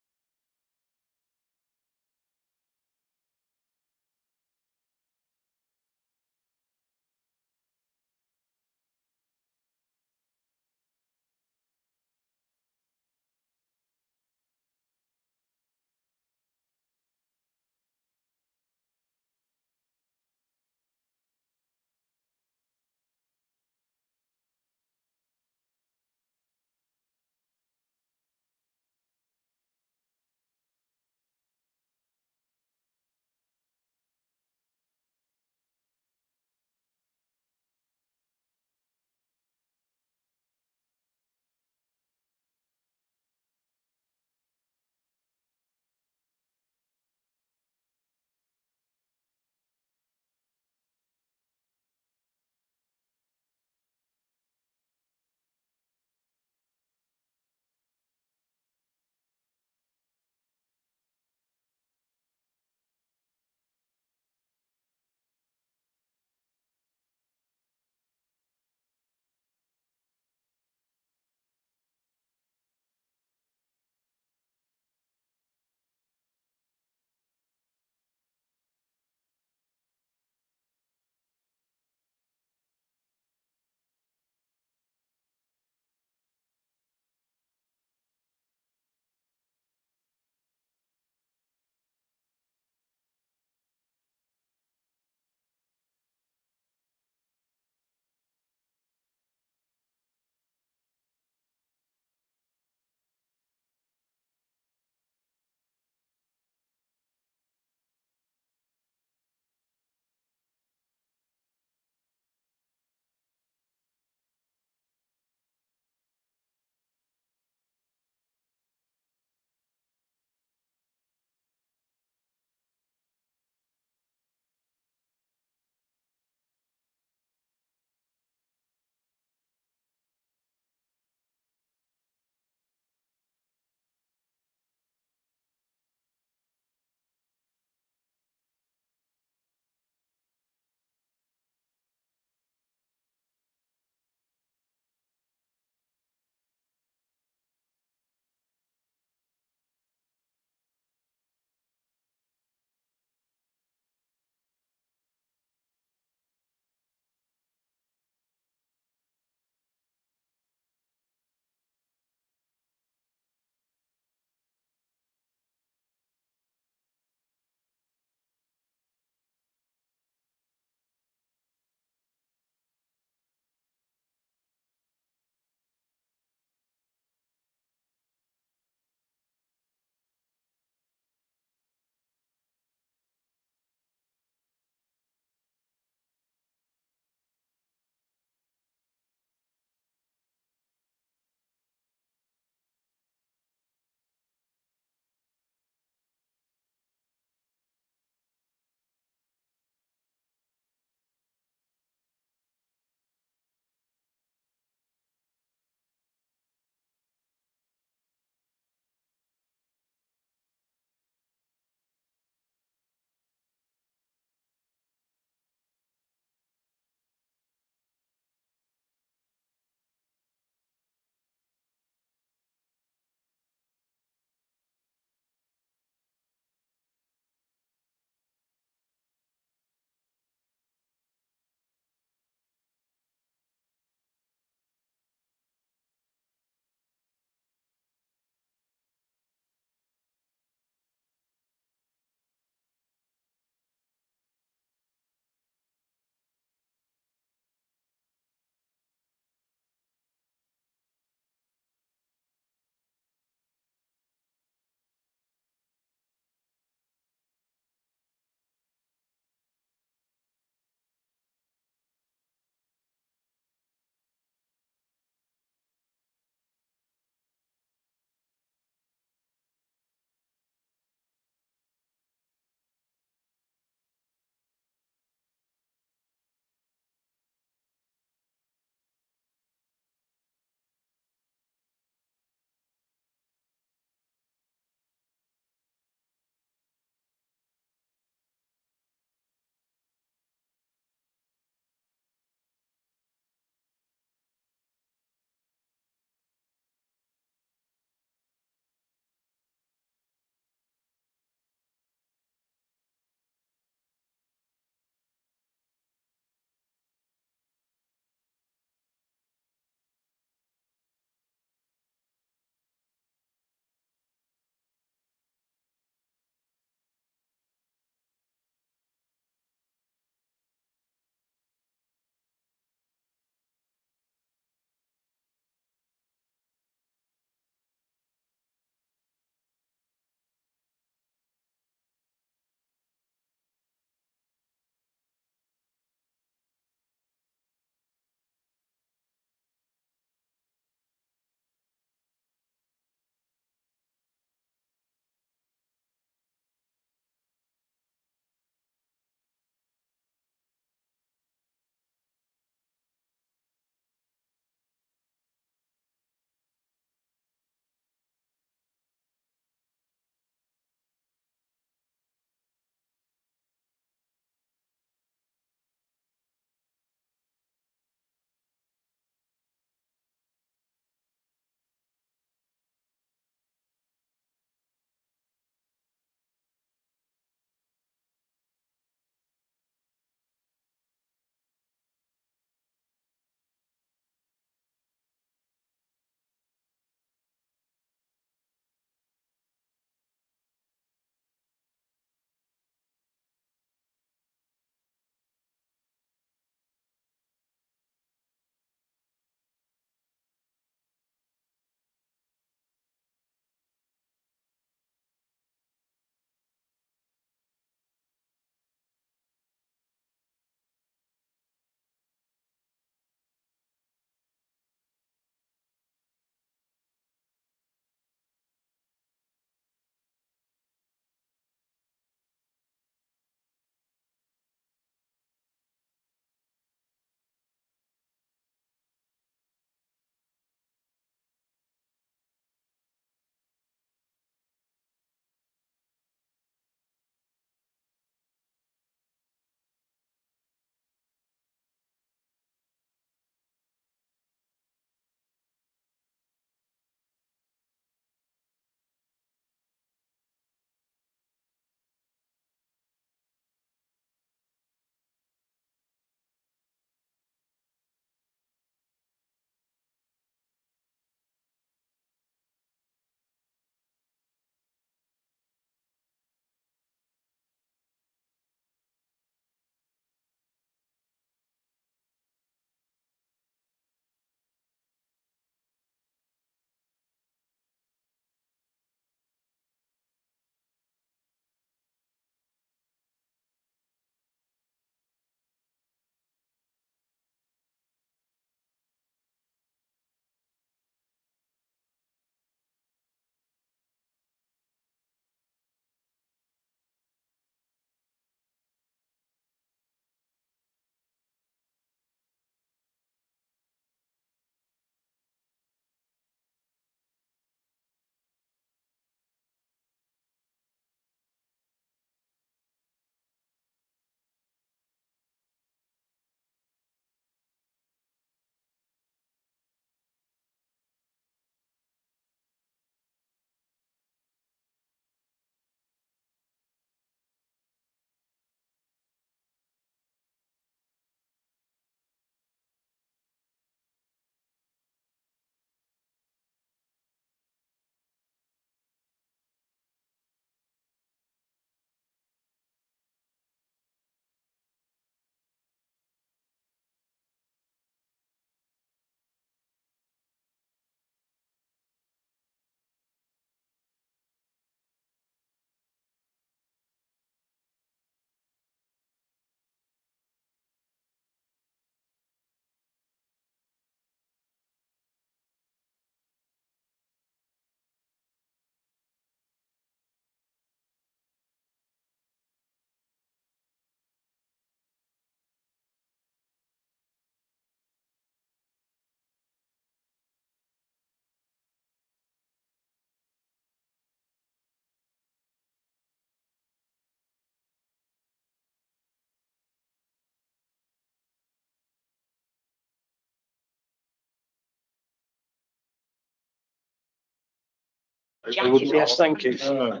Yes, thank you. Yeah,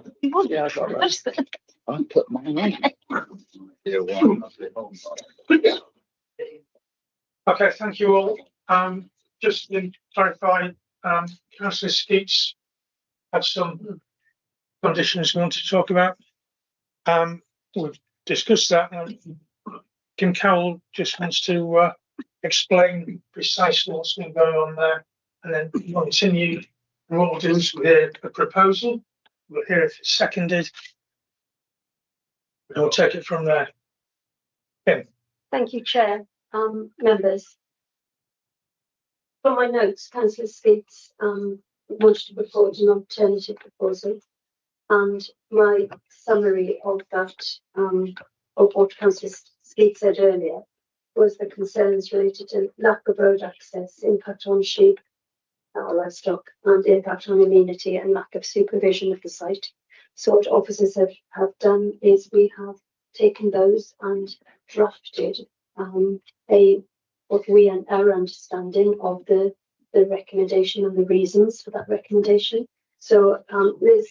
I got that. I put mine in. Okay, thank you all. Just to clarify, Councillor Skeets had some conditions we want to talk about. We've discussed that. Kim Cowell just wants to explain precisely what's been going on there, and then continue. And what we'll do is we'll hear a proposal. We'll hear if it's seconded. And we'll take it from there. Kim. Thank you, Chair. Members. From my notes, Councillor Skeets wanted to propose an alternative proposal, and my summary of that, of what Councillor Skeets said earlier, was the concerns related to lack of road access, impact on sheep or livestock, and impact on amenity and lack of supervision of the site. So what officers have done is we have taken those and drafted what we and our understanding of the recommendation and the reasons for that recommendation. So Liz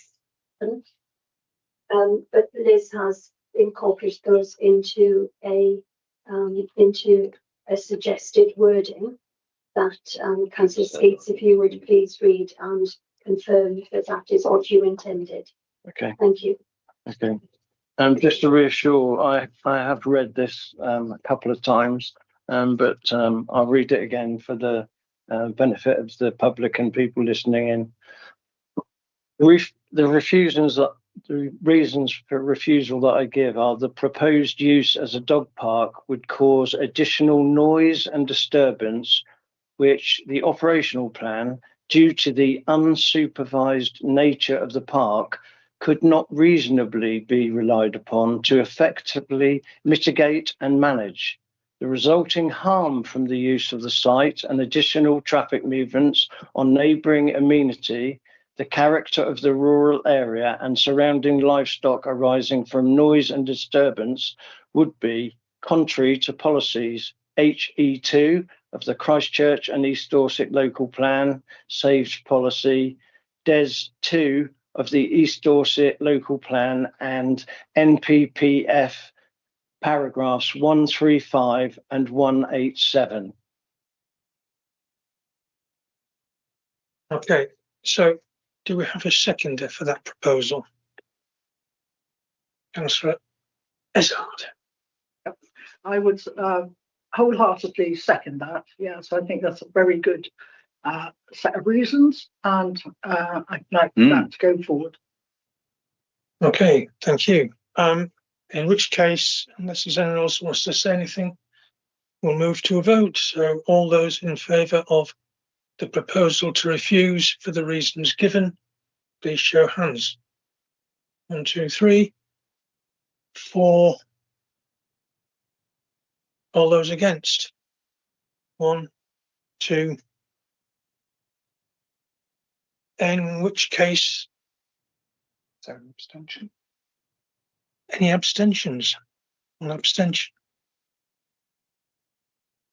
has incorporated those into a suggested wording that Councillor Skeets, if you would please read and confirm that that is what you intended. Okay. Thank you. Okay. Just to reassure, I have read this a couple of times, but I'll read it again for the benefit of the public and people listening in. The reasons for refusal that I give are the proposed use as a dog park would cause additional noise and disturbance, which the operational plan, due to the unsupervised nature of the park, could not reasonably be relied upon to effectively mitigate and manage. The resulting harm from the use of the site and additional traffic movements on neighbouring amenity, the character of the rural area and surrounding livestock arising from noise and disturbance would be contrary to policies HE2 of the Christchurch and East Dorset local plan, SAVED policy, DES 2 of the East Dorset local plan, and NPPF paragraphs 135 and 187. Okay, so do we have a seconder for that proposal? Councillor Ezard. I would wholeheartedly second that. Yes, I think that's a very good set of reasons, and I'd like that to go forward. Okay, thank you. In which case, unless there's anyone else who wants to say anything, we'll move to a vote. So all those in favour of the proposal to refuse for the reasons given, please show hands. 1, 2, 3, 4. All those against? 1, 2. In which case, is there an abstention? Any abstentions? An abstention.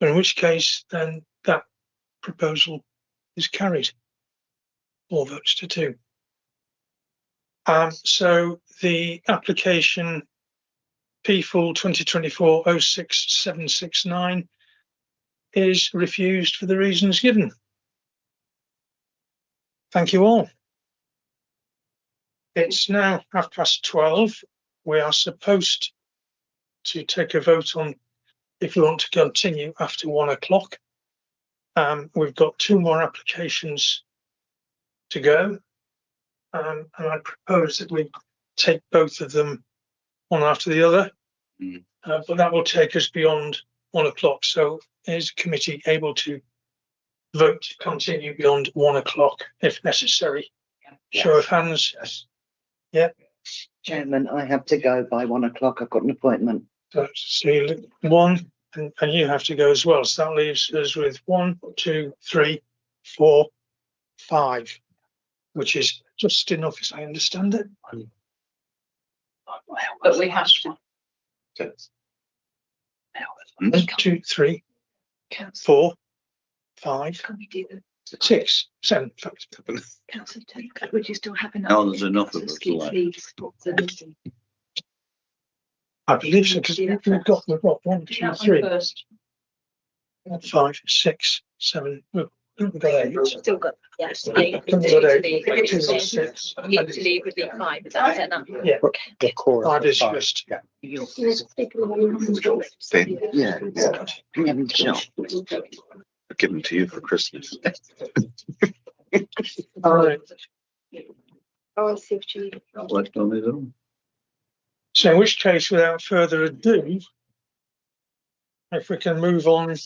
In which case, then that proposal is carried. 4 votes to 2. So the application PFUL 2024-06769 is refused for the reasons given. Thank you all. It's now 12:30. We are supposed to take a vote on if we want to continue after 1 o'clock. We've got 2 more applications to go. And I propose that we take both of them one after the other. But that will take us beyond 1 o'clock. So is the committee able to vote to continue beyond 1 o'clock if necessary? Yes. Show of hands. Yes. Yeah. Chairman, I have to go by 1 o'clock. I've got an appointment. So 1, and you have to go as well. So that leaves us with 1, 2, 3, 4, 5, which is just enough as I understand it. But we have to. 1, 2, 3, 4, 5, 6, 7, in fact. Councillor Taylor, would you still have enough? No, there's enough of us left. I believe so, because we've got 1, 2, 3, 5, 6, 7. We've got 8. Still got, yes. We've got 8. 6. Need to leave with the 5, is that enough? Yeah. The core I of the 5. discussed. Yeah. Yeah. I'll give them to you for Christmas. All right. Oh, I see what you mean. Left on his own. So in which case, without further ado, if we can move on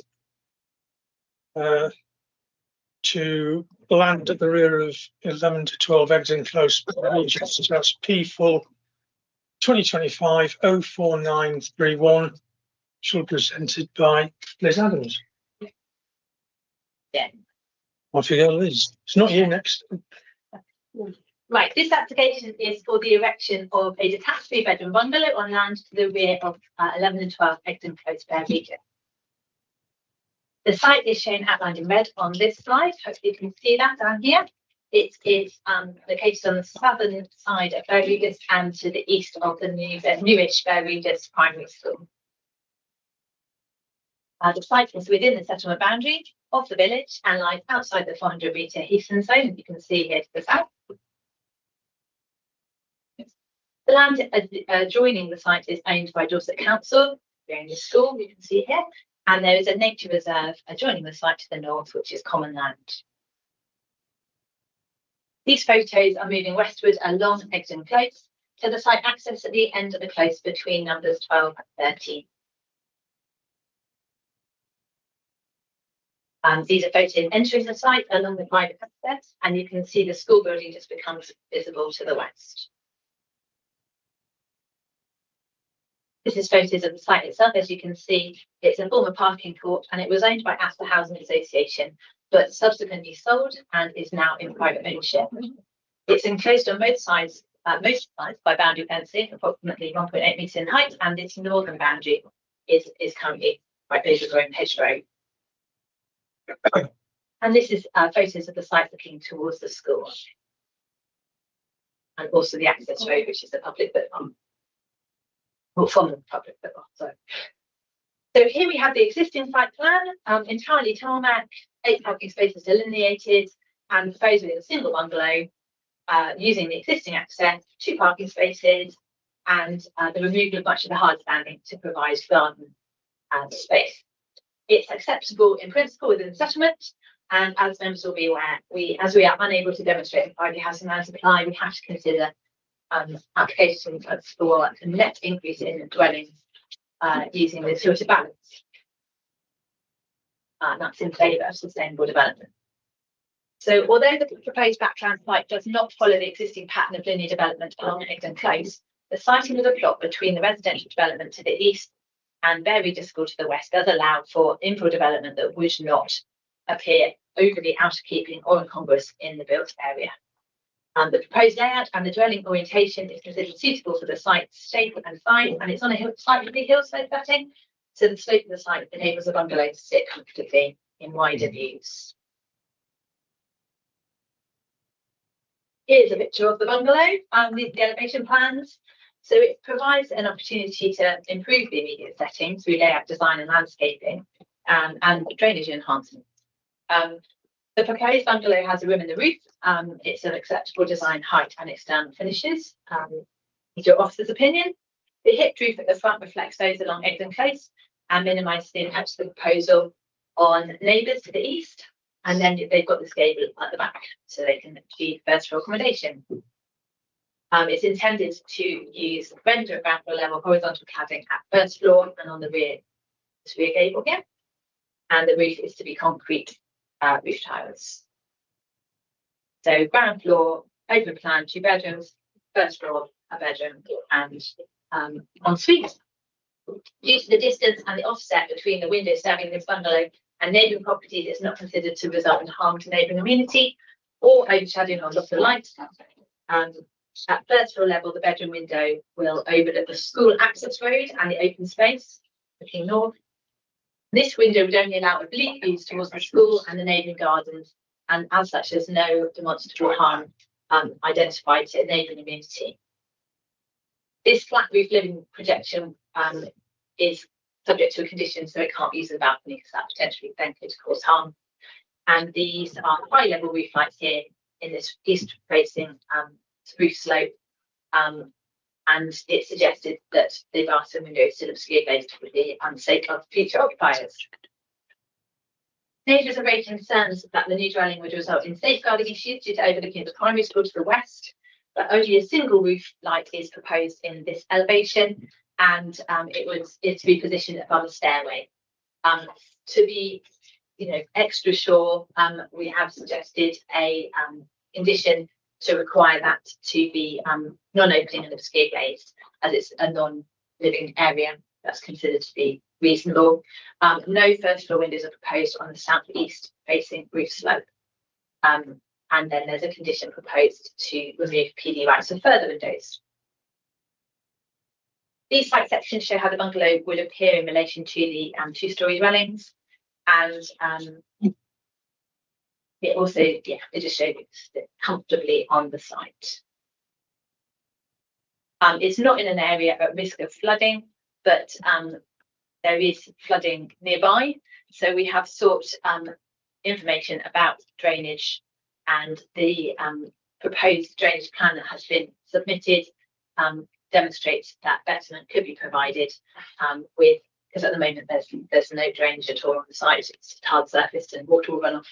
to land at the rear of 11 to 12 Egdon Close, that's P full 2025 04931, shall be presented by Liz Adams. Yeah. Off you go, Liz. It's not you next. Right, this application is for the erection of a detached 3-bedroom bungalow on land to the rear of 11 and 12 Egdon Close, Bear region. The site is shown outlined in red on this slide. Hopefully you can see that down here. It is located on the southern side of Bear Regis and to the east of the newish Bear Regis Primary School. The site is within the settlement boundary of the village and lies outside the 400 metre eastern zone, you can see here to the south. The land adjoining the site is owned by Dorset Council, the only school you can see here, and there is a nature reserve adjoining the site to the north, which is common land. These photos are moving westward along Egdon Close to the site access at the end of the close between numbers 12 and 13. These are photos entering the site along the private access, and you can see the school building just becomes visible to the west. This is photos of the site itself. As you can see, it's a former parking court and it was owned by Astor Housing Association, but subsequently sold and is now in private ownership. It's enclosed on both sides, most sides, by boundary fencing, approximately 1.8 metres in height, and its northern boundary is currently by overgrown hedgerow. And this is photos of the site looking towards the school. And also the access road, which is the public footpath. Well, from the public footpath, sorry. So here we have the existing site plan, entirely tarmac, 8 parking spaces delineated, and proposed with a single bungalow, using the existing access, 2 parking spaces, and the removal of much of the hard standing to provide garden space. It's acceptable in principle within the settlement, and as members will be aware, as we are unable to demonstrate the private housing land supply, we have to consider applications for a net increase in dwellings using the filter balance. That's in favour of sustainable development. So although the proposed backland site does not follow the existing pattern of linear development along Egdon Close, the siting of the plot between the residential development to the east and Bear Regis School to the west does allow for infill development that would not appear overly out of keeping or incongruous in the built area. The proposed layout and the dwelling orientation is considered suitable for the site's shape and size, and it's on a slightly hill slope setting, so the slope of the site enables a bungalow to sit comfortably in wider views. Here's a picture of the bungalow and the elevation plans. So it provides an opportunity to improve the immediate setting through layout design and landscaping and drainage enhancements. The proposed bungalow has a room in the roof. It's an acceptable design height and external finishes. It's your officer's opinion. The hipped roof at the front reflects those along Egdon Close and minimises the impact of the proposal on neighbours to the east. And then they've got this gable at the back so they can achieve vertical accommodation. It's intended to use render at ground floor level horizontal cladding at first floor and on the rear gable here. And the roof is to be concrete roof tiles. So ground floor, open plan, 2 bedrooms, first floor, a bedroom, and ensuite. Due to the distance and the offset between the windows serving this bungalow and neighbouring properties, it's not considered to result in harm to neighbouring amenity or overshadowing or loss of light. At first floor level, the bedroom window will overlook the school access road and the open space looking north. This window would only allow oblique views towards the school and the neighbouring gardens and as such, there's no demonstrable harm identified to neighbouring immunity. This flat roof living projection is subject to a condition, so it can't use the balcony because that potentially then could cause harm. And these are high level roof lights here in this east facing roof slope. And it suggested that the bars and windows still obscure glazed would be unsafe of future occupiers. Neighbours are very concerned that the new dwelling would result in safeguarding issues due to overlooking the primary school to the west, but only a single roof light is proposed in this elevation, and it's to be positioned above a stairway. To be, extra sure, we have suggested a condition to require that to be non-opening and obscure glazed, as it's a non-living area that's considered to be reasonable. No first floor windows are proposed on the southeast facing roof slope. And then there's a condition proposed to remove PD lights and further windows. These site sections show how the bungalow would appear in relation to the two-storey dwellings. And it also, it just shows it comfortably on the site. It's not in an area at risk of flooding, but there is flooding nearby. So we have sought information about drainage, and the proposed drainage plan that has been submitted demonstrates that betterment could be provided because at the moment there's no drainage at all on the site. It's hard surfaced and water will run off.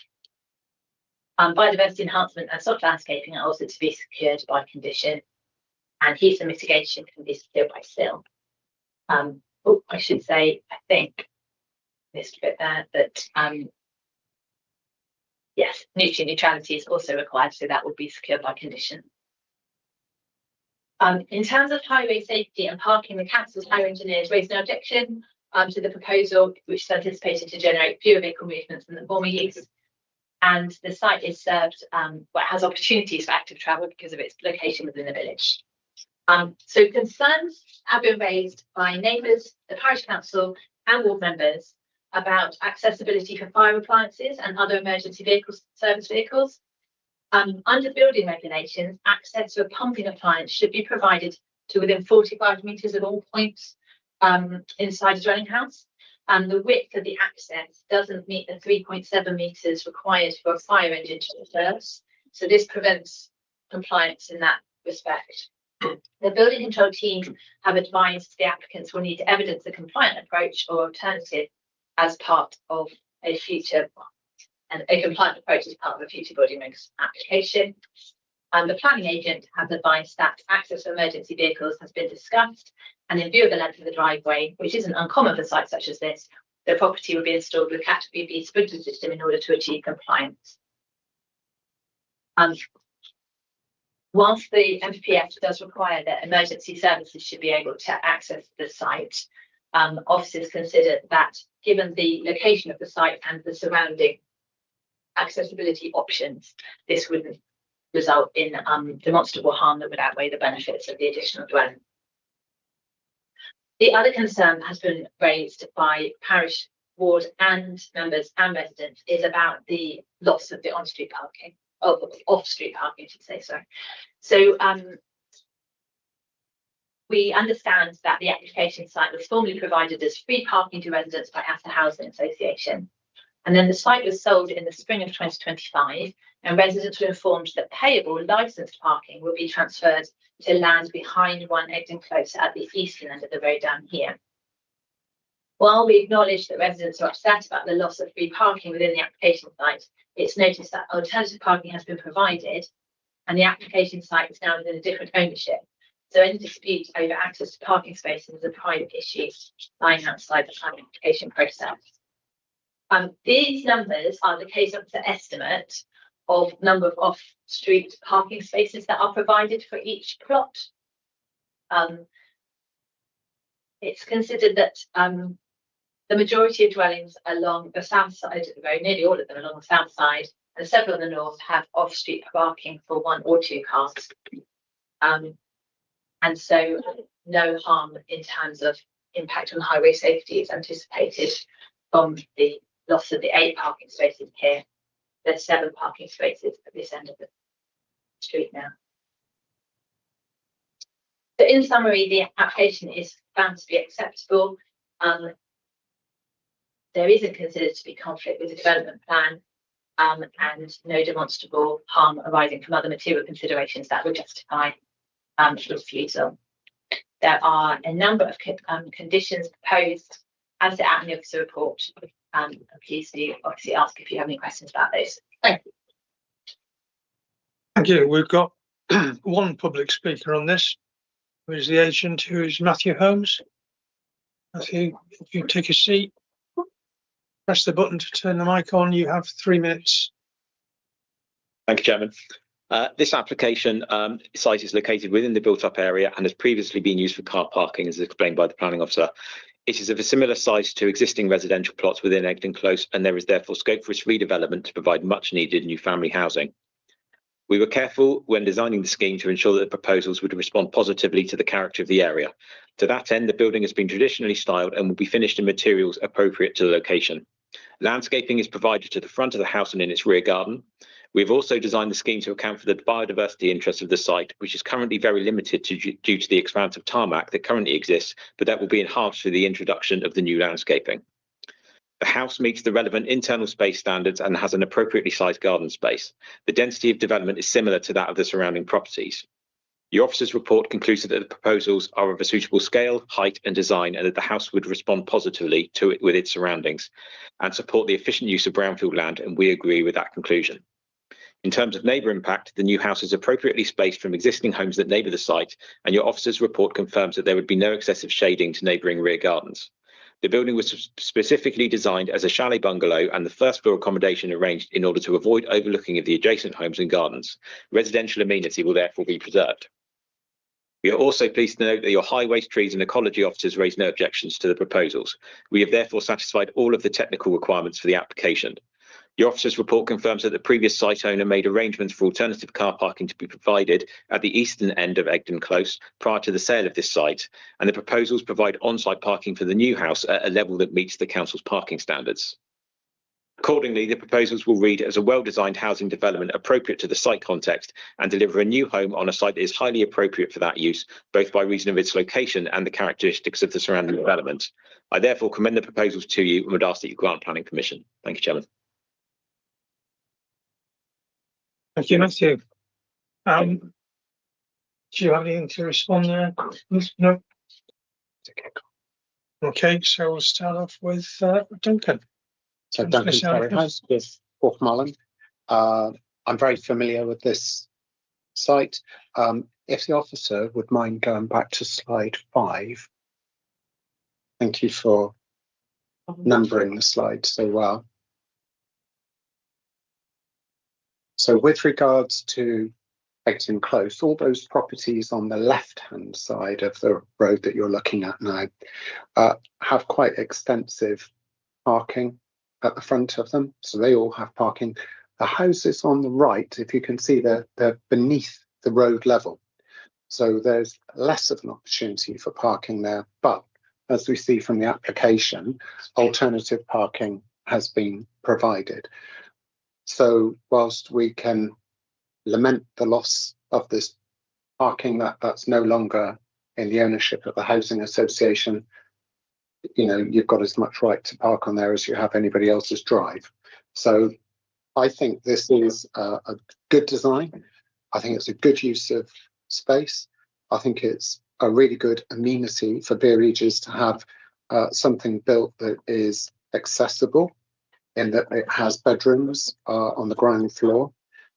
Biodiversity enhancement and soft landscaping are also to be secured by condition, and heat and mitigation can be secured by sill. I should say, I think, missed a bit there, that yes, nutrient neutrality is also required, so that will be secured by condition. In terms of highway safety and parking, the council's highway engineers raised no objection to the proposal, which is anticipated to generate fewer vehicle movements than the former use. And the site is served, has opportunities for active travel because of its location within the village. So concerns have been raised by neighbours, the parish council and ward members about accessibility for fire appliances and other emergency vehicles, service vehicles. Under building regulations, access to a pumping appliance should be provided to within 45 metres of all points inside a dwelling house. And the width of the access doesn't meet the 3.7 metres required for a fire engine to traverse. So this prevents compliance in that respect. The building control team have advised the applicants will need to evidence a compliant approach or alternative as part of a future, and a compliant approach is part of a future building regs application. And the planning agent has advised that access to emergency vehicles has been discussed, and in view of the length of the driveway, which isn't uncommon for sites such as this, the property will be installed with a category B sprinkler system in order to achieve compliance. Whilst the MPPF does require that emergency services should be able to access the site, officers consider that given the location of the site and the surrounding accessibility options, this would result in demonstrable harm that would outweigh the benefits of the additional dwelling. The other concern that has been raised by parish, ward and members and residents is about the loss of the on-street parking, off-street parking, I should say, sorry. So we understand that the application site was formally provided as free parking to residents by Astor Housing Association. And then the site was sold in the spring of 2025, and residents were informed that payable licensed parking will be transferred to land behind One Egdon Close at the eastern end of the road down here. While we acknowledge that residents are upset about the loss of free parking within the application site, it's noticed that alternative parking has been provided, and the application site is now within a different ownership. So any dispute over access to parking spaces is a private issue lying outside the planning application process. These numbers are the case officer estimate of number of off-street parking spaces that are provided for each plot. It's considered that the majority of dwellings along the south side of the road, nearly all of them along the south side, and several in the north have off-street parking for 1 or 2 cars. And so no harm in terms of impact on highway safety is anticipated from the loss of the 8 parking spaces here. there's 7 parking spaces at this end of the street now. So in summary, the application is found to be acceptable. There isn't considered to be conflict with the development plan, and no demonstrable harm arising from other material considerations that would justify refusal. There are a number of conditions proposed as set out in the officer report. Please do obviously ask if you have any questions about those. Thank you. Thank you. We've got one public speaker on this, who is the agent, who is Matthew Holmes. Matthew, if you take a seat, press the button to turn the mic on. You have 3 minutes. Thank you, Chairman. This application site is located within the built-up area and has previously been used for car parking, as explained by the planning officer. It is of a similar size to existing residential plots within Egdon Close, and there is therefore scope for its redevelopment to provide much-needed new family housing. We were careful when designing the scheme to ensure that the proposals would respond positively to the character of the area. To that end, the building has been traditionally styled and will be finished in materials appropriate to the location. Landscaping is provided to the front of the house and in its rear garden. We have also designed the scheme to account for the biodiversity interests of the site, which is currently very limited due to the expanse of tarmac that currently exists, but that will be enhanced through the introduction of the new landscaping. The house meets the relevant internal space standards and has an appropriately sized garden space. The density of development is similar to that of the surrounding properties. The officer's report concludes that the proposals are of a suitable scale, height and design, and that the house would respond positively to it with its surroundings and support the efficient use of brownfield land, and we agree with that conclusion. In terms of neighbour impact, the new house is appropriately spaced from existing homes that neighbour the site, and your officer's report confirms that there would be no excessive shading to neighbouring rear gardens. The building was specifically designed as a chalet bungalow, and the first floor accommodation arranged in order to avoid overlooking of the adjacent homes and gardens. Residential amenity will therefore be preserved. We are also pleased to note that your highways, trees and ecology officers raised no objections to the proposals. We have therefore satisfied all of the technical requirements for the application. Your officer's report confirms that the previous site owner made arrangements for alternative car parking to be provided at the eastern end of Egdon Close prior to the sale of this site, and the proposals provide on-site parking for the new house at a level that meets the council's parking standards. Accordingly, the proposals will read as a well-designed housing development appropriate to the site context and deliver a new home on a site that is highly appropriate for that use, both by reason of its location and the characteristics of the surrounding development. I therefore commend the proposals to you and would ask that you grant planning permission. Thank you, Chairman. Thank you, Matthew. Do you have anything to respond there? No? Okay, so we'll start off with Duncan. So Duncan Terryhouse with Porthmallen. I'm very familiar with this site. If the officer would mind going back to slide 5. Thank you for numbering the slide so well. So with regards to Egdon Close, all those properties on the left-hand side of the road that you're looking at now have quite extensive parking at the front of them. So they all have parking. The houses on the right, if you can see, they're beneath the road level. So there's less of an opportunity for parking there. But as we see from the application, alternative parking has been provided. So whilst we can lament the loss of this parking that's no longer in the ownership of the housing association, you know, you've got as much right to park on there as you have anybody else's drive. So I think this is a good design. I think it's a good use of space. I think it's a really good amenity for Beeridges to have something built that is accessible, in that it has bedrooms on the ground floor.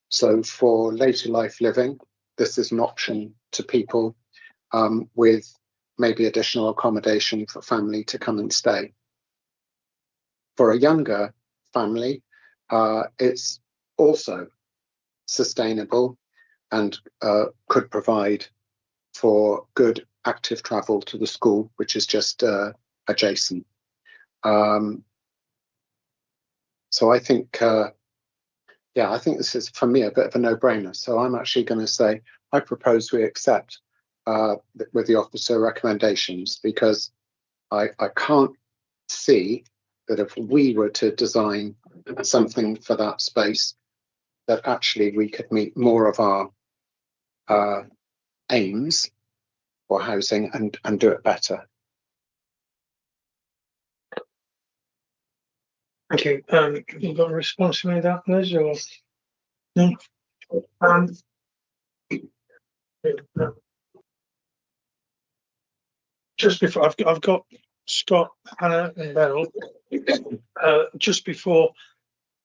So for later life living, this is an option to people with maybe additional accommodation for family to come and stay. For a younger family, it's also sustainable and could provide for good active travel to the school, which is just adjacent. So I think, I think this is, for me, a bit of a no-brainer. So I'm actually going to say I propose we accept with the officer recommendations, because I can't see that if we were to design something for that space, that actually we could meet more of our aims for housing and do it better. Thank you. You got a response to me to that, Liz, or no? Just before I've got Scott, Hannah, and Beryl. Just before,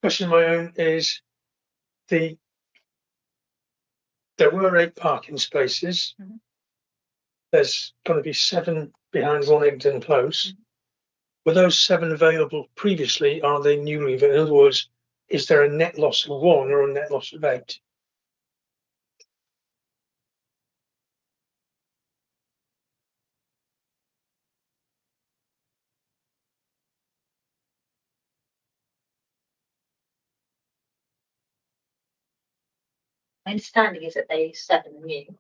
question of my own is there were 8 parking spaces. Mhm. There's going to be 7 behind Wellington Close. Were those 7 available previously? Are they newly available? In other words, is there a net loss of 1 or a net loss of 8? My understanding is that they 7 are new,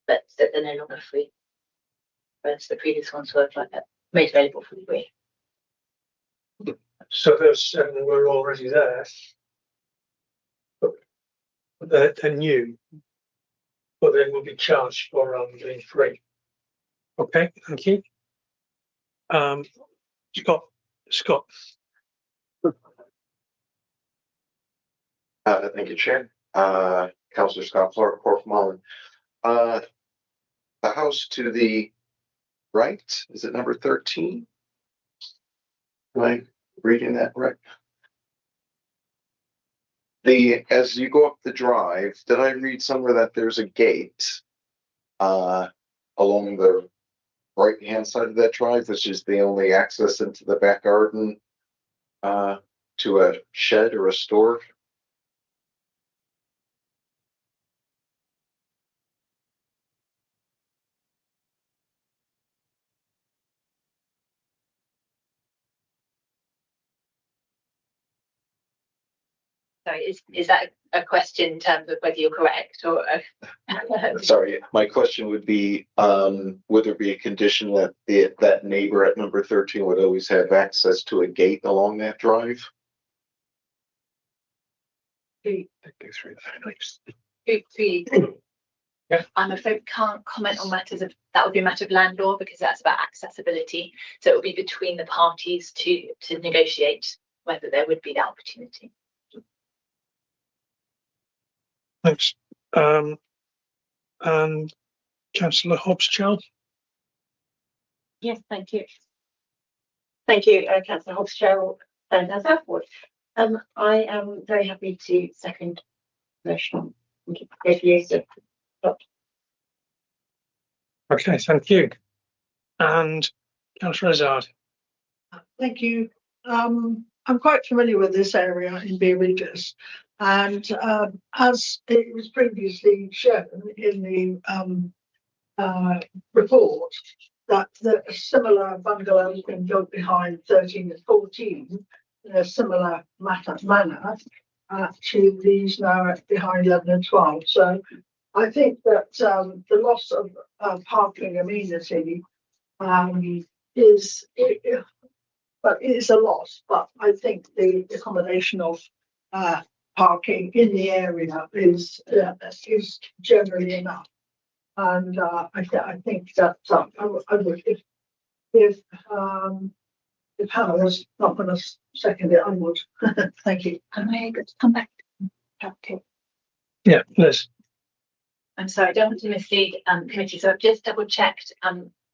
but that they're no longer free. Whereas the previous ones were made available for free. So those 7 were already there, but they're new, but they will be charged for rather than being free. Okay, thank you. Scott. Thank you, Chair. Councillor Scott Flork, Portmullen. The house to the right, is it number 13? Am I reading that right? As you go up the drive, did I read somewhere that there's a gate along the right-hand side of that drive, which is the only access into the back garden to a shed or a store? Sorry, is that a question in terms of whether you're correct or? Sorry, my question would be, would there be a condition that that neighbor at number 13 would always have access to a gate along that drive? I'm afraid can't comment on matters of that. Would be a matter of land law because that's about accessibility. So it would be between the parties to negotiate whether there would be that opportunity. Thanks. And Councillor Hobbs-Chow. Yes, thank you. Thank you, Councillor Hobbs-Chow and Southwood. I am very happy to second the motion. Okay, thank you. And Councillor Azard. Thank you. I'm quite familiar with this area in Beer Regis, and as it was previously shown in the report, that the similar bungalow has been built behind 13 and 14 in a similar manner to these now behind 11 and 12. So I think that the loss of parking amenity but it is a loss. But I think the accommodation of parking in the area is generally enough. And I think that I would, if Hannah was not going to second it, I would. Thank you. Am I able to come back? Okay. Yeah, Liz. I'm sorry, I don't want to mislead committee, so I've just double checked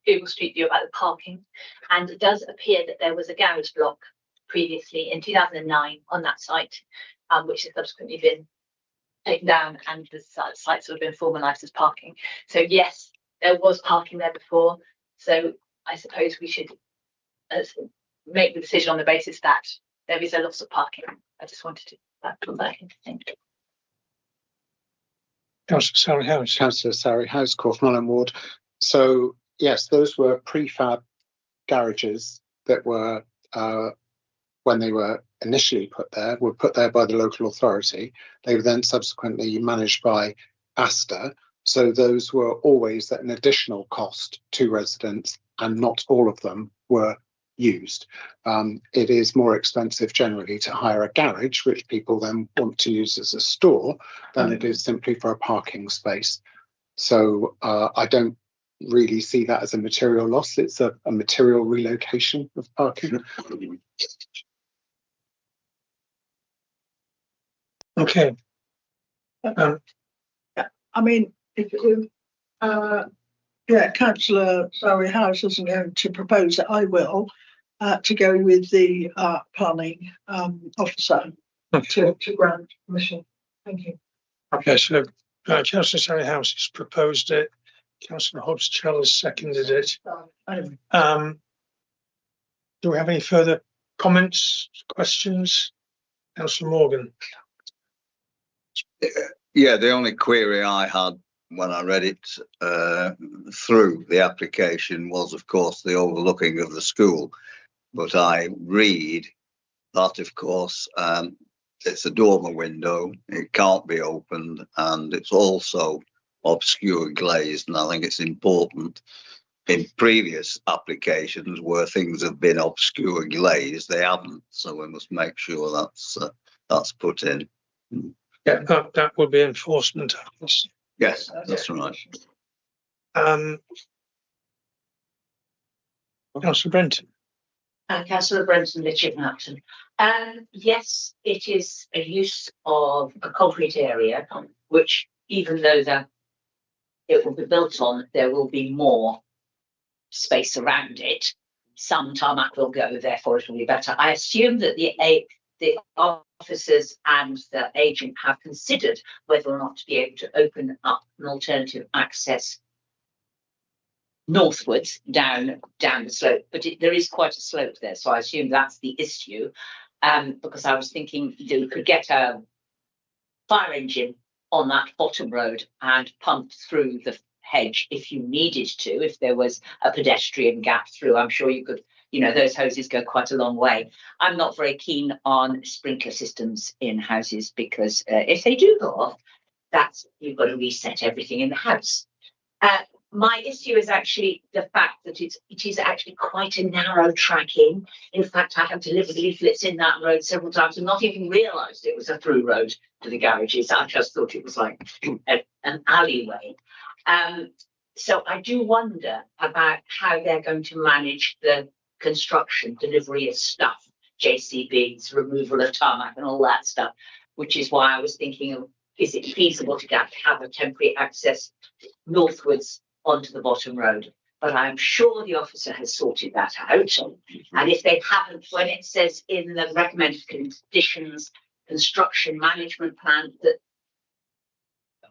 Google Street View about the parking, and it does appear that there was a garage block previously in 2009 on that site, which has subsequently been taken down, and the site's sort of been formalised as parking. So yes, there was parking there before. So I suppose we should make the decision on the basis that there is a loss of parking. I just wanted to put that into thing. Councillor Surrey-House. Councillor Surrey-House, Corfmullen Ward. So yes, those were prefab garages that were, when they were initially put there, were put there by the local authority. They were then subsequently managed by Asta. So those were always at an additional cost to residents, and not all of them were used. It is more expensive generally to hire a garage, which people then want to use as a store, than it is simply for a parking space. So I don't really see that as a material loss. It's a material relocation of parking. Okay. I mean, Councillor Zoe House isn't going to propose it. I will to go with the planning officer to grant permission. Thank you. Okay, so Councillor Zoe House has proposed it. Councillor Hobbs-Chell has seconded it. Do we have any further comments, questions? Councillor Morgan. Yeah, the only query I had when I read it through the application was, of course, the overlooking of the school. But I read that, of course, it's a dormer window, it can't be opened, and it's also obscure glazed. And I think it's important in previous applications where things have been obscure glazed, they haven't. So we must make sure that's put in. Yeah, that would be enforcement. Yes, that's right. Councillor Brenton. Councillor Brenton, Litchfield. Yes, it is a use of a concrete area, which even though it will be built on, there will be more space around it. Some tarmac will go, therefore it will be better. I assume that the officers and the agent have considered whether or not to be able to open up an alternative access northwards down the slope, but there is quite a slope there, so I assume that's the issue. Because I was thinking that we could get a fire engine on that bottom road and pump through the hedge if you needed to, if there was a pedestrian gap through. I'm sure you could, those hoses go quite a long way. I'm not very keen on sprinkler systems in houses because if they do go off, you've got to reset everything in the house. My issue is actually the fact that it is actually quite a narrow track in. In fact, I have delivered leaflets in that road several times and not even realised it was a through road to the garages. I just thought it was like an alleyway. So I do wonder about how they're going to manage the construction, delivery of stuff, JCBs, removal of tarmac and all that stuff, which is why I was thinking of, is it feasible to have a temporary access northwards onto the bottom road? But I'm sure the officer has sorted that out. And if they haven't, when it says in the recommended conditions, construction management plan, that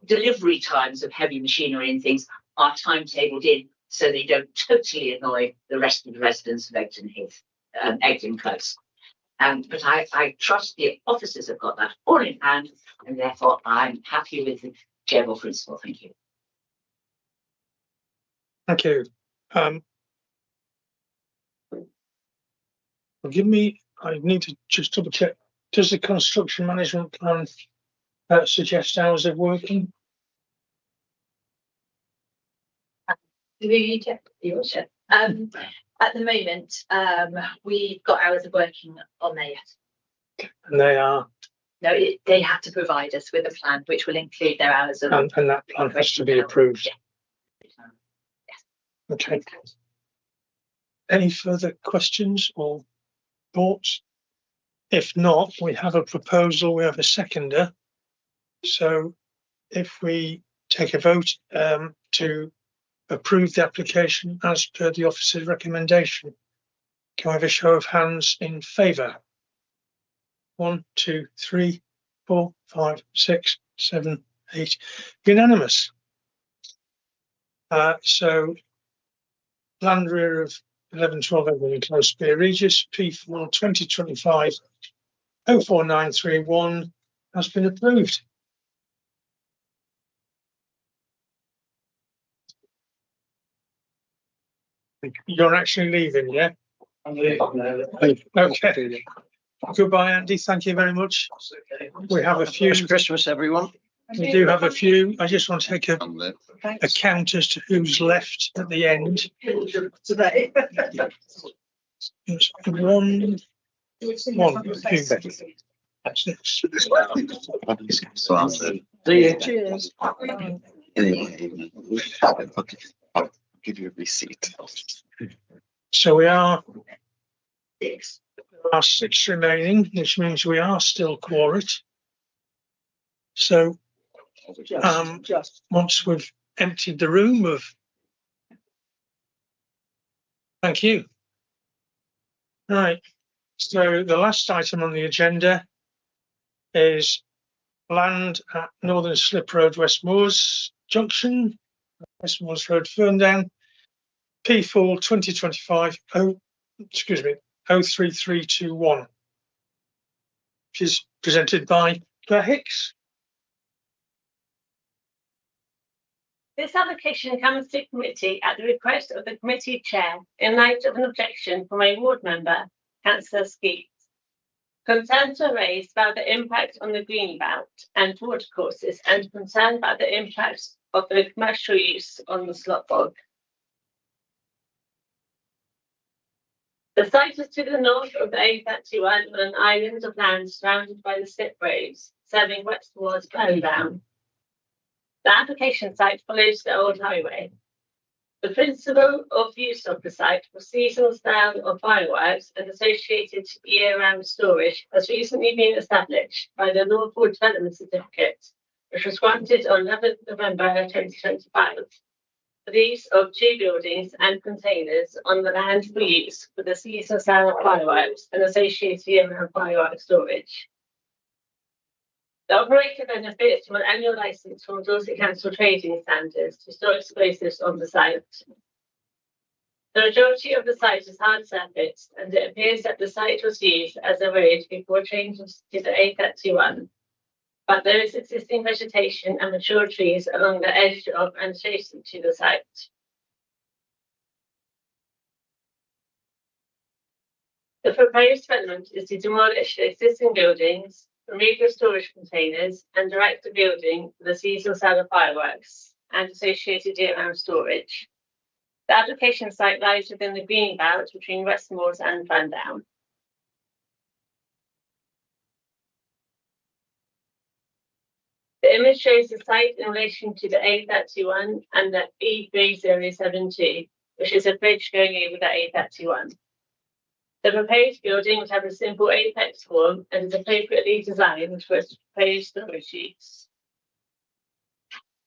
delivery times of heavy machinery and things are timetabled in so they don't totally annoy the rest of the residents of Egdon Close. But I trust the officers have got that all in hand, and therefore I'm happy with the general principle. Thank you. Thank you. Forgive me, I need to just double check. Does the construction management plan suggest hours of working? At the moment, we've got hours of working on there yet. And they are? No, they have to provide us with a plan which will include their hours of and that plan has to be approved. Yeah. Okay. Any further questions or thoughts? If not, we have a proposal, we have a seconder. So if we take a vote to approve the application as per the officer's recommendation, can we have a show of hands in favour? 1, 2, 3, 4, 5, 6, 7, 8. Unanimous. So land rear of 1112 Egdon Close, Spear Regis, P4 2025 04931 has been approved. You're actually leaving, yeah? I'm leaving now. Okay. Goodbye, Andy. Thank you very much. We have a few. Merry Christmas, everyone. We do have a few. I just want to take a count as to who's left at the end. Today. One. That's next. Cheers. I'll give you a receipt. So we are 6 remaining, which means we are still quorate. So once we've emptied the room of, thank you. Right. So the last item on the agenda is land at Northern Slip Road, Westmoors Junction, Westmoors Road, Ferndown, P4 2025 03321, which is presented by Claire Hicks. This application comes to committee at the request of the committee chair in light of an objection from a ward member, Councillor Skeet. Concerns were raised about the impact on the green belt and watercourses and concern about the impact of the commercial use on the slot bog. The site is to the north of the A31 on an island of land surrounded by the slip roads, serving west towards Ferndown. The application site follows the old highway. The principle of use of the site for seasonal style of fireworks and associated year-round storage has recently been established by the Northwood Development Certificate, which was granted on 11th November 2025. For the use of 2 buildings and containers on the land for use for the seasonal style of fireworks and associated year-round firework storage. The operator benefits from an annual licence from Dorset Council Trading Standards to store explosives on the site. The majority of the site is hard surfaced, and it appears that the site was used as a road before changing to the A31. But there is existing vegetation and mature trees along the edge of and adjacent to the site. The proposed development is to demolish the existing buildings, remove the storage containers, and direct the building for the seasonal sale of fireworks and associated year-round storage. The application site lies within the green belt between Westmoors and Ferndown. The image shows the site in relation to the A31 and the E3072, which is a bridge going over the A31. The proposed building would have a simple apex form and is appropriately designed for its proposed storage use.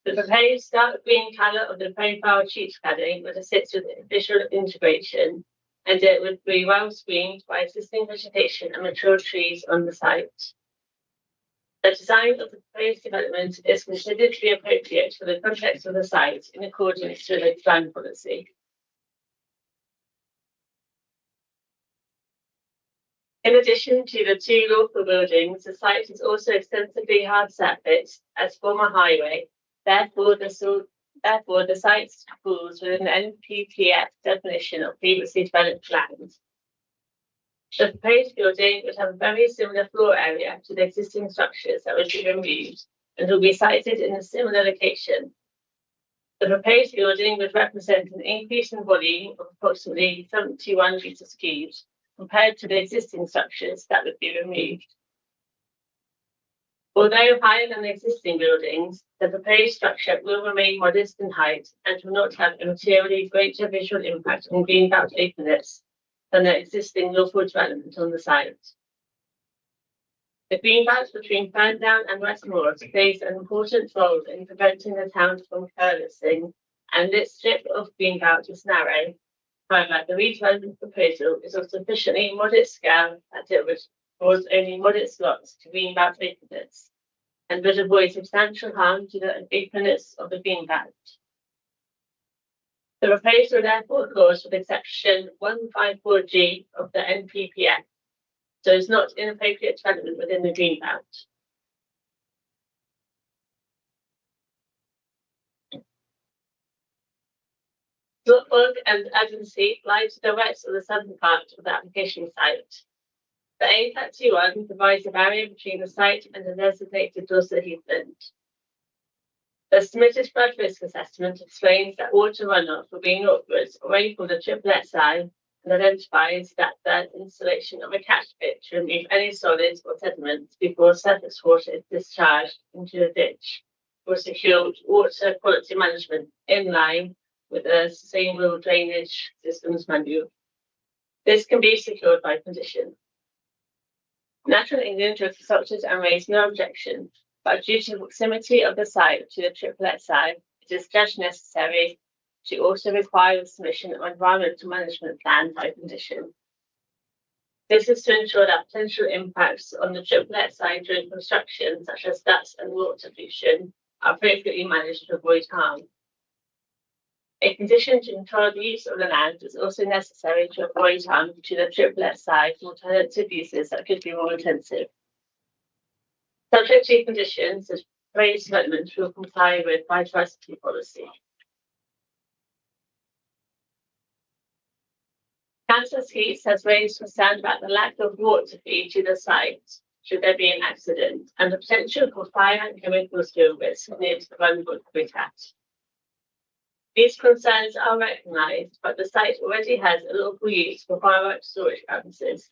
The proposed dark green colour of the profile sheet cladding would assist with visual integration, and it would be well screened by existing vegetation and mature trees on the site. The design of the proposed development is considered to be appropriate for the context of the site in accordance with the design policy. In addition to the 2 local buildings, the site is also extensively hard surfaced as former highway. Therefore, the site falls within the NPPF definition of previously developed land. The proposed building would have a very similar floor area to the existing structures that would be removed and will be sited in a similar location. The proposed building would represent an increase in volume of approximately 71 litres cubed compared to the existing structures that would be removed. Although higher than the existing buildings, the proposed structure will remain modest in height and will not have a materially greater visual impact on green belt openness than the existing Northwood development on the site. The green belt between Ferndown and Westmoors plays an important role in preventing the town from coalescing, and this strip of green belt is narrow. However, the redevelopment proposal is of sufficiently modest scale that it would cause only modest loss to green belt openness and would avoid substantial harm to the openness of the green belt. The proposal therefore calls for the section 154G of the NPPF, so it's not inappropriate development within the green belt. Slotbog and Adamsey lie to the west of the southern part of the application site. The A31 divides a barrier between the site and the designated Dorset heathland. The submitted flood risk assessment explains that water runoff will be northwards away from the Triple SI and identifies that the installation of a catch pit to remove any solids or sediments before surface water is discharged into the ditch will secure water quality management in line with the Sustainable Drainage Systems Manual. This can be secured by condition. National England have consulted and raised no objection, but due to the proximity of the site to the triplet site, it is judged necessary to also require the submission of an environmental management plan by condition. This is to ensure that potential impacts on the triplet site during construction, such as dust and water pollution, are appropriately managed to avoid harm. A condition to control the use of the land is also necessary to avoid harm to the triplet site and alternative uses that could be more intensive. Subject to conditions, the proposed development will comply with biodiversity policy. Councillor Skeets has raised concern about the lack of water feed to the site should there be an accident and the potential for fire and chemical spill risk near to the vulnerable habitat. These concerns are recognised, but the site already has a local use for fireworks storage purposes,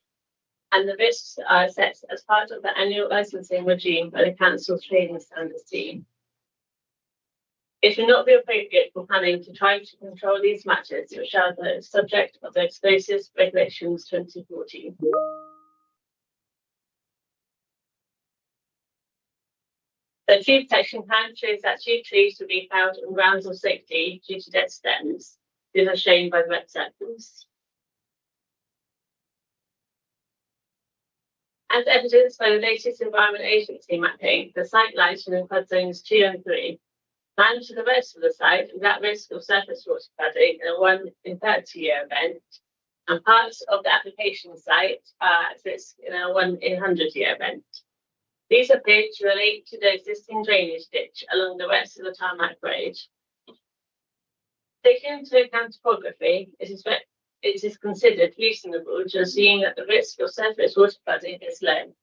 and the risks are assessed as part of the annual licensing regime by the Council's Trading Standards team. It will not be appropriate for planning to try to control these matters, which are the subject of the Explosives Regulations 2014. The tree protection plan shows that 2 trees will be found on grounds of safety due to dead stems. These are shown by the red circles. As evidenced by the latest Environment Agency mapping, the site lies within flood zones 2 and 3. Land to the west of the site is at risk of surface water flooding in a 1 in 30-year event, and parts of the application site are at risk in a 1 in 100-year event. These appear to relate to the existing drainage ditch along the west of the tarmac road. Taking into account topography, it is considered reasonable to assume that the risk of surface water flooding is low.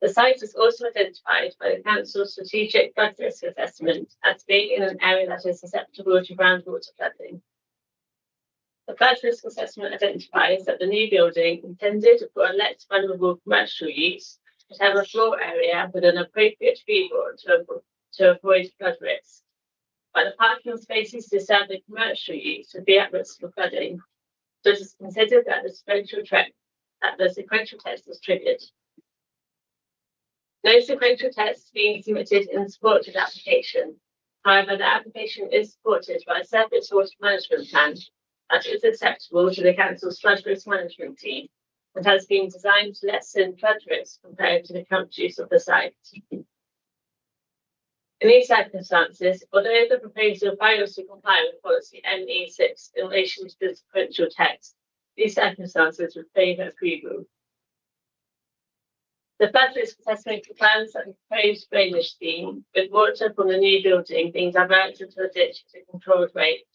The site is also identified by the Council's Strategic Flood Risk Assessment as being in an area that is susceptible to groundwater flooding. The flood risk assessment identifies that the new building, intended for a less vulnerable commercial use, should have a floor area with an appropriate freeboard to avoid flood risk. But the parking spaces to serve the commercial use would be at risk of flooding. So it is considered that the sequential test is triggered. No sequential tests being submitted in support of the application. However, the application is supported by a surface water management plan that is acceptable to the Council's flood risk management team and has been designed to lessen flood risk compared to the current use of the site. In these circumstances, although the proposal fails to comply with policy ME6 in relation to the sequential text, these circumstances would favour approval. The flood risk assessment plans that the proposed drainage scheme, with water from the new building being diverted to the ditch at a controlled rate,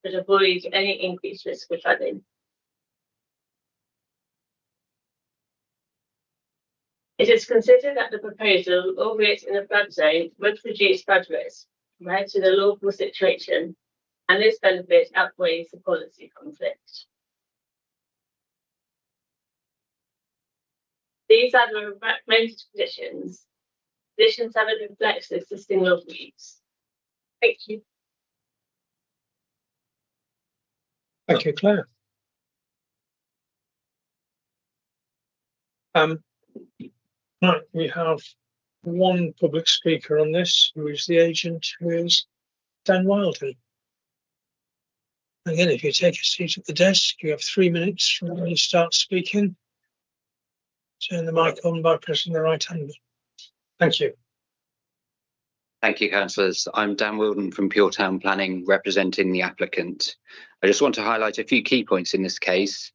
would avoid any increased risk of flooding. It is considered that the proposal, albeit in a flood zone, would reduce flood risk compared to the lawful situation, and this benefit outweighs the policy conflict. These are the recommended conditions. Condition 7 reflects the existing law use. Thank you. Thank you, Claire. Right, we have one public speaker on this, who is the agent, who is Dan Wilding. Again, if you take a seat at the desk, you have 3 minutes from when you start speaking. Turn the mic on by pressing the right hand. Thank you. Thank you, councillors. I'm Dan Wilden from Pure Town Planning, representing the applicant. I just want to highlight a few key points in this case.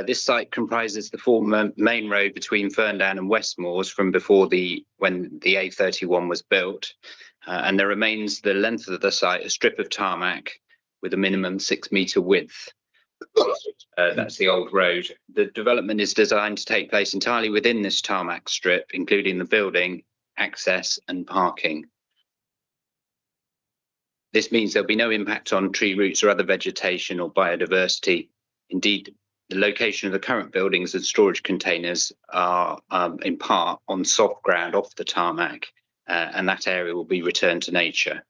This site comprises the former main road between Ferndown and Westmoors from before when the A31 was built, and there remains the length of the site a strip of tarmac with a minimum 6 metre width. That's the old road. The development is designed to take place entirely within this tarmac strip, including the building, access and parking. This means there'll be no impact on tree roots or other vegetation or biodiversity Indeed, the location of the current buildings and storage containers are in part on soft ground off the tarmac, and that area will be returned to nature.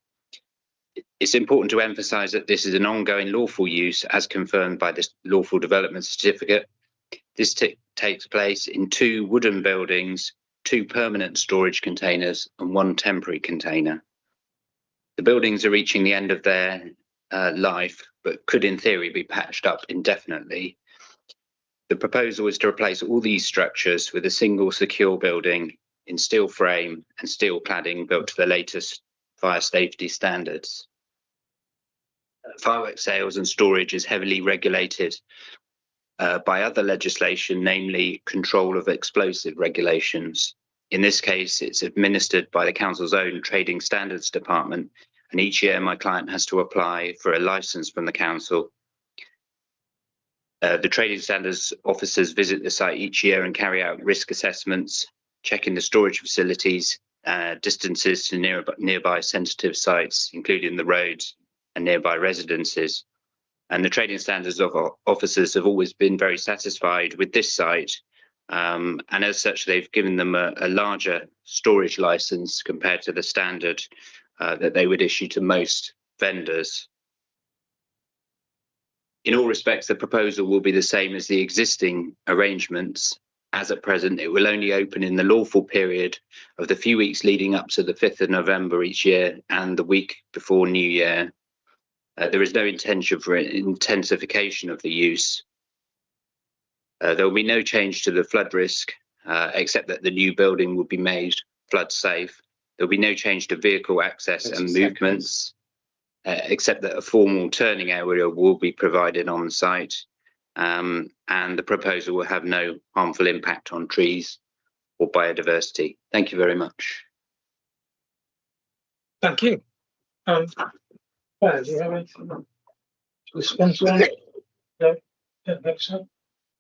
It's important to emphasise that this is an ongoing lawful use as confirmed by the Lawful Development Certificate. This takes place in 2 wooden buildings, 2 permanent storage containers and 1 temporary container. The buildings are reaching the end of their life, but could in theory be patched up indefinitely. The proposal is to replace all these structures with a single secure building in steel frame and steel cladding built to the latest fire safety standards. Fireworks sales and storage is heavily regulated by other legislation, namely control of explosive regulations. In this case, it's administered by the Council's own Trading Standards Department, and each year my client has to apply for a licence from the Council. The Trading Standards officers visit the site each year and carry out risk assessments, checking the storage facilities, distances to nearby sensitive sites, including the roads and nearby residences. And the Trading Standards officers have always been very satisfied with this site, and as such they've given them a larger storage licence compared to the standard that they would issue to most vendors. In all respects, the proposal will be the same as the existing arrangements. As at present, it will only open in the lawful period of the few weeks leading up to the 5th of November each year and the week before New Year. There is no intention for intensification of the use. There will be no change to the flood risk, except that the new building will be made flood safe. There will be no change to vehicle access and movements, except that a formal turning area will be provided on site, and the proposal will have no harmful impact on trees or biodiversity. Thank you very much. Thank you. Do you have anything to respond to that? No, don't think so.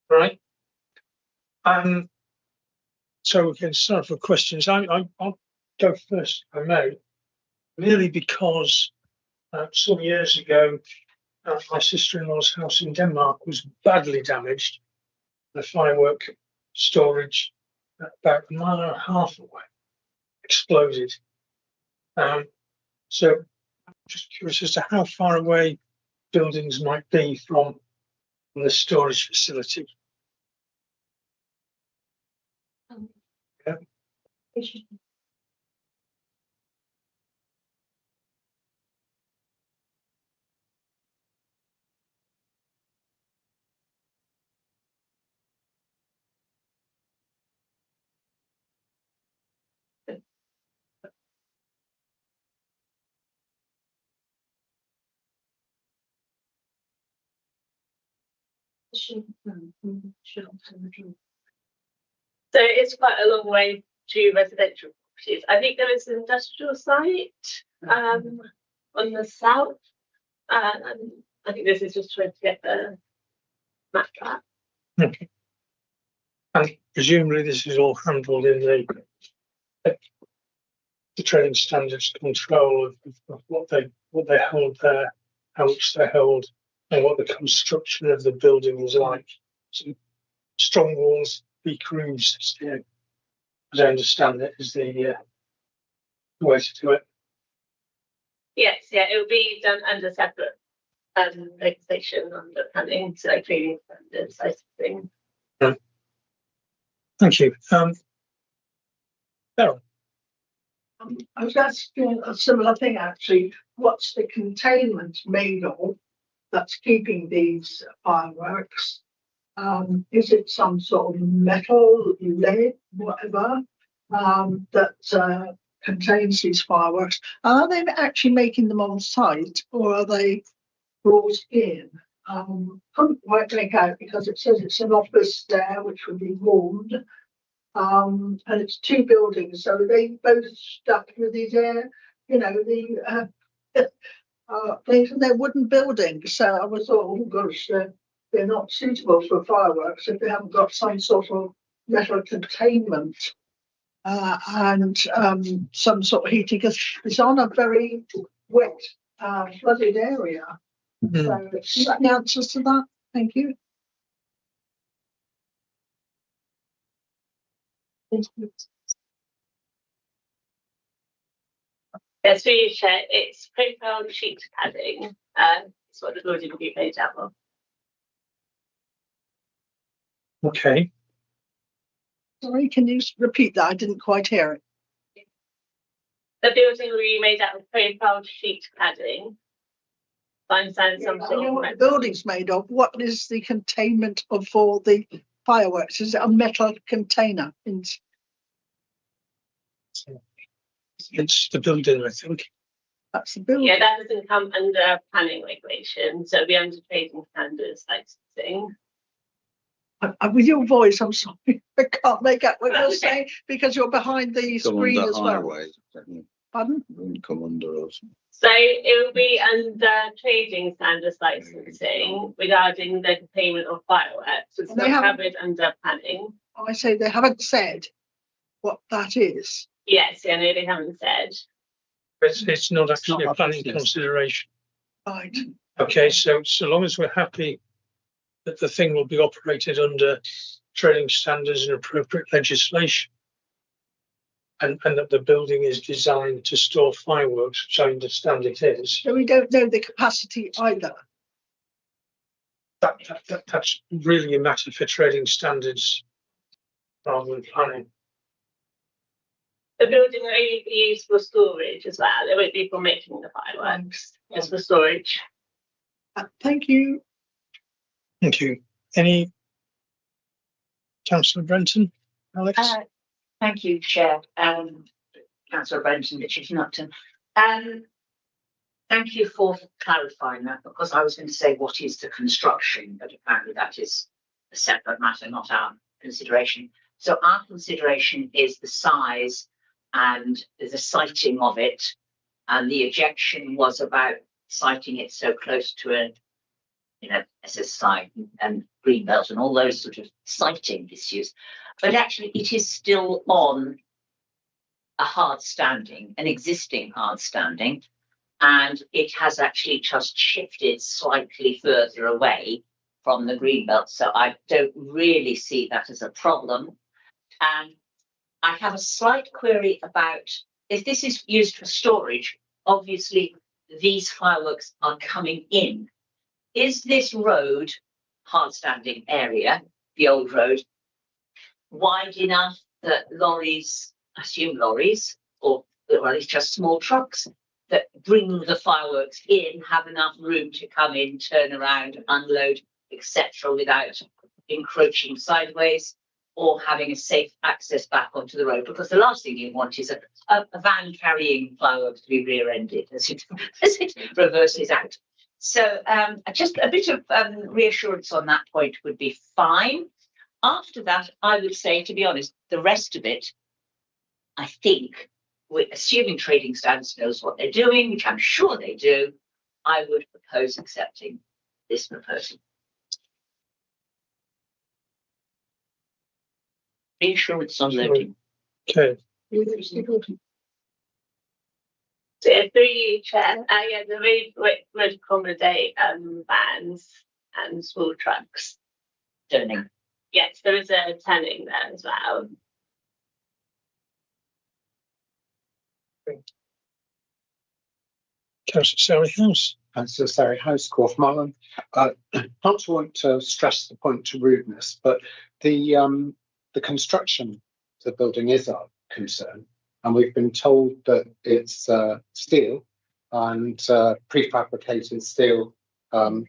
Right. So we can start with questions. I'll go first, if I may, merely because some years ago, my sister-in-law's house in Denmark was badly damaged. The firework storage about 1.5 miles away exploded. So I'm just curious as to how far away buildings might be from the storage facility. Yeah. So it's quite a long way to residential properties. I think there is an industrial site on the south. I think this is just trying to get the map track. Okay. And presumably this is all handled in the trading standards control of what they hold there, how much they hold, and what the construction of the building is like. So strong walls, weak roofs, as I understand it, is the way to do it. Yes, yeah, it will be done under separate legislation under planning, so trading standards, that sort of thing. Thank you. Beryl. I was asking a similar thing actually. What's the containment made of that's keeping these fireworks? Is it some sort of metal, lead, whatever, that contains these fireworks? Are they actually making them on site or are they brought in? Couldn't quite make out because it says it's an office there which would be warmed. And it's 2 buildings, so they both stuck with these the things, and they're wooden buildings. So I was thought, oh gosh, they're not suitable for fireworks if they haven't got some sort of metal containment and some sort of heating, because it's on a very wet, flooded area. So is that the answers to that? Thank you. Yes, through you, Chair. It's profile sheet padding. It's what the building will be made out of. Okay. Sorry, can you repeat that? I didn't quite hear it. The building will be made out of profile sheet padding. I understand some I sort know of what the building's made of. What is the containment of for the fireworks? Is it a metal container? It's the building, I think. That's the building. Yeah, that doesn't come under planning regulation, so it'll be under trading standards licensing. With your voice, I'm sorry, I can't make out what you're saying because you're behind the screen as well. Highways, Pardon? wouldn't come under us. So it will be under trading standards licensing regarding the containment of fireworks. It's not covered under planning. I say they haven't said what that is. Yes, I know they haven't said. It's not actually a planning consideration. Right. Okay, so long as we're happy that the thing will be operated under trading standards and appropriate legislation, and that the building is designed to store fireworks, which I understand it is. So we don't know the capacity either. That's really a matter for trading standards rather than planning. The building will only be used for storage as well. It won't be for making the fireworks. It's for storage. Thank you. Thank you. Any Councillor Brenton, Alex? Thank you, Chair. Councillor Brenton, Chief Nupton. Thank you for clarifying that, because I was going to say what is the construction, but apparently that is a separate matter, not our consideration. So our consideration is the size and the siting of it, and the objection was about siting it so close to a, SSI and Greenbelt and all those sort of siting issues. But actually it is still on a hard standing, an existing hard standing, and it has actually just shifted slightly further away from the Greenbelt. So I don't really see that as a problem. And I have a slight query about if this is used for storage, obviously these fireworks are coming in. Is this road, hard standing area, the old road, wide enough that lorries, I assume lorries, or at least just small trucks that bring the fireworks in have enough room to come in, turn around, unload, etc., without encroaching sideways or having a safe access back onto the road? Because the last thing you want is a van carrying fireworks to be rear-ended as it reverses out. So just a bit of reassurance on that point would be fine. After that, I would say, to be honest, the rest of it, I think, we're assuming trading standards knows what they're doing, which I'm sure they do, I would propose accepting this proposal. Reassurance on loading. Okay. So through you, Chair, the road would accommodate vans and small trucks. Turning. Yes, there is a turning there as well. Councillor Sarah House. Councillor Sarah House, Corfmarlin. Not to want to stress the point to rudeness, but the construction of the building is our concern, and we've been told that it's steel and prefabricated steel on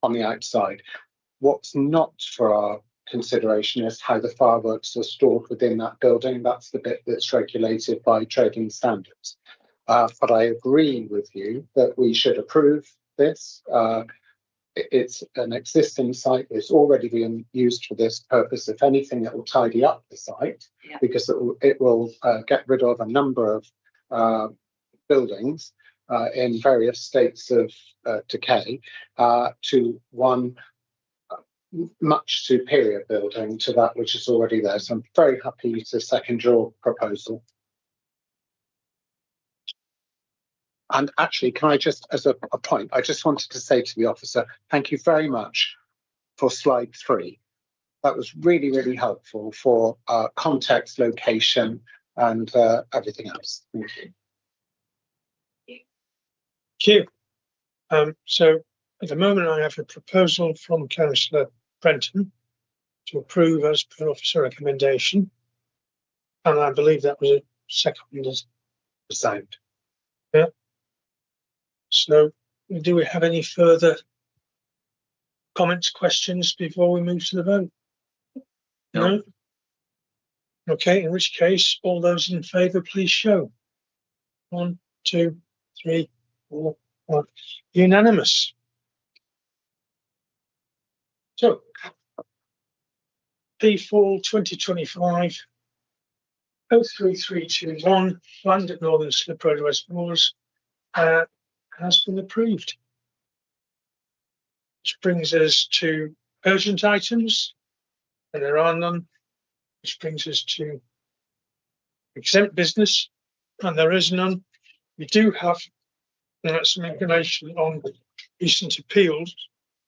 the outside. What's not for our consideration is how the fireworks are stored within that building. That's the bit that's regulated by trading standards. But I agree with you that we should approve this. It's an existing site. It's already being used for this purpose. If anything, it will tidy up the site, because it will get rid of a number of buildings in various states of decay to one much superior building to that which is already there. So I'm very happy to second your proposal. And actually, can I just, as a point, I just wanted to say to the officer, thank you very much for slide 3. That was really, really helpful for context, location, and everything else. Thank you. Thank you. So at the moment, I have a proposal from Councillor Brenton to approve as per officer recommendation. And I believe that was a second Sound. Yeah. So do we have any further comments, questions before we move to the vote? No? Okay, in which case, all those in favour, please show. 1, 2, 3, 4, 5. Unanimous. So, P4 2025 03321, land at Northern Slip Road, West Moors, has been approved. Which brings us to urgent items, and there are none. Which brings us to exempt business, and there is none. We do have some information on recent appeals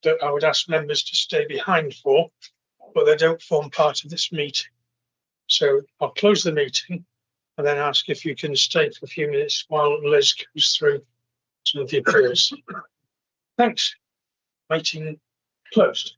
that I would ask members to stay behind for, but they don't form part of this meeting. So I'll close the meeting and then ask if you can stay for a few minutes while Liz goes through some of the appeals. Thanks. Meeting closed.